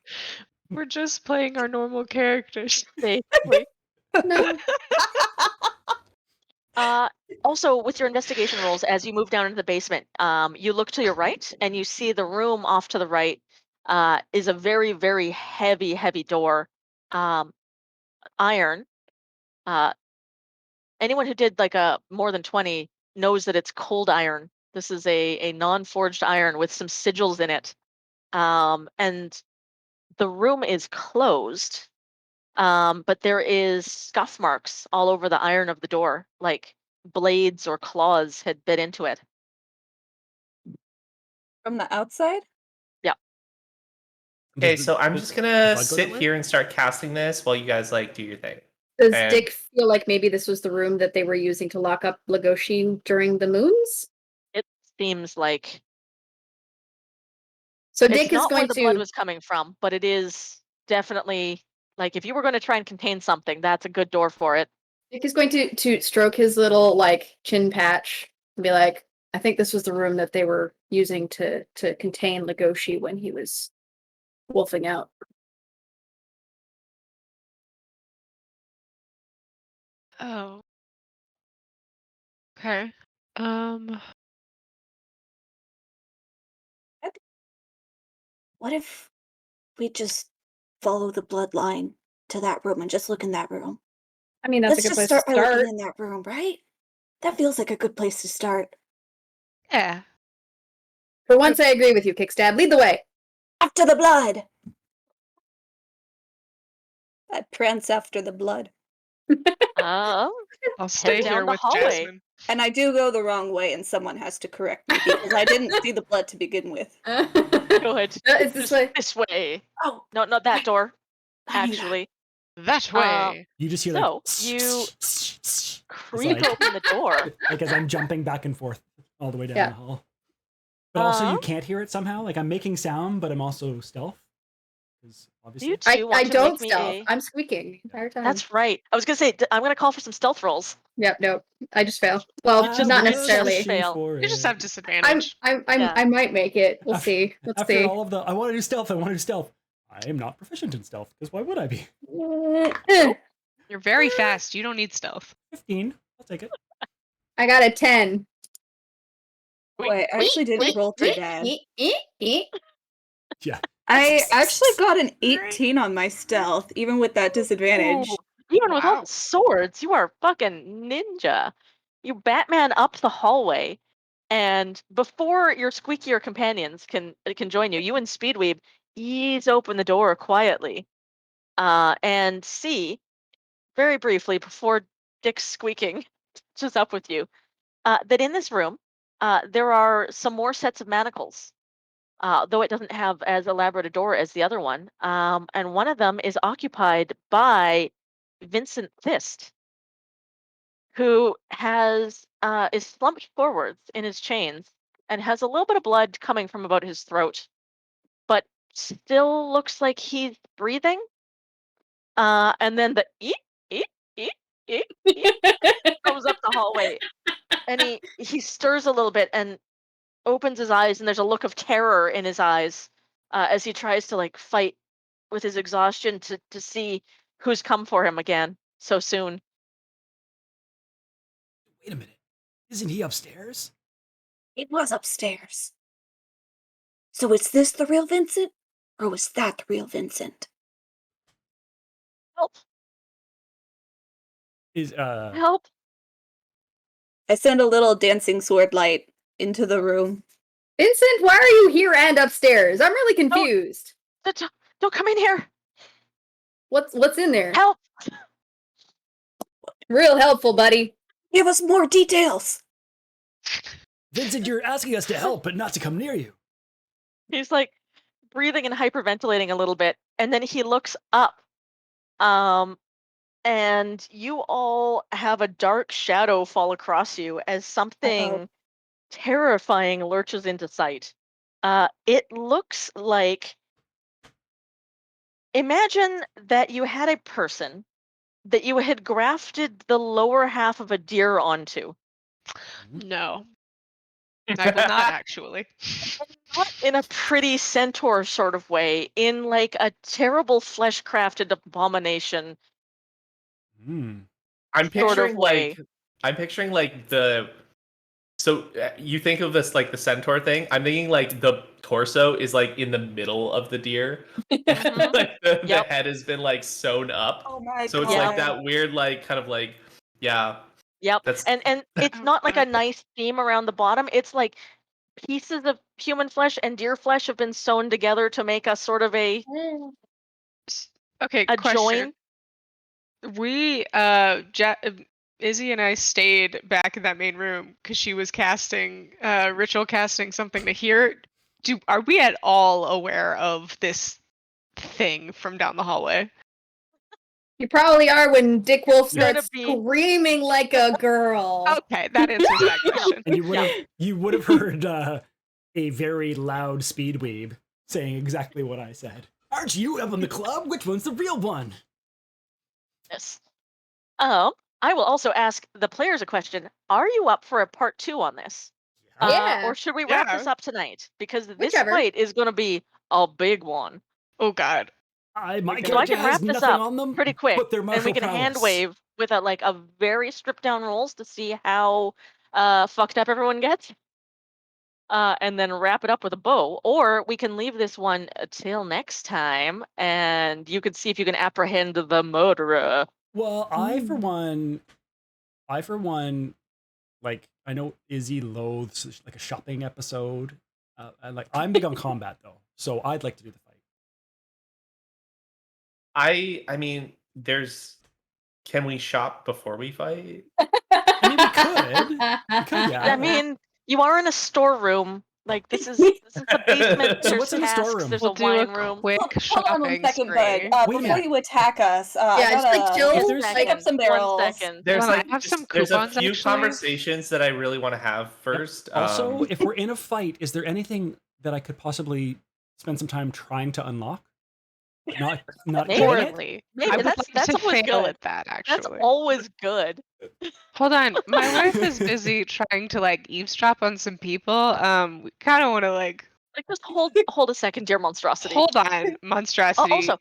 We're just playing our normal characters. Basically. No. Also, with your investigation rolls, as you move down into the basement, you look to your right and you see the room off to the right is a very, very heavy, heavy door. Iron. Anyone who did like a more than 20 knows that it's cold iron. This is a non-forged iron with some sigils in it. And the room is closed, but there is scuff marks all over the iron of the door, like blades or claws had bit into it. From the outside? Okay, Does so I'm does just the gonna blood go that sit way? here and start casting this while you guys like do your thing. Does And- Dick feel like maybe this was the room that they were using to lock up Legoshi during the moons? It seems like So it's Dick is not where going the blood to was coming from, but it is definitely like if you were going to try and contain something, that's a good door for it. Dick is going to stroke his little like chin patch and be like, I think this was the room that they were using to contain Legoshi when he was wolfing out. Oh. Okay. What if we just follow the bloodline to that room and just look in that room? I mean, that's Let's a good just place start to by looking start. in that room, right? That feels like a good place to start. Yeah. For once, I agree with you, Kickstab. Lead the way. After the blood! I prance after the blood. Oh, I'll stay down here the with hallway. Jasmine. And I do go the wrong way, and someone has to correct me because I didn't see the blood to begin with. Good. It's this Just way. this way. Oh, No, not that door. I knew that. Actually, That way. You just hear so like you it's creak like, open the door. like as I'm jumping back and forth all the way down Yeah. the hall. But also Uh-huh. you can't hear it somehow. Like I'm making sound, but I'm also stealth. Because obviously. You I, two want I to don't make me stealth. a. I'm squeaking the entire time. That's right. I was gonna say I'm gonna call for some stealth rolls. Yep, no. I just fail. Well, just- not you just necessarily. fail. You just have I'm disadvantage. Yeah. I might make it. We'll After- see. Let's After see. all of the, I want to do stealth. I want to do stealth. I am not proficient in stealth because why would I be? You're very fast. You don't need stealth. 15. I'll take it. I got a 10. Boy, I actually didn't roll too bad. Yeah. I actually got an 18 on my stealth, even with that disadvantage. Ooh, even with all Wow. the swords, you are fucking ninja. You Batman up the hallway, and before your squeakier companions can join you, you and Speedweeb ease open the door quietly, and see very briefly before Dick's squeaking just up with you that in this room there are some more sets of manacles. Though it doesn't have as elaborate a door as the other one. And one of them is occupied by Vincent Fist, who has is slumped forwards in his chains and has a little bit of blood coming from about his throat, but still looks like he's breathing. And then the eep, eep, eep, eep, eep comes up the hallway, and he stirs a little bit and opens his eyes, and there's a look of terror in his eyes as he tries to like fight with his exhaustion to see who's come for him again so soon. Wait a minute. Isn't he upstairs? It was upstairs. So is this the real Vincent? Or was that the real Vincent? Help! Is Help! I send a little dancing sword light into the room. Vincent, why are you here and upstairs? I'm really confused. Don't come in here! What's in there? Help! Real helpful, buddy. Give us more details! Vincent, you're asking us to help, but not to come near you. He's like breathing and hyperventilating a little bit, and then he looks up. And you all have a dark shadow fall across you as something terrifying lurches into sight. It looks like, imagine that you had a person that you had grafted the lower half of a deer onto. No. I will not actually. Not in a pretty centaur sort of way, in like a terrible flesh crafted abomination Hmm. I'm sort of picturing way. the. So you think of this like the centaur thing? I'm thinking like the torso is like in the middle of the deer. Mhm. Like the Yep. head has been like sewn up. Oh my So it's god. like that weird like kind of like yeah. Yep. That's And it's not like a nice seam around the bottom. It's like pieces of human flesh and deer flesh have been sewn together to make a sort of a Okay, join. question. We Izzy and I stayed back in that main room because she was casting ritual casting something to hear. Are we at all aware of this thing from down the hallway? You probably are when Dick Wolf Gonna starts be- screaming like a girl. Okay, that answers that question. And you would have heard a very loud speedweeb saying exactly what I said. Aren't you up in the club? Which one's the real one? Yes. I will also ask the players a question. Are you up for a part 2 on this? Yeah. Or should we wrap this Yeah. up tonight? Because this Whichever. fight is going to be a big one. Oh God. My So I character can wrap has this nothing up on them pretty quick, but their and martial we can hand prowess. wave with a very stripped down rolls to see how fucked up everyone gets. And then wrap it up with a bow. Or we can leave this one till next time, and you can see if you can apprehend the murderer. Well, I for one, like I know Izzy loathes like a shopping episode. I'm big on combat though, so I'd like to do the fight. I mean, can we shop before we fight? I mean, we could, yeah. I mean, you are in a storeroom. Like this is a basement. So There's what's in the casks, storeroom? There's We'll a do wine a room. quick Hold on one shopping second, spree. bud. Wait a Before minute. you attack us, I Yeah, just, like, gotta chill. If there's- pick up some barrels. 1 second. There's Hold on, like I have some there's a coupons, few actually. conversations that I really want to have first. Also, if we're in a fight, is there anything that I could possibly spend some time trying to unlock? Not Maybe. getting it? Poorly. Maybe I would that's like to always fail good. at that, That's actually. always good. Hold on, my wife is busy trying to like eavesdrop on some people. We kind of want to like Like just hold a second, dear monstrosity. hold on, monstrosity. Also,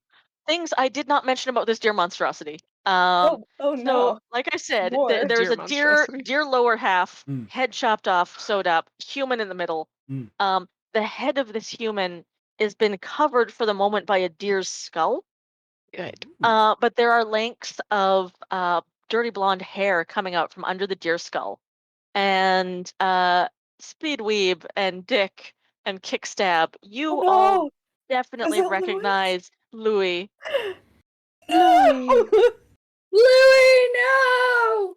things I did not mention about this dear monstrosity. Oh no. So, like I said, More. there's Dear a monstrosity. deer lower half, Mm. head chopped off, sewed up, human in the middle. Mm. The head of this human has been covered for the moment by a deer's skull. Good. But there are lengths of dirty blonde hair coming out from under the deer skull. And Speedweeb and Dick and Kickstab, you Oh, all no. definitely Is it Louis? recognize Louis. Louis. Louis, no!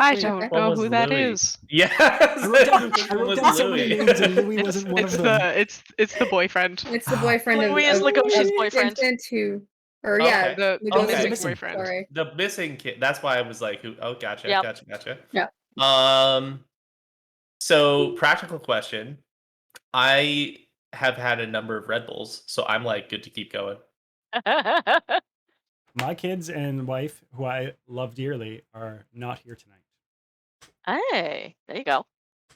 I Wait, don't What know was who that Louis? is. Yes, I wrote down, which I one wrote was down so many Louis? names and Louis It's, wasn't one it's of them. it's the boyfriend. It's the boyfriend Louis of is Legoshi's of boyfriend. Vincent who, or yeah, Okay. The Lugosi, Okay. missing boyfriend. Sorry. The missing kid. That's why I was like, oh, gotcha, Yep. gotcha. Yeah. So practical question. I have had a number of Red Bulls, so I'm like good to keep going. My kids and wife, who I love dearly, are not here tonight. Hey, there you go.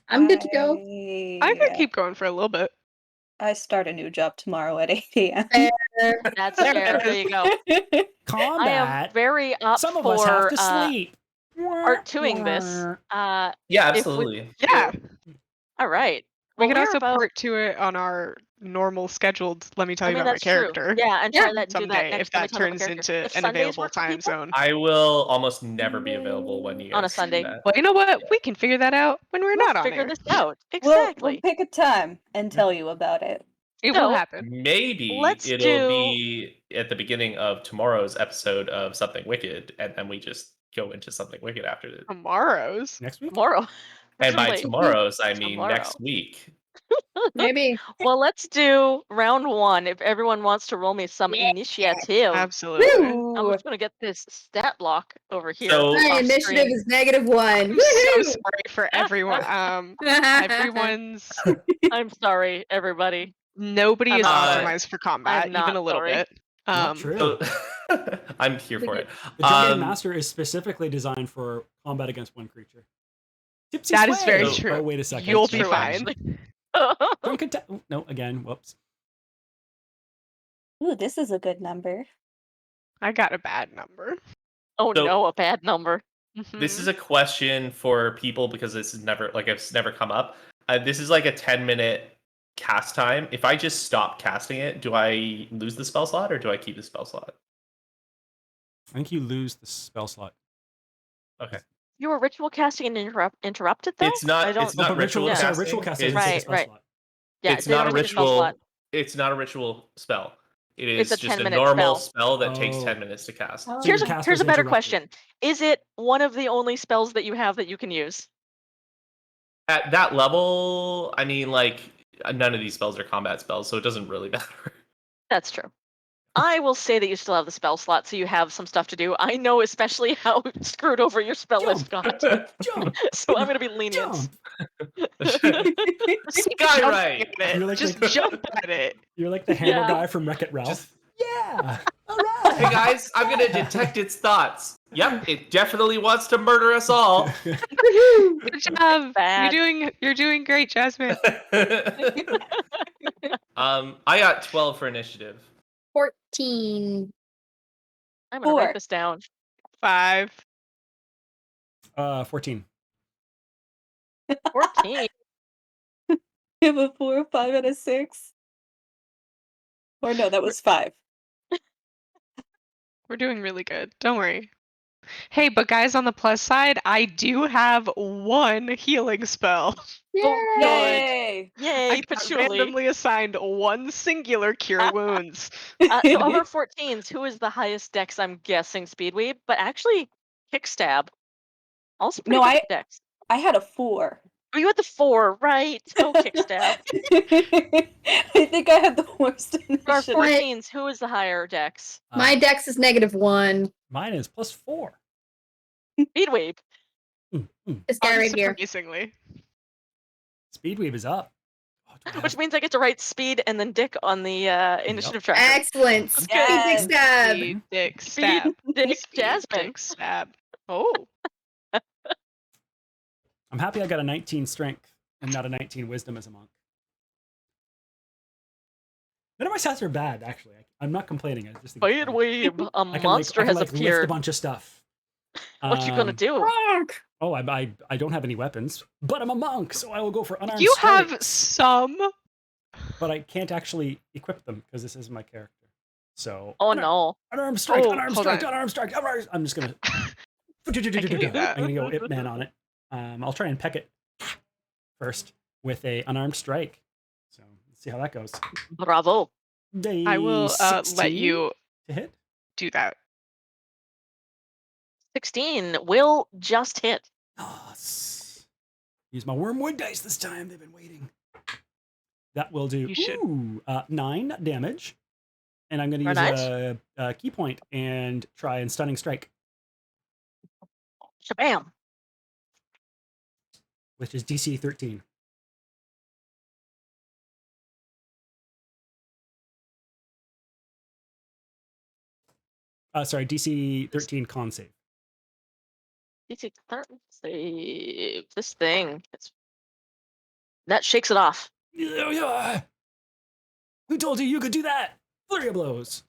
I'm good to go. I could keep going for a little bit. I start a new job tomorrow at 8 a.m. That's There fair. it There is. you go. Combat. I am very up Some of for us have to sleep. part 2ing this. Yeah, If we absolutely. Yeah. All right. We Well, could we're also about. part to it on our normal scheduled let me tell I you mean, about my that's true. character. Yeah, and Yeah. try that. Do that Someday, next if time we that talk about my turns character. into If an Sundays available work for time people, zone. I will almost never be available when you guys On a do Sunday. that. Well, you know what? Yeah. We can figure that out when we're we'll not on figure air. this out. We'll Exactly. pick a time and tell you about it. It So- will happen. Maybe Let's it'll do- be at the beginning of tomorrow's episode of Something Wicked, and then we just go into Something Wicked after it. Tomorrow's. Next week? Tomorrow. And by Wait, tomorrow's, I mean Tomorrow. next week. Maybe. Well, let's do round 1. If everyone wants to roll me some Yeah. initiative, Absolutely. Woo! I'm just gonna get this stat block over here. So- My off initiative screen. is -1. I'm so Woohoo! sorry for everyone. Everyone's I'm sorry, everybody. nobody I'm is not sorry. optimized for combat, not even a little sorry. bit. Not true. So I'm here for it. The Drunken Um, Master is specifically designed for combat against one creature. Tipsy That is Sway! very Oh, true. Oh, wait a second. You'll It's be true, fine. actually. Drunken no, again, whoops. Ooh, this is a good number. I got a bad number. Oh So- no, a bad number. This is a question for people because this is never it's never come up. This is like a 10-minute cast time. If I just stop casting it, do I lose the spell slot or do I keep the spell slot? I think you lose the spell slot. Okay. You were ritual casting and interrupted though. It's not. I don't. It's not but ritual yeah. casting. Ritual casting It's, doesn't take a Right, spell right. slot. Yeah, it's they not don't a take spell ritual. slot. It's not a ritual spell. It It's is a just a 10-minute normal spell. spell that takes Oh. 10 minutes to cast. Oh. So Here's your a cast here's was a better interrupted. question. Is it one of the only spells that you have that you can use? At that level, I mean, like none of these spells are combat spells, so it doesn't really matter. That's true. I will say that you still have the spell slot, so you have some stuff to do. I know especially how screwed over your spell list got. Jump! So I'm going to be lenient. Jump! Skyride. You're like Just the- jump at it. You're like the hammer Yeah. guy from Wreck-It Ralph. Just- Yeah. All right. Hey guys, I'm gonna detect its thoughts. Yep, it definitely wants to murder us all. Good job. Bad. You're doing great, Jasmine. I got 12 for initiative. 14. I'm going to 4. write this down. 5. 14. 14. You have a 4, 5, and a 6. Or no, that was 5. We're doing really good. Don't worry. Hey, but guys, on the plus side, I do have 1 healing spell. Oh, Yay! Yay! Yay, I got patchouli. randomly assigned 1 singular cure wounds. So of our 14s, who is the highest dex? I'm guessing Speedweed, but actually Kickstab. Also pretty No, good dex. I had a 4. Oh, you had the 4, right? Go Kickstab. I think I had the worst For our initiative. 14s, who is the higher dex? My dex is -1. Mine is +4. Speedweed. This guy right here. Unsurprisingly. Speedweave is up. Oh, do I Which have- means I get to write speed and then Dick on the initiative tracker. Excellent. That's Speed good. dick stab. Speed, dick, Speed, stab. Dick, Speed, Jasmine. dick, stab. Oh. I'm happy I got a 19 strength and not a 19 wisdom as a monk. None of my stats are bad, actually. I'm not complaining. I just think it's funny. Speedweed. A I can, monster I can, has lift appeared. a bunch of stuff. What you gonna Um, do? Oh, I don't have any weapons, but I'm a monk, so I will go for unarmed You have strikes. some. But I can't actually equip them because this is my character. So Oh no. unarmed strike, Oh, unarmed hold strike, on. unarmed strike. I'm just gonna. I'm do that. gonna go Ip Man on it. I'll try and peck it first with a unarmed strike. So let's see how that goes. Bravo. I will let 16 you to hit. do that. 16 will just hit. Yes. Use my wormwood dice this time. They've been waiting. That will do You should. 9 damage. And I'm going to Very use a key point and try and stunning strike, Shabam. which is DC 13. Sorry, DC 13 con save. DC 13 save. This thing. That shakes it off. Yeah. Who told you could do that? Flurry of blows.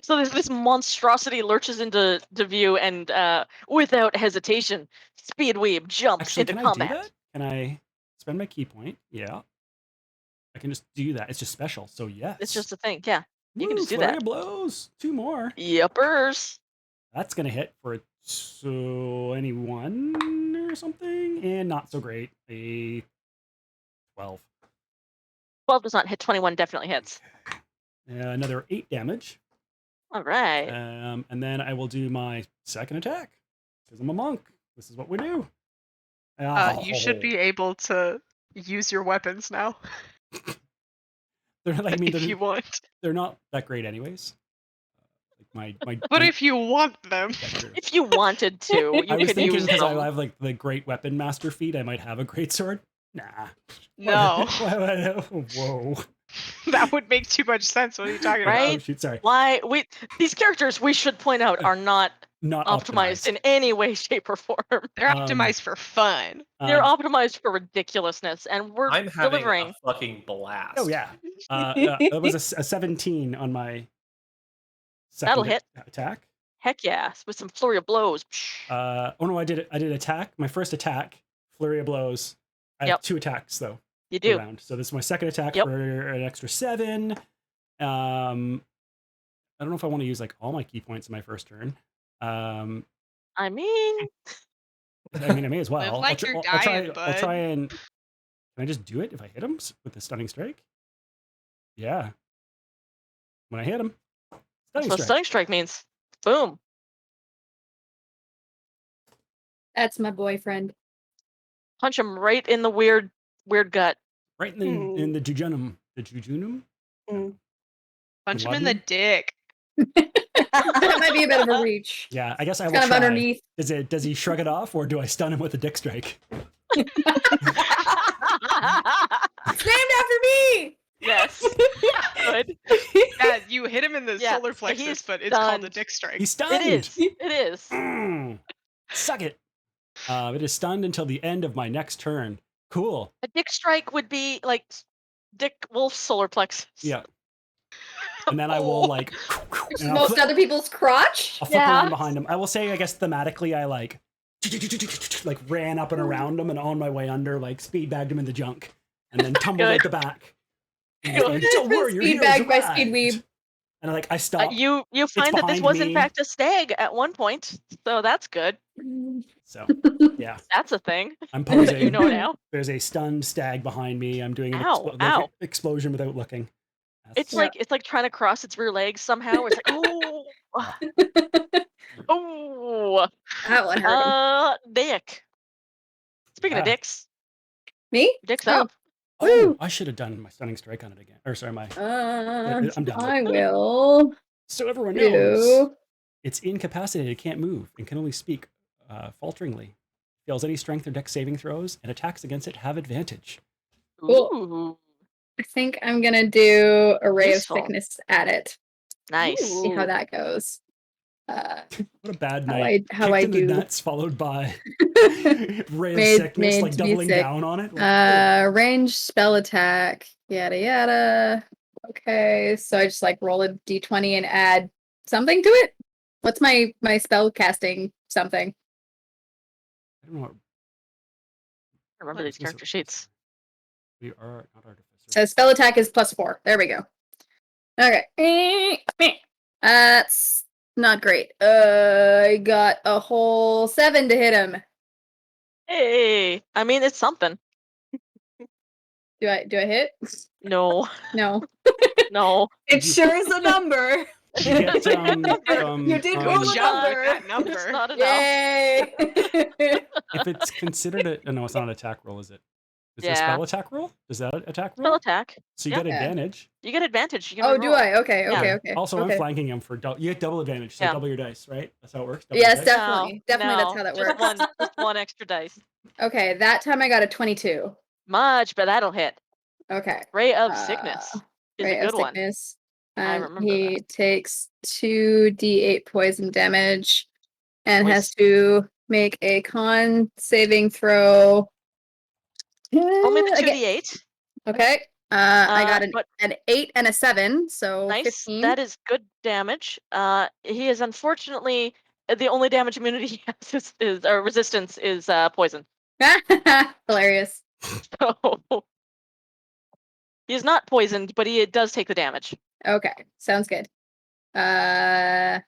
So this monstrosity lurches into view and without hesitation, Speedweave jumps Actually, into can combat. I do that? Can I spend my key point? Yeah. I can just do that. It's just special, so yes. It's just a thing, yeah. You can Woo, just do flurry that. of blows. 2 more. Yuppers. That's going to hit for 21 or something, and not so great. A 12. 12 does not hit. 21 definitely hits. Another 8 damage. All right. And then I will do my second attack because I'm a monk. This is what we do. You should be able to use your weapons now They're not, I mean, if they're, you want. they're not that great, anyways. Like But my- if you want them. yeah, true. If you wanted to, I you was could thinking use because I them. have like the great weapon master feat, I might have a great sword. Nah. No. Whoa. That would make too much sense. What are you talking Oh, Right? shoot, sorry. Why these characters, we should point out, are not Not optimized in any way, shape, or form. They're optimized for fun. They're optimized for ridiculousness, and we're I'm having delivering. a fucking blast. Oh yeah. That was a 17 on my second That'll hit. attack. Heck yeah, with some flurry of blows. Oh no, I did attack. My first attack, flurry of blows. I have 2 attacks though. You do. Round. So this is my second attack Yep. for an extra 7. I don't know if I want to use like all my key points in my first turn. I mean, I may as well. Live like you're dying, I'll try bud. and. Can I just do it if I hit him with the stunning strike? Yeah. When I hit him, that's stunning what strike. stunning strike means. Boom. That's my boyfriend. Punch him right in the weird gut. Right in the jejunum. The jejunum. Mm. Punch him What in the do you- dick. That might be a bit of a reach. Yeah, I guess I will Kind of try. underneath. Does he shrug it off, or do I stun him with a dick strike? It's named after me. Yes. Good. Yeah, you hit him in the Yeah, solar so plexus, he's but it's called a stunned. dick strike. He's stunned. It is. It is. Mm. Suck it. It is stunned until the end of my next turn. Cool. A dick strike would be like Dick Wolf's solar plexus. Yeah. And then I will like, Which is and I'll most flip, other people's crotch. I'll flip Yeah. around behind him. I will say, I guess thematically, I like ran up and around him, and on my way under, like speed bagged him in the junk, and then tumbled Good. at the back. And he's going, don't worry, your Speed hero's bagged by arrived." Speedweeb. And I stop. You find that this behind was me. in fact a stag at one point, so that's good. So yeah, That's a thing. I'm posing. You know now. There's a stunned stag behind me. I'm doing an Ow, ow. explosion without looking. It's like trying to cross its rear legs somehow. It's like ooh, ooh. That one hurt him. Dick. Speaking of Yeah. dicks, Me? dicks Oh. up. Oh, Woo. I should have done my stunning strike on it again. Or sorry, my. I'm done. I will So everyone knows do. it's incapacitated. It can't move and can only speak falteringly. Fails any strength or dex saving throws, and attacks against it have advantage. Cool. Ooh, I think I'm gonna do a ray Useful. of sickness at it. nice. See how that goes. What a bad How night. I Kicked in do. the nuts, followed by ray of Made- sickness, made like to be doubling sick. down on it. Like, Range spell attack, yada yada. Okay, so I just like roll a d20 and add something to it. What's my spell casting something? I don't know what Remember these character sheets. we are, not artificer. So spell attack is +4. There we go. Okay. That's not great. I got a whole 7 to hit him. Hey, I mean it's something. Do I hit? No, No. no. It sure is a number. You get You did roll Good a job with number. that It's number. not enough. Yay! if it's considered a no, it's not an attack roll, is it? Is it a Yeah. spell attack roll? Is that an attack roll? Spell attack. So you yeah. get advantage. You get advantage. You can Oh, do reroll. I? Okay, Yeah. okay. Also, okay. I'm flanking him for you get double advantage, so Yeah. double your dice, right? That's how it works. Double Yes, your dice? definitely. Definitely that's no, how that just works. just one extra dice. Okay, that time I got a 22. Much, but that'll hit. Okay. Ray of Sickness is Ray a of good one. sickness. I And remember he takes 2d8 poison damage and has Poison. to make a con saving throw. Roll me the Again. 2d8. Okay. I got but an 8 and a 7, so nice. 15. That is good damage. He is unfortunately the only damage immunity he has is or resistance is poison. Hilarious. So he's not poisoned, but he does take the damage. Okay, sounds good. Okay,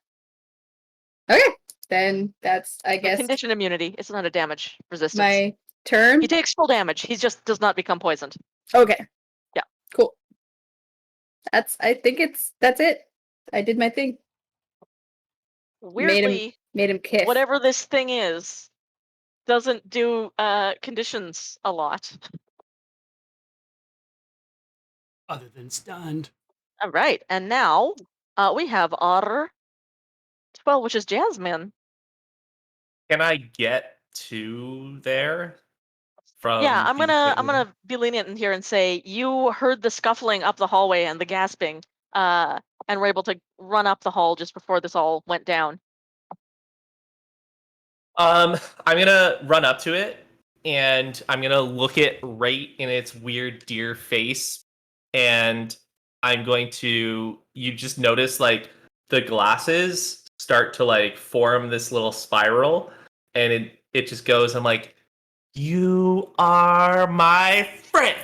then that's I So guess condition immunity. It's not a damage resistance. my turn. He takes full damage. He just does not become poisoned. Okay. Yeah. Cool. I think that's it. I did my thing. Weirdly, Made him kiss. whatever this thing is, doesn't do conditions a lot. Other than stunned. All right, and now we have our 12, which is Jasmine. Can I get to there? Yeah, I'm being gonna hit I'm with gonna be lenient in here and say you heard the scuffling up the hallway and the gasping, and were able to run up the hall just before this all went down. I'm gonna run up to it and I'm gonna look it right in its weird deer face, and I'm going to. You just notice like the glasses start to like form this little spiral, and it just goes. I'm like, you are my friend,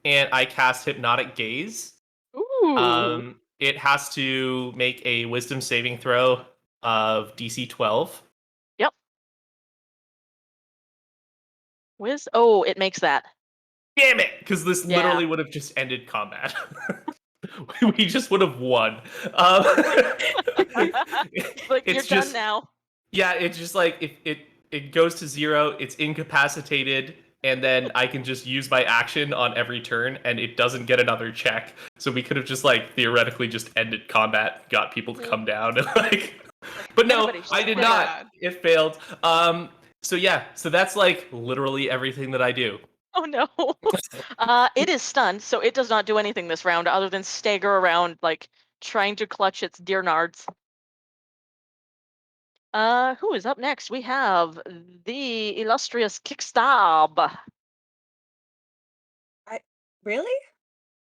and I cast Hypnotic Gaze. Ooh. It has to make a Wisdom saving throw of DC 12. Oh, it makes that. Damn it! Because this Yeah. literally would have just ended combat. We just would have won. Like It's you're just- done now. Yeah, it's just like if it goes to 0, it's incapacitated, and then I can just use my action on every turn, and it doesn't get another check. So we could have just like theoretically just ended combat, got people to come down, and like. But no, Everybody I did sit not. down. It failed. So yeah, so that's like literally everything that I do. Oh no. It is stunned, so it does not do anything this round other than stagger around, like trying to clutch its deer nards. Who is up next? We have the illustrious Kickstab. Really?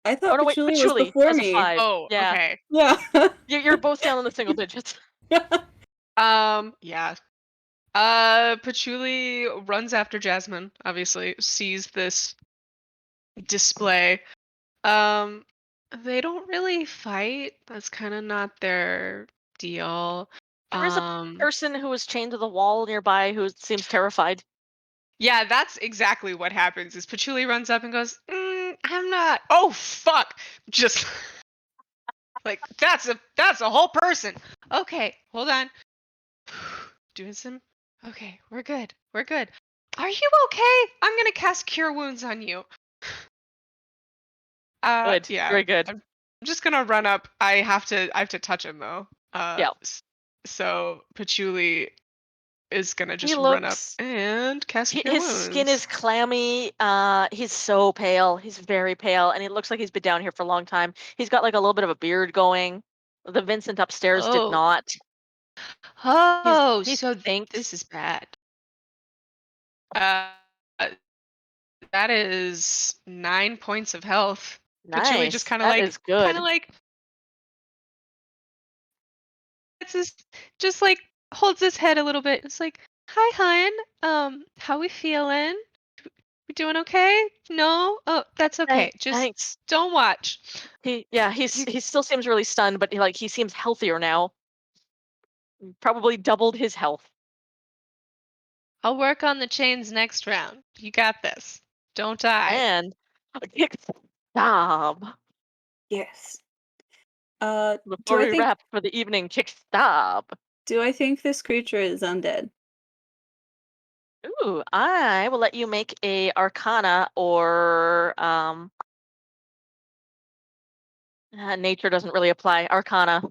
I Oh thought no, wait, Patchouli was Patchouli before as a me. 5. Oh, Yeah, okay. Yeah. you're both down in the single digits. Yeah. Patchouli runs after Jasmine, obviously, sees this display. They don't really fight. That's kind of not their deal. There is a person who is chained to the wall nearby who seems terrified. Yeah, that's exactly what happens. Is Patchouli runs up and goes, "I'm not." Oh fuck! Just like that's a whole person. Okay, hold on. Doing some. Okay, we're good. We're good. Are you okay? I'm gonna cast Cure Wounds on you. Good, Yeah. very good. I'm just gonna run up. I have to touch him though. Yeah. So Patchouli is gonna just He run up looks. and cast Cure His Wounds. skin is clammy. He's so pale. He's very pale, and he looks like he's been down here for a long time. He's got like a little bit of a beard going. The Vincent upstairs did Oh. not. Oh, He so thinks. this is bad. That is 9 points of health. Patchouli just Nice. kind of That is good. Just like holds his head a little bit. It's like, "Hi, hun. How we feeling? We doing okay? No? Oh, that's okay. Just Thanks. don't watch." He still seems really stunned, but he seems healthier now. Probably doubled his health. I'll work on the chains next round. You got this. Don't die. And Kickstab. Yes. Before we wrap for the evening, Kickstab. Do I think this creature is undead? Ooh, I will let you make a Arcana or nature doesn't really apply. Arcana.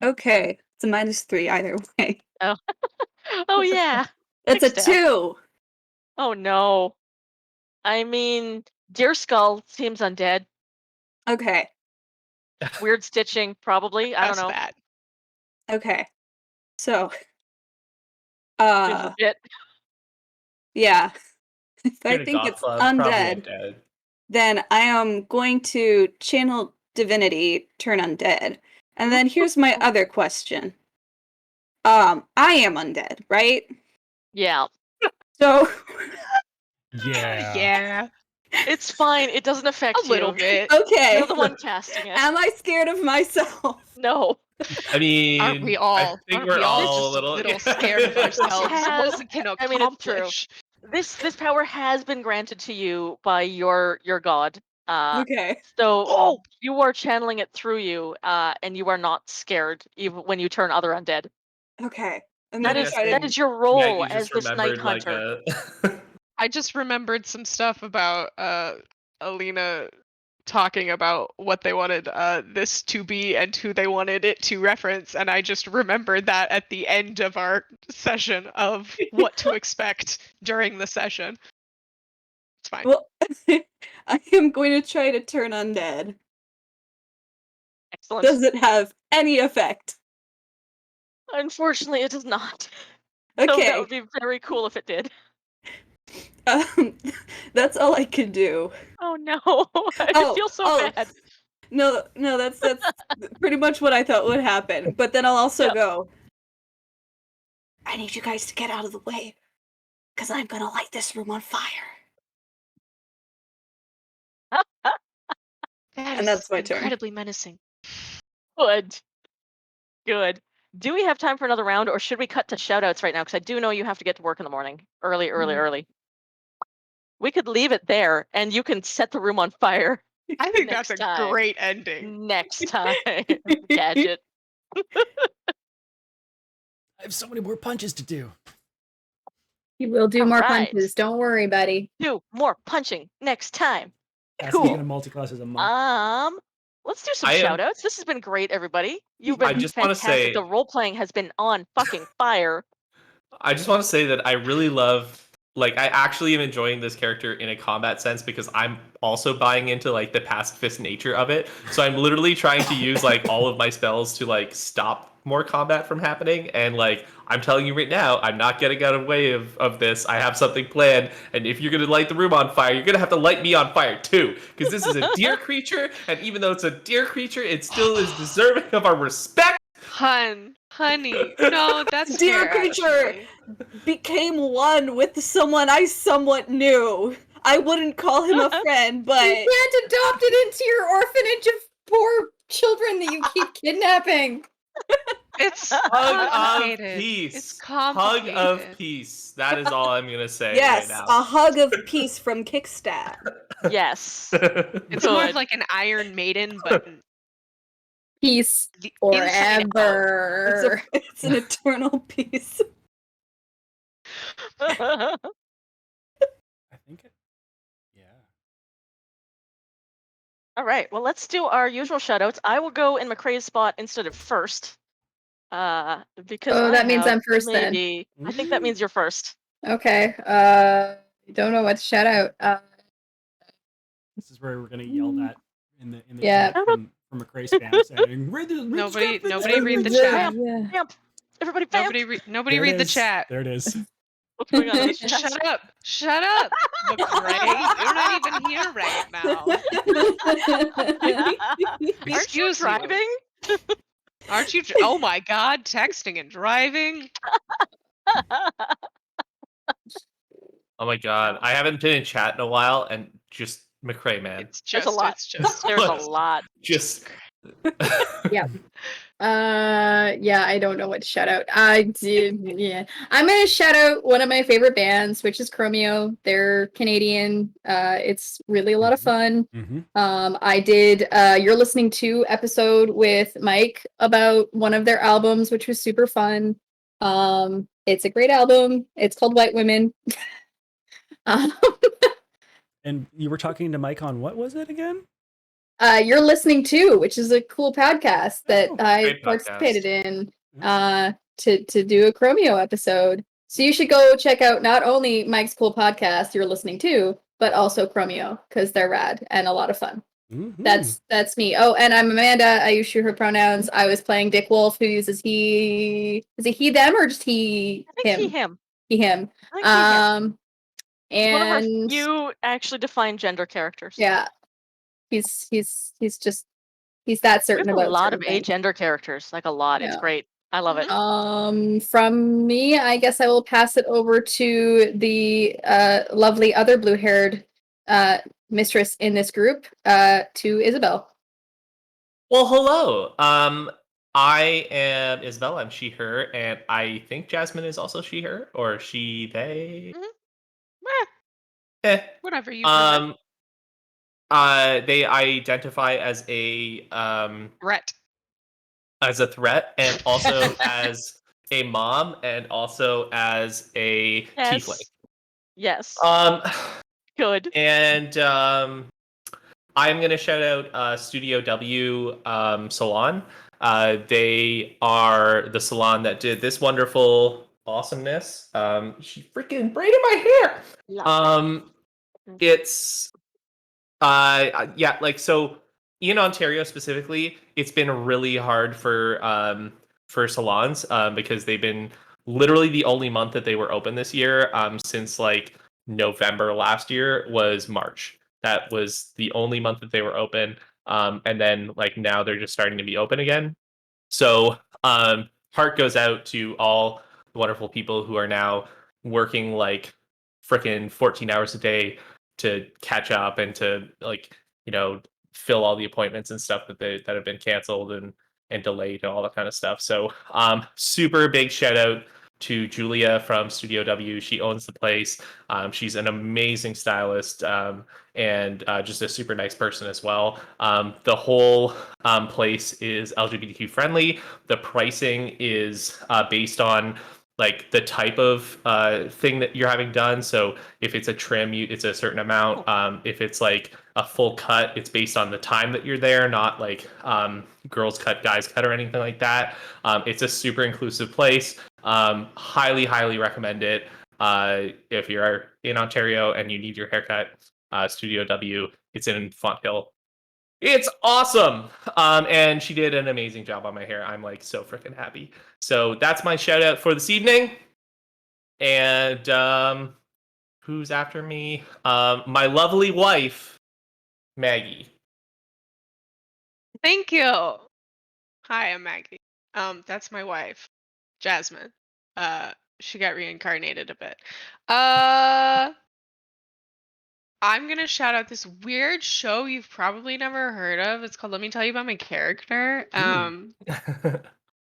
Okay. It's a -3 either way. Oh, oh yeah. It's a Kickstab. 2. Oh no. I mean, Deer Skull seems undead. Okay. Weird stitching, probably. I don't know. Bad. Okay. So, Seems legit. yeah. If I In a think Goth it's Club, probably undead, then I am going to channel divinity, turn undead. And then here's my other question. I am undead, right? Yeah. So Yeah. Yeah. It's fine. It doesn't affect A little you. bit. okay. You're the one casting it. Am I scared of myself? No. I mean, Aren't we I all? think Aren't we're we all all just a little scared of ourselves? has- What we can I mean, it's true. accomplish. This power has been granted to you by your god. Okay. So you are channeling it through you, and you are not scared even when you turn other undead. Okay. I'm That gonna is try that to. is your role Maggie as just this night remembered like hunter. I just remembered some stuff about Alina talking about what they wanted this to be and who they wanted it to reference, and I just remembered that at the end of our session of what to expect during the session. It's fine. Well, I am going to try to turn undead. Excellent. Does it have any effect? Unfortunately, it does not. So that Okay. would be very cool if it did. That's all I can do. Oh no, I feel so bad. No, that's pretty much what I thought would happen. But then I'll also go, I need you guys to get out of the way, because I'm gonna light this room on fire. And that's my turn. incredibly menacing. Good. Good. Do we have time for another round, or should we cut to shoutouts right now? Because I do know you have to get to work in the morning. Early. We could leave it there, and you can set the room on fire. I think Next that's a time. great ending. Next time. Gadget. I have so many more punches to do. You will do more Alright. punches. Don't worry, buddy. Do more punching next time. Asking Cool. in a multi-class is a month. Let's do some I am- shout outs. This has been great, everybody. You've been I just wanna fantastic. say- The role playing has been on fucking fire. I just want to say that I really love, like, I actually am enjoying this character in a combat sense because I'm also buying into like the pacifist nature of it. So I'm literally trying to use like all of my spells to like stop more combat from happening. And like, I'm telling you right now, I'm not getting out of way of this. I have something planned. And if you're going to light the room on fire, you're going to have to light me on fire too. Because this is a deer creature. And even though it's a deer creature, it still is deserving of our respect. Honey, no, that's Dear fair, creature actually. became one with someone I somewhat knew. I wouldn't call him a friend, but You can't adopt it into your orphanage of poor children that you keep kidnapping. It's Hug complicated. of peace. It's Hug complicated. of peace. That is all I'm gonna say yes, right a hug of peace from Kickstab. Yes. now. It's more of Good. like an Iron Maiden, but Peace the inside out. forever. It's an eternal peace. I think it. Yeah. All right. Well, let's do our usual shoutouts. I will go in McCrae's spot instead of first. Because Oh, I that means have I'm first then. maybe, I think that means you're first. Okay. Don't know what to shout out. This is where we're gonna yell that in the Yeah. chat from McCrae spam saying Nobody nobody read the Yeah, chat. yeah. Vamp. Everybody vamp. Nobody read the chat. There it is. What's going on in the chat? Shut up. Shut up. McCrae, you're not even here right now. Aren't you Excuse you. driving? Aren't you? Oh my God, texting and driving. Oh my god, I haven't been in chat in a while, and just McCrae, man, It's There's just, a lot. it's just. There's a lot. just. Yeah, I don't know what to shout out. I did, yeah. I'm gonna shout out one of my favorite bands, which is Chromeo. They're Canadian. It's really a lot of fun. Mm-hmm. I did You're Listening To episode with Mike about one of their albums, which was super fun. It's a great album. It's called White Women. And you were talking to Mike on what was it again? You're Listening To, which is a cool podcast that I great participated in Mm. to do a Chromeo episode. So you should go check out not only Mike's cool podcast You're Listening To, but also Chromeo, because they're rad and a lot of fun. Mhm. That's me. Oh, and I'm Amanda. I use she, her pronouns. I was playing Dick Wolf, who uses he. Is it he, them, or just he, I think him. He, him. I think he, him. It's one of our And few actually defined gender characters. yeah, he's just that certain There's a about lot certain of things. agender characters, like a lot. It's Yeah. great. I love it. From me, I guess I will pass it over to the lovely other blue-haired mistress in this group, to Isabel. Well, hello. I am Isabel. I'm she, her, and I think Jasmine is also she, her, or she, they. Whatever you prefer. They identify as a Brett. threat, and also as a mom, and also as a tiefling. Yes. Good. And I'm gonna shout out Studio W Salon. They are the salon that did this wonderful awesomeness. She freaking braided my hair. It's yeah, like, so in Ontario specifically, it's been really hard for salons because they've been literally the only month that they were open this year since like November last year was March. That was the only month that they were open. And then like now they're just starting to be open again. So heart goes out to all the wonderful people who are now working like freaking 14 hours a day to catch up and to, like, you know, fill all the appointments and stuff that have been canceled and delayed and all that kind of stuff. So super big shout out to Julia from Studio W. She owns the place. She's an amazing stylist and just a super nice person as well. The whole place is LGBTQ friendly. The pricing is based on like the type of thing that you're having done. So if it's a trim, it's a certain amount. If it's like a full cut, it's based on the time that you're there, not like girls cut, guys cut, or anything like that. It's a super inclusive place. Highly, highly recommend it. If you're in Ontario and you need your haircut, Studio W, it's in Fonthill. It's awesome. And she did an amazing job on my hair. I'm like so freaking happy. So that's my shout out for this evening. And who's after me? My lovely wife, Maggie. Thank you. Hi, I'm Maggie. That's my wife, Jasmine. She got reincarnated a bit. I'm gonna shout out this weird show you've probably never heard of. It's called Let Me Tell You About My Character.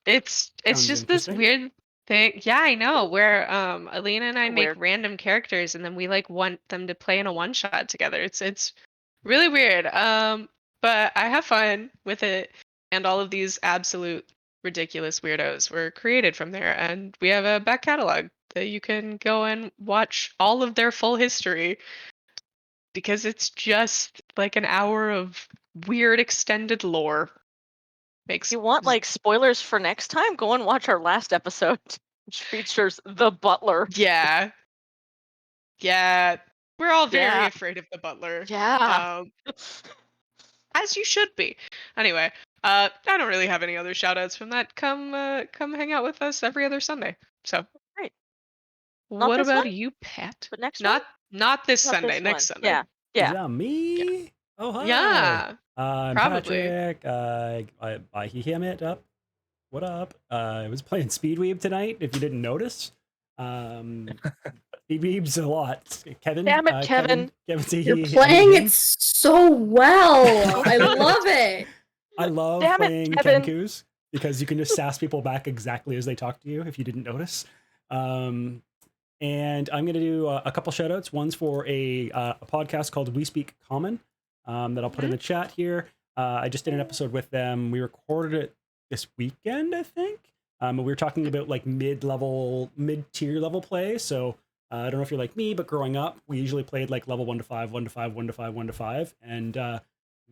It's Sounds just this interesting. weird thing. Yeah, I know, where Alina and I make Weird. random characters and then we like want them to play in a one shot together. It's really weird. But I have fun with it, and all of these absolute ridiculous weirdos were created from there, and we have a back catalog that you can go and watch all of their full history, because it's just like an hour of weird extended lore. If you want like spoilers for next time, go and watch our last episode, which features the butler. Yeah. We're all very Yeah. afraid of the butler. Yeah. As you should be. Anyway, I don't really have any other shout outs from that. Come hang out with us every other Sunday. So Great. Not what this about one, you, Pat? but next Not this Not Sunday, this next one. Sunday. Yeah. Is Yeah. that me? Oh, hi. Yeah. I'm Probably. Patrick. I him it up. What up? I was playing Speedweeb tonight, if you didn't notice. Speedweeb's a lot. Kevin. Damn it, Kevin. You're playing it so well. I love it. I love Damn it, playing Kevin. Kenkus because you can just sass people back exactly as they talk to you if you didn't notice. And I'm going to do a couple shout outs. One's for a podcast called We Speak Common that I'll put in the chat here. I just did an episode with them. We recorded it this weekend, I think. We were talking about like mid-tier level play. So I don't know if you're like me, but growing up, we usually played like level 1 to 5, 1 to 5, 1 to 5, 1 to 5. And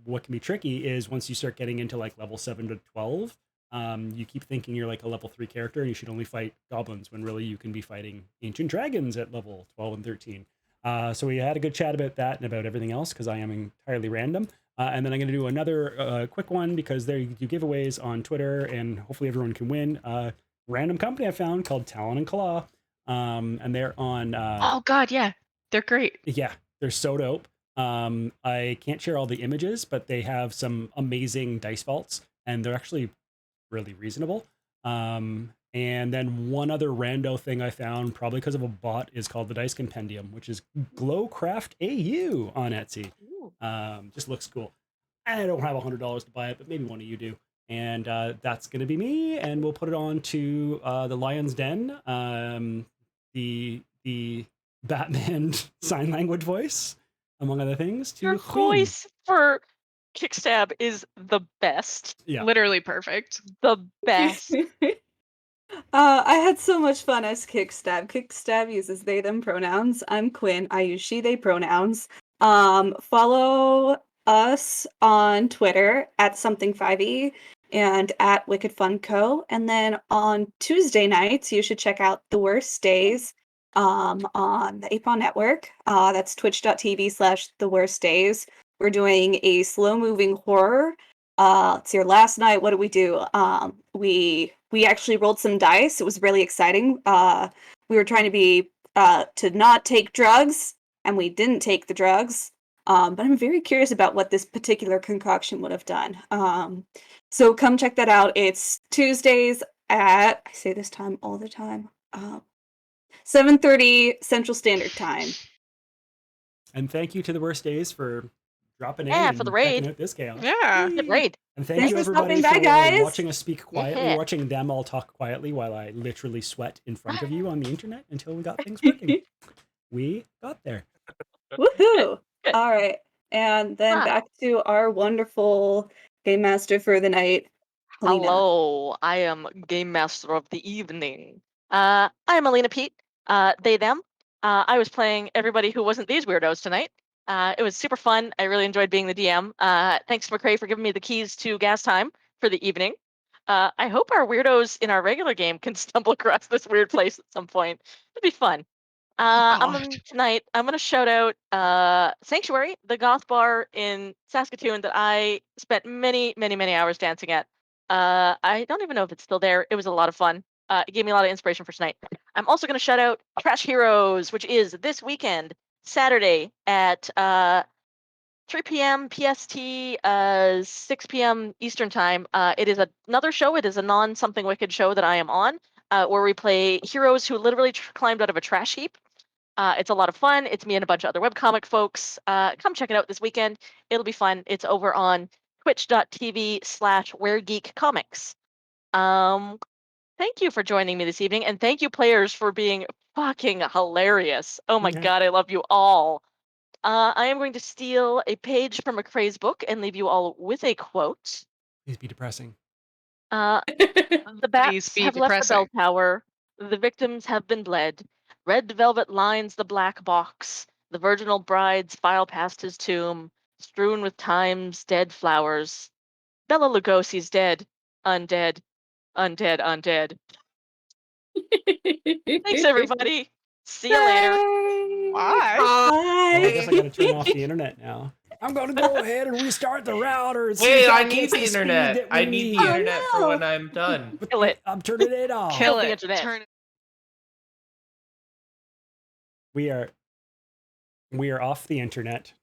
what can be tricky is once you start getting into like level 7 to 12, you keep thinking you're like a level 3 character and you should only fight goblins when really you can be fighting ancient dragons at level 12 and 13. So we had a good chat about that and about everything else because I am entirely random. And then I'm going to do another quick one because there you do giveaways on Twitter and hopefully everyone can win. Random company I found called Talon and Claw. And they're on... oh God, yeah. They're great. Yeah, they're so dope. I can't share all the images, but they have some amazing dice vaults and they're actually really reasonable. And then one other rando thing I found, probably because of a bot, is called the Dice Compendium, which is Glowcraft AU on Etsy. Just looks cool. I don't have $100 to buy it, but maybe one of you do. And that's going to be me, and we'll put it on to the Lion's Den, the Batman sign language voice, among other things. To Your voice for Kickstab is the best. Yeah. Literally perfect. The best. I had so much fun as Kickstab. Kickstab uses they, them pronouns. I'm Quinn. I use she, they pronouns. Follow us on Twitter at something5e and at Wicked Fun Co. And then on Tuesday nights, you should check out The Worst Days on the APON network. That's twitch.tv/The Worst Days. We're doing a slow-moving horror. It's your last night. What did we do? We actually rolled some dice. It was really exciting. We were trying to be to not take drugs, and we didn't take the drugs. But I'm very curious about what this particular concoction would have done. So come check that out. It's Tuesdays at, I say this time all the time, 7:30 Central Standard Time. And thank you to The Worst Days for dropping in Yeah, and for the checking raid. out this chaos. Yeah. Good raid. And thank Thanks you for everybody stopping by, for guys. watching us speak quietly, Yeah. watching them all talk quietly while I literally sweat in front of you on the internet until we got things working. We got there. Woohoo! Good. All right. And then back to our wonderful game master for the night, Alina. Hello, I am Game Master of the Evening. I'm Alina Pete, they, them. I was playing everybody who wasn't these weirdos tonight. It was super fun. I really enjoyed being the DM. Thanks, McCrae, for giving me the keys to gas time for the evening. I hope our weirdos in our regular game can stumble across this weird place at some point. It'd be fun. Tonight, I'm going to shout out Sanctuary, the goth bar in Saskatoon that I spent many, many, many hours dancing at. I don't even know if it's still there. It was a lot of fun. It gave me a lot of inspiration for tonight. I'm also going to shout out Trash Heroes, which is this weekend, Saturday at 3 p.m. PST, 6 p.m. Eastern Time. It is another show. It is a non-something wicked show that I am on, where we play heroes who literally climbed out of a trash heap. It's a lot of fun. It's me and a bunch of other webcomic folks. Come check it out this weekend. It'll be fun. It's over on twitch.tv/WhereGeekComics. Thank you for joining me this evening, and thank you, players, for being fucking hilarious. Oh my god, I love you all. I am going to steal a page from McCrae's book and leave you all with a quote. Please be depressing. The bats be have left the bell depressing. tower. The victims have been bled. Red velvet lines the black box. The virginal brides file past his tomb, strewn with time's dead flowers. Bela Lugosi's dead. Undead. Undead, undead. Thanks, everybody. See you later. Why? Well, I guess I gotta turn off the internet now. I'm gonna go ahead and restart the router and see Wait, if I that need gets the the speed internet. that we I need the need. internet for when I'm done. Kill it. I'm turning it off. Kill the it. internet. Turn it. We are off the internet.